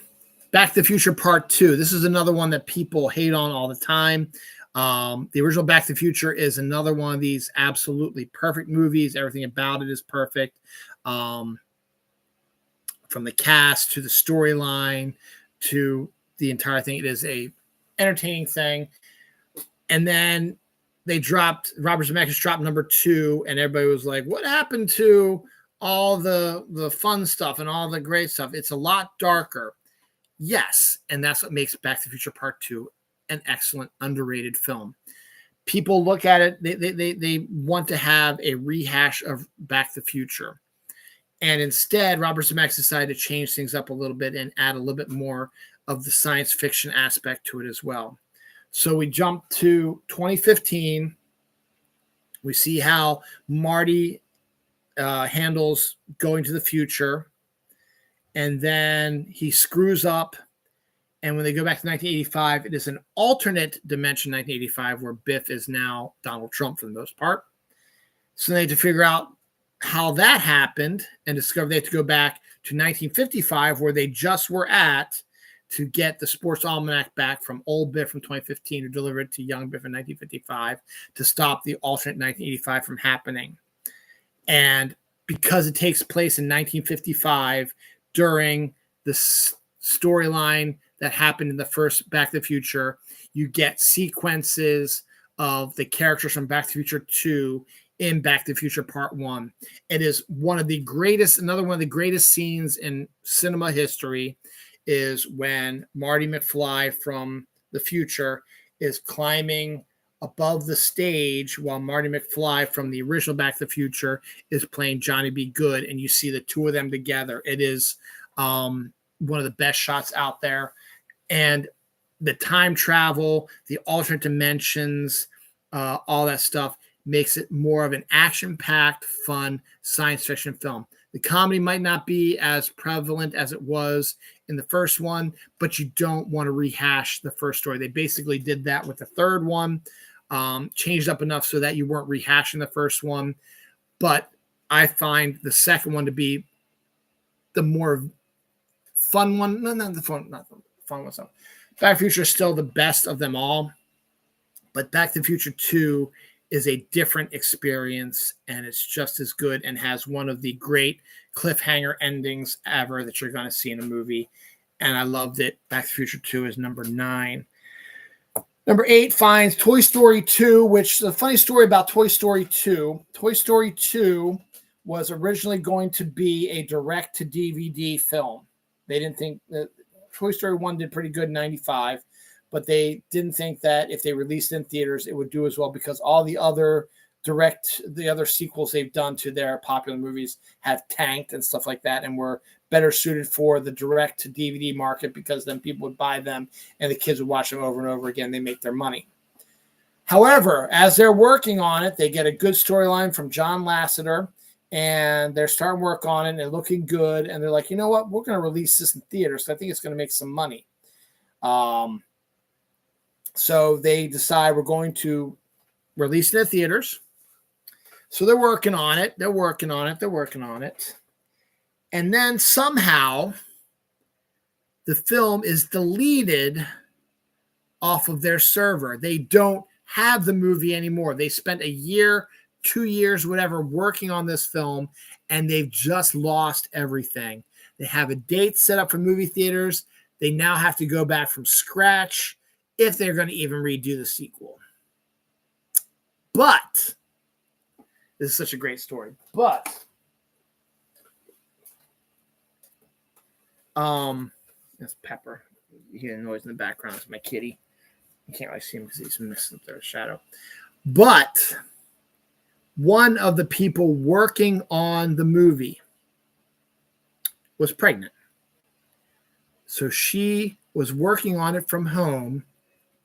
Back to the Future Part 2. This is another one that people hate on all the time. The original Back to the Future is another one of these absolutely perfect movies. Everything about it is perfect. From the cast to the storyline to the entire thing. It is a entertaining thing. And then Robert Zemeckis dropped number 2, and everybody was like, what happened to all the fun stuff and all the great stuff? It's a lot darker. Yes, and that's what makes Back to the Future Part 2 an excellent, underrated film. People look at it, they want to have a rehash of Back to the Future. And instead, Robert Zemeckis decided to change things up a little bit and add a little bit more of the science fiction aspect to it as well. So we jump to 2015. We see how Marty handles going to the future. And then he screws up. And when they go back to 1985, it is an alternate dimension, 1985, where Biff is now Donald Trump for the most part. So they had to figure out how that happened and discover they had to go back to 1955, where they just were at, to get the sports almanac back from old Biff from 2015, who delivered it to young Biff in 1955 to stop the alternate 1985 from happening. And because it takes place in 1955 during the storyline that happened in the first Back to the Future, you get sequences of the characters from Back to the Future 2 in Back to the Future Part 1. It is another one of the greatest scenes in cinema history is when Marty McFly from the future is climbing above the stage while Marty McFly from the original Back to the Future is playing Johnny B. Good, and you see the two of them together. It is one of the best shots out there. And the time travel, the alternate dimensions, all that stuff makes it more of an action-packed, fun science fiction film. The comedy might not be as prevalent as it was in the first one, but you don't want to rehash the first story. They basically did that with the third one, changed up enough so that you weren't rehashing the first one. But I find the second one to be the more fun one. No, not the fun one. So Back to the Future is still the best of them all, but Back to the Future 2 is a different experience, and it's just as good and has one of the great cliffhanger endings ever that you're going to see in a movie, and I loved it. Back to the Future 2 is number 9. Number 8 finds Toy Story 2, which the funny story about Toy Story 2, Toy Story 2 was originally going to be a direct-to-DVD film. They didn't think that Toy Story 1 did pretty good in 95, but they didn't think that if they released it in theaters, it would do as well because all the other sequels they've done to their popular movies have tanked and stuff like that and were better suited for the direct-to-DVD market because then people would buy them and the kids would watch them over and over again. They make their money. However, as they're working on it, they get a good storyline from John Lasseter, and they're starting work on it and looking good. And they're like, you know what? We're going to release this in theaters. So I think it's going to make some money. So they decide we're going to release it in theaters. So they're working on it. And then somehow the film is deleted off of their server. They don't have the movie anymore. They spent a year, 2 years, whatever, working on this film, and they've just lost everything. They have a date set up for movie theaters. They now have to go back from scratch if they're going to even redo the sequel. But this is such a great story. But that's Pepper. You hear the noise in the background. It's my kitty. You can't really see him because he's missing up there, shadow. But one of the people working on the movie was pregnant. So she was working on it from home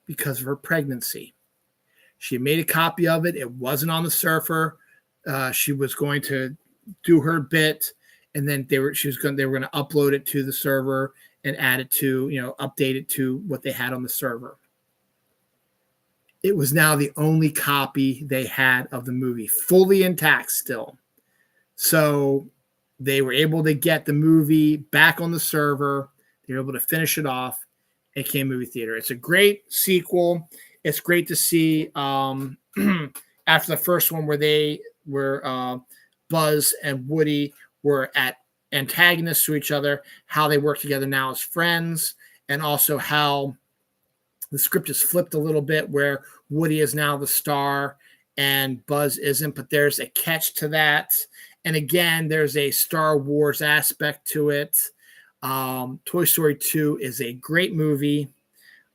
because of her pregnancy. She made a copy of it. It wasn't on the server. She was going to do her bit, and then they were going to upload it to the server and add it to, update it to what they had on the server. It was now the only copy they had of the movie, fully intact still. So they were able to get the movie back on the server. They were able to finish it off. It came movie theater. It's a great sequel. It's great to see after the first one where they were Buzz and Woody were at antagonists to each other, how they work together now as friends, and also how the script is flipped a little bit where Woody is now the star and Buzz isn't, but there's a catch to that. And again, there's a Star Wars aspect to it. Toy Story 2 is a great movie.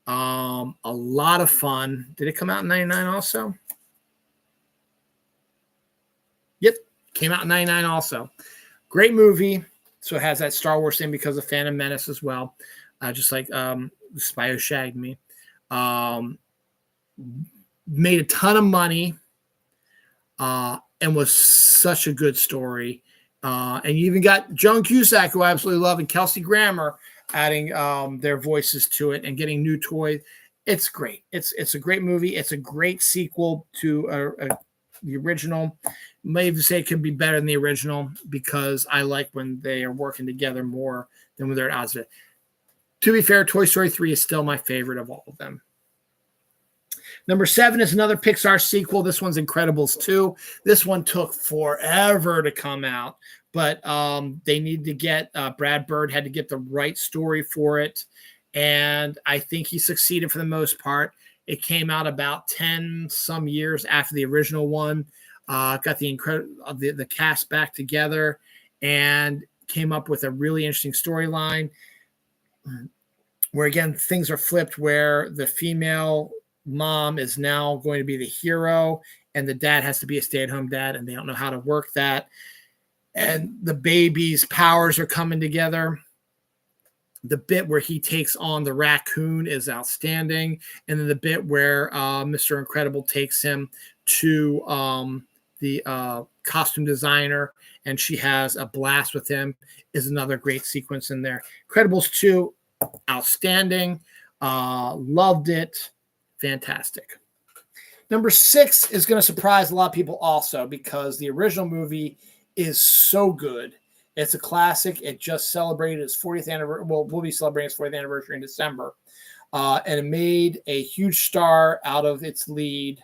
A lot of fun. Did it come out in 99 also? Yep, came out in 99 also. Great movie. So it has that Star Wars thing because of Phantom Menace as well. Just like The Spy Who Shagged Me. Made a ton of money and was such a good story. And you even got Joan Cusack, who I absolutely love, and Kelsey Grammer adding their voices to it and getting new toys. It's great. It's a great movie. It's a great sequel to the original. May even say it could be better than the original because I like when they are working together more than when they're at odds. To be fair, Toy Story 3 is still my favorite of all of them. Number 7 is another Pixar sequel. This one's Incredibles 2. This one took forever to come out, but they need to get Brad Bird had to get the right story for it, and I think he succeeded for the most part. It came out about 10 some years after the original one. Got the cast back together and came up with a really interesting storyline where, again, things are flipped where the female mom is now going to be the hero and the dad has to be a stay-at-home dad, and they don't know how to work that. And the baby's powers are coming together. The bit where he takes on the raccoon is outstanding. And then the bit where Mr. Incredible takes him to the costume designer and she has a blast with him is another great sequence in there. Incredibles 2, outstanding. Loved it. Fantastic. Number 6 is going to surprise a lot of people also because the original movie is so good. It's a classic. It just celebrated its 40th anniversary. Well, we'll be celebrating its 40th anniversary in December. And it made a huge star out of its lead.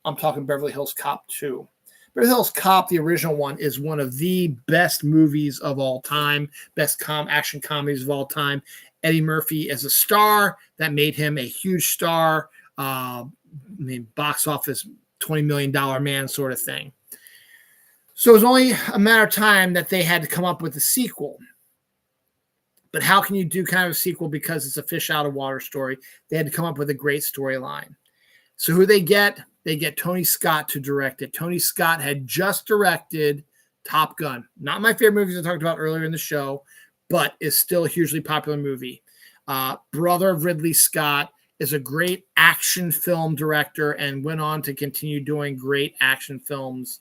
I'm talking Beverly Hills Cop 2. Beverly Hills Cop, the original one, is one of the best movies of all time, best action comedies of all time. Eddie Murphy as a star, that made him a huge star. Box office $20 million man sort of thing. So it was only a matter of time that they had to come up with a sequel. But how can you do kind of a sequel because it's a fish out of water story? They had to come up with a great storyline. So who they get? They get Tony Scott to direct it. Tony Scott had just directed Top Gun. Not my favorite movies I talked about earlier in the show, but is still a hugely popular movie. Brother of Ridley Scott, is a great action film director and went on to continue doing great action films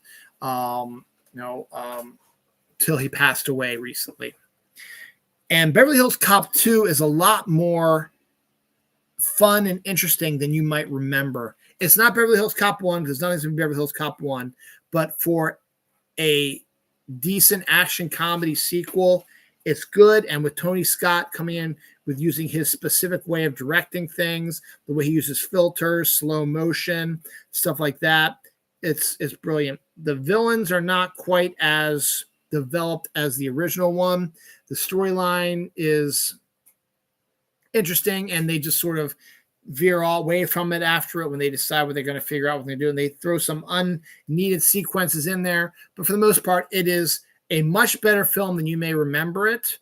till he passed away recently. And Beverly Hills Cop 2 is a lot more fun and interesting than you might remember. It's not Beverly Hills Cop 1 because nothing's been Beverly Hills Cop 1, but for a decent action comedy sequel, it's good. And with Tony Scott coming in with using his specific way of directing things, the way he uses filters, slow motion, stuff like that, it's brilliant. The villains are not quite as developed as the original one. The storyline is interesting, and they just sort of veer all away from it after it when they decide what they're going to figure out what they're doing. They throw some unneeded sequences in there, but for the most part, it is a much better film than you may remember it.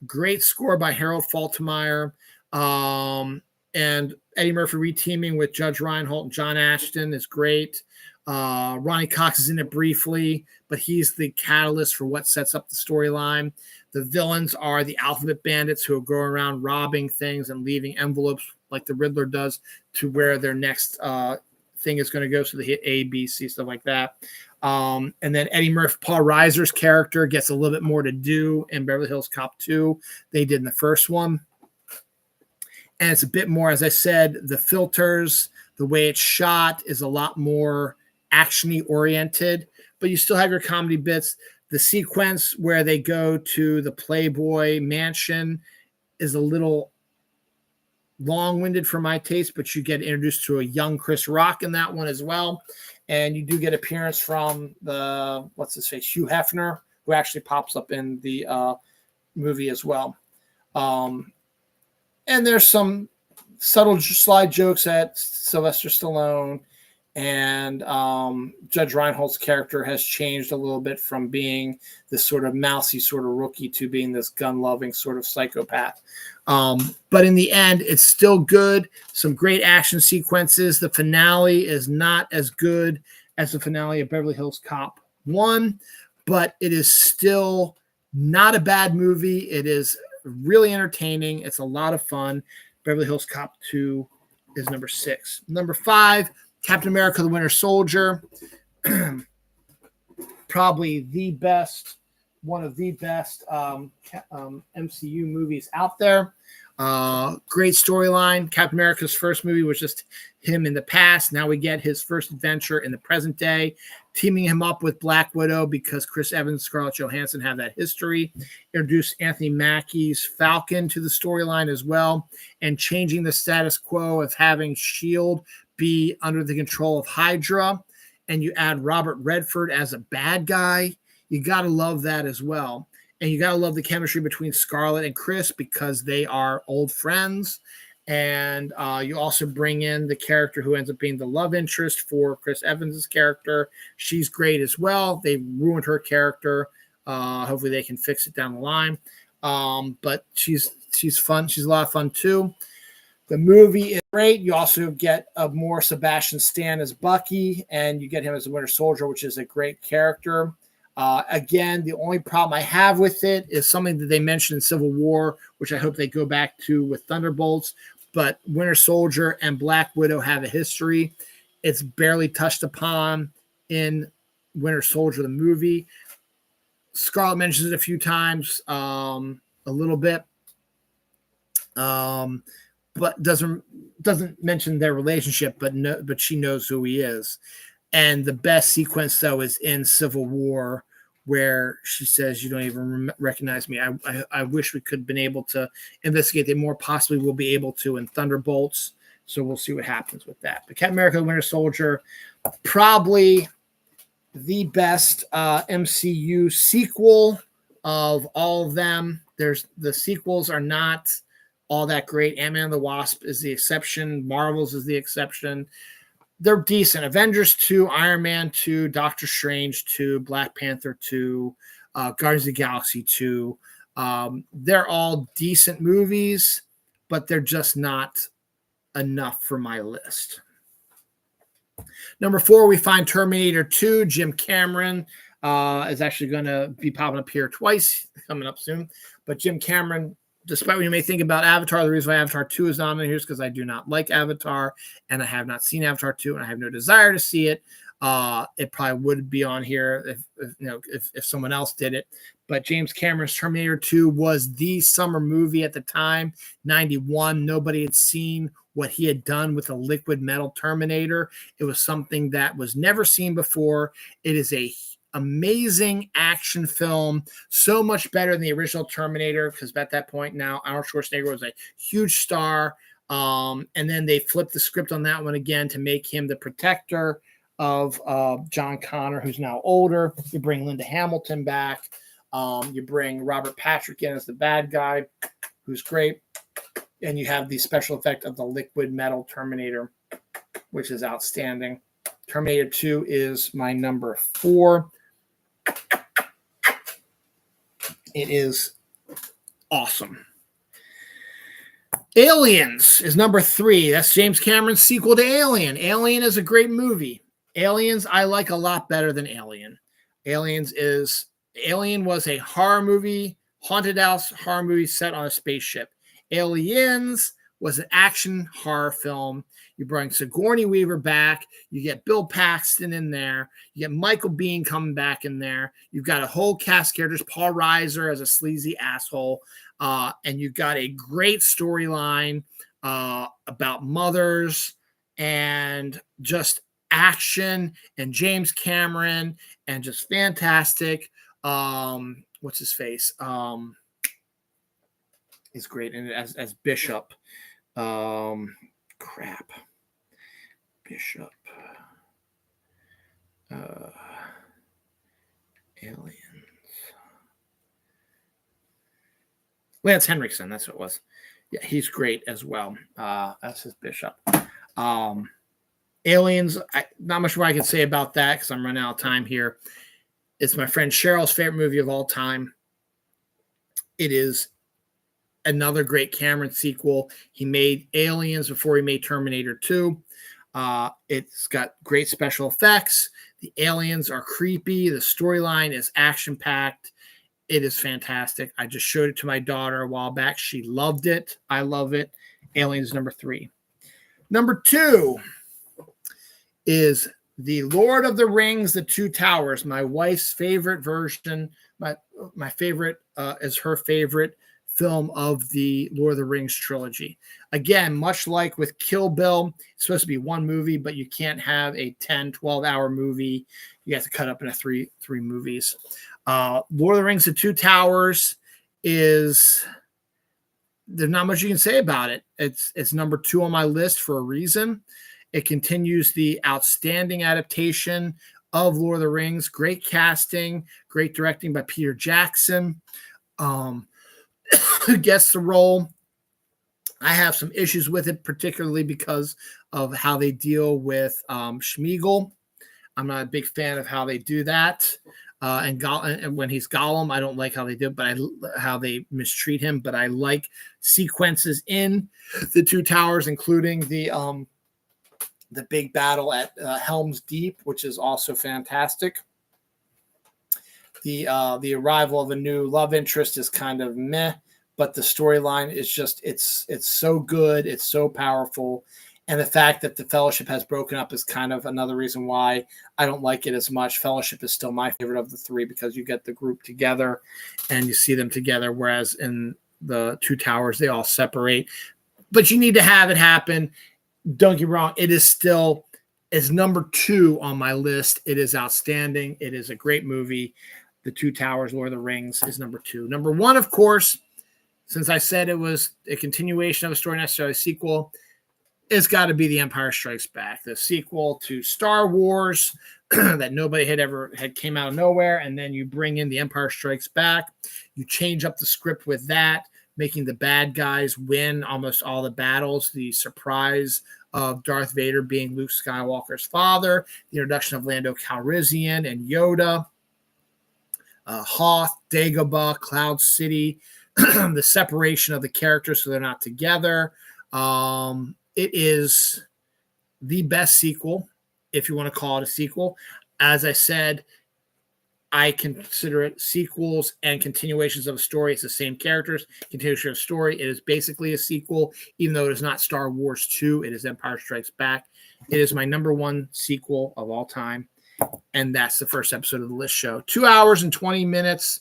Great score by Harold Faltermeyer, and Eddie Murphy reteaming with Judge Reinhold and John Ashton is great. Ronnie Cox is in it briefly, but he's the catalyst for what sets up the storyline. The villains are the Alphabet Bandits who go around robbing things and leaving envelopes like the Riddler does to where their next thing is going to go. So they hit A, B, C, stuff like that. And then Eddie Murphy, Paul Reiser's character gets a little bit more to do in Beverly Hills Cop 2. They did in the first one. And it's a bit more, as I said, the filters, the way it's shot is a lot more action-y oriented, but you still have your comedy bits. The sequence where they go to the Playboy mansion is a little long-winded for my taste, but you get introduced to a young Chris Rock in that one as well. And you do get appearance from the, Hugh Hefner, who actually pops up in the movie as well. And there's some subtle slide jokes at Sylvester Stallone, and Judge Reinhold's character has changed a little bit from being this sort of mousy sort of rookie to being this gun-loving sort of psychopath. But in the end, it's still good. Some great action sequences. The finale is not as good as the finale of Beverly Hills Cop 1, but it is still not a bad movie. It is really entertaining. It's a lot of fun. Beverly Hills Cop 2 is number 6. Number 5, Captain America: The Winter Soldier. Probably one of the best MCU movies out there. Great storyline. Captain America's first movie was just him in the past. Now we get his first adventure in the present day, teaming him up with Black Widow because Chris Evans and Scarlett Johansson have that history. Introduce Anthony Mackie's Falcon to the storyline as well, and changing the status quo of having S.H.I.E.L.D. be under the control of Hydra, and you add Robert Redford as a bad guy. You got to love that as well. And you got to love the chemistry between Scarlett and Chris because they are old friends. And you also bring in the character who ends up being the love interest for Chris Evans' character. She's great as well. They ruined her character. Hopefully they can fix it down the line. But she's fun. She's a lot of fun too. The movie is great. You also get a more Sebastian Stan as Bucky, and you get him as the Winter Soldier, which is a great character. Again, the only problem I have with it is something that they mentioned in Civil War, which I hope they go back to with Thunderbolts. But Winter Soldier and Black Widow have a history. It's barely touched upon in Winter Soldier, the movie. Scarlet mentions it a few times, a little bit, but doesn't mention their relationship. But she knows who he is. And the best sequence, though, is in Civil War, where she says, "You don't even recognize me." I wish we could have been able to investigate it more. Possibly we'll be able to in Thunderbolts. So we'll see what happens with that. But Captain America: Winter Soldier, probably the best MCU sequel of all of them. The sequels are not all that great. Ant-Man and the Wasp is the exception. Marvel's is the exception. They're decent. Avengers 2, Iron Man 2, Doctor Strange 2, Black Panther 2, Guardians of the Galaxy 2. They're all decent movies, but they're just not enough for my list. Number 4, we find Terminator 2. Jim Cameron is actually going to be popping up here twice, coming up soon. But Jim Cameron, despite what you may think about Avatar, the reason why Avatar 2 is not on here is because I do not like Avatar, and I have not seen Avatar 2, and I have no desire to see it. It probably would be on here if someone else did it. But James Cameron's Terminator 2 was the summer movie at the time, 91. Nobody had seen what he had done with a liquid metal Terminator. It was something that was never seen before. It is a amazing action film, so much better than the original Terminator, because at that point now Arnold Schwarzenegger was a huge star, and then they flipped the script on that one again to make him the protector of John Connor, who's now older. You bring Linda Hamilton back, you bring Robert Patrick in as the bad guy, who's great, and you have the special effect of the liquid metal Terminator, which is outstanding. Terminator 2 is my number 4. It is awesome. Aliens is number 3. That's James Cameron's sequel to Alien. Alien is a great movie. Aliens I like a lot better than Alien. Alien was a horror movie, haunted house horror movie set on a spaceship. Aliens was an action horror film. You bring Sigourney Weaver back. You get Bill Paxton in there. You get Michael Biehn coming back in there. You've got a whole cast of characters. Paul Reiser as a sleazy asshole. And you've got a great storyline about mothers and just action and James Cameron and just fantastic. What's his face? He's great in it as Bishop. Bishop. Aliens. Lance Henriksen, that's what it was. Yeah, he's great as well. That's his Bishop. Aliens, not much more I can say about that because I'm running out of time here. It's my friend Cheryl's favorite movie of all time. It is another great Cameron sequel. He made Aliens before he made Terminator 2. It's got great special effects. The aliens are creepy. The storyline is action-packed. It is fantastic. I just showed it to my daughter a while back. She loved it. I love it. Aliens number 3. Number 2 is The Lord of the Rings, The Two Towers. My wife's favorite version. My favorite is her favorite film of the Lord of the Rings trilogy. Again, much like with Kill Bill, it's supposed to be one movie, but you can't have a 10, 12-hour movie. You have to cut up into three movies. Lord of the Rings, The Two Towers there's not much you can say about it. It's number 2 on my list for a reason. It continues the outstanding adaptation of Lord of the Rings. Great casting, great directing by Peter Jackson. Who gets the role. I have some issues with it, particularly because of how they deal with Sméagol. I'm not a big fan of how they do that. And when he's Gollum, I don't like how they do it, but how they mistreat him. But I like sequences in The Two Towers, including the big battle at Helm's Deep, which is also fantastic. The arrival of a new love interest is kind of meh, but the storyline is just it's so good, it's so powerful. And the fact that the Fellowship has broken up is kind of another reason why I don't like it as much. Fellowship is still my favorite of the three because you get the group together and you see them together, whereas in the Two Towers, they all separate. But you need to have it happen. Don't get me wrong, it is still is number 2 on my list. It is outstanding. It is a great movie. The Two Towers, Lord of the Rings is number 2. Number 1, of course, since I said it was a continuation of a story, necessarily a sequel, it's got to be The Empire Strikes Back, the sequel to Star Wars that nobody had came out of nowhere. And then you bring in The Empire Strikes Back. You change up the script with that, making the bad guys win almost all the battles. The surprise of Darth Vader being Luke Skywalker's father, the introduction of Lando Calrissian and Yoda, Hoth, Dagobah, Cloud City, the separation of the characters so they're not together. It is the best sequel, if you want to call it a sequel. As I said, I consider it sequels and continuations of a story. It's the same characters, continuation of story. It is basically a sequel, even though it is not Star Wars 2. It is Empire Strikes Back. It is my number 1 sequel of all time. And that's the first episode of the List Show. 2 hours and 20 minutes,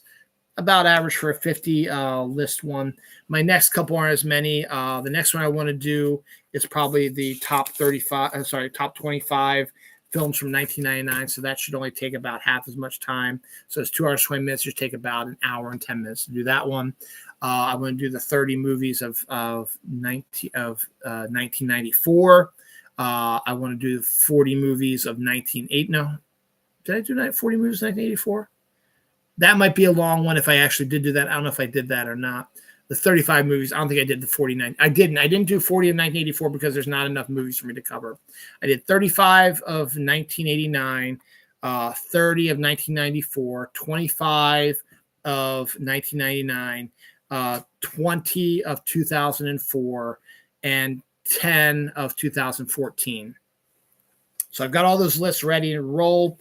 about average for a 50 list one. My next couple aren't as many. The next one I want to do is probably the top 25 films from 1999. So that should only take about half as much time. So it's 2 hours, 20 minutes. Just take about an hour and 10 minutes to do that one. I'm going to do the 30 movies of 1994. I want to do the 40 movies of 1980. No, did I do 40 movies of 1984? That might be a long one if I actually did do that. I don't know if I did that or not. The 35 movies, I don't think I did the 49. I didn't do 40 of 1984 because there's not enough movies for me to cover. I did 35 of 1989, 30 of 1994, 25 of 1999, 20 of 2004, and 10 of 2014. So I've got all those lists ready to roll.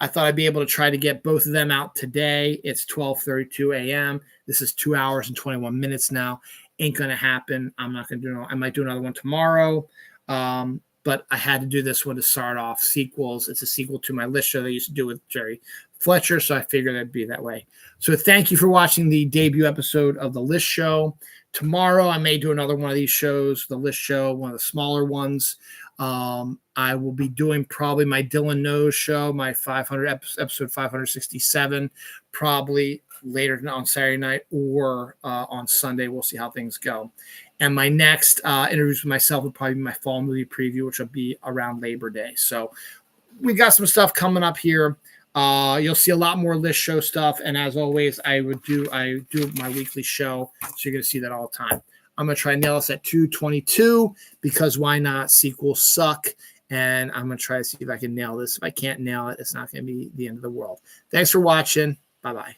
I thought I'd be able to try to get both of them out today. It's 12:32 a.m. This is 2 hours and 21 minutes now. Ain't going to happen. I'm not going to do it. I might do another one tomorrow. But I had to do this one to start off sequels. It's a sequel to my list show that I used to do with Jerry Fletcher, so I figured it'd be that way. So thank you for watching the debut episode of the List Show. Tomorrow I may do another one of these shows, the List Show, one of the smaller ones. I will be doing probably my Dylan Knows show, my episode 567, probably later on Saturday night or on Sunday. We'll see how things go. And my next interviews with myself will probably be my fall movie preview, which will be around Labor Day. So we got some stuff coming up here. You'll see a lot more List Show stuff. And as always, I do my weekly show. So you're going to see that all the time. I'm going to try and nail this at 222 because why not? Sequels suck. And I'm going to try to see if I can nail this. If I can't nail it, it's not going to be the end of the world. Thanks for watching. Bye-bye.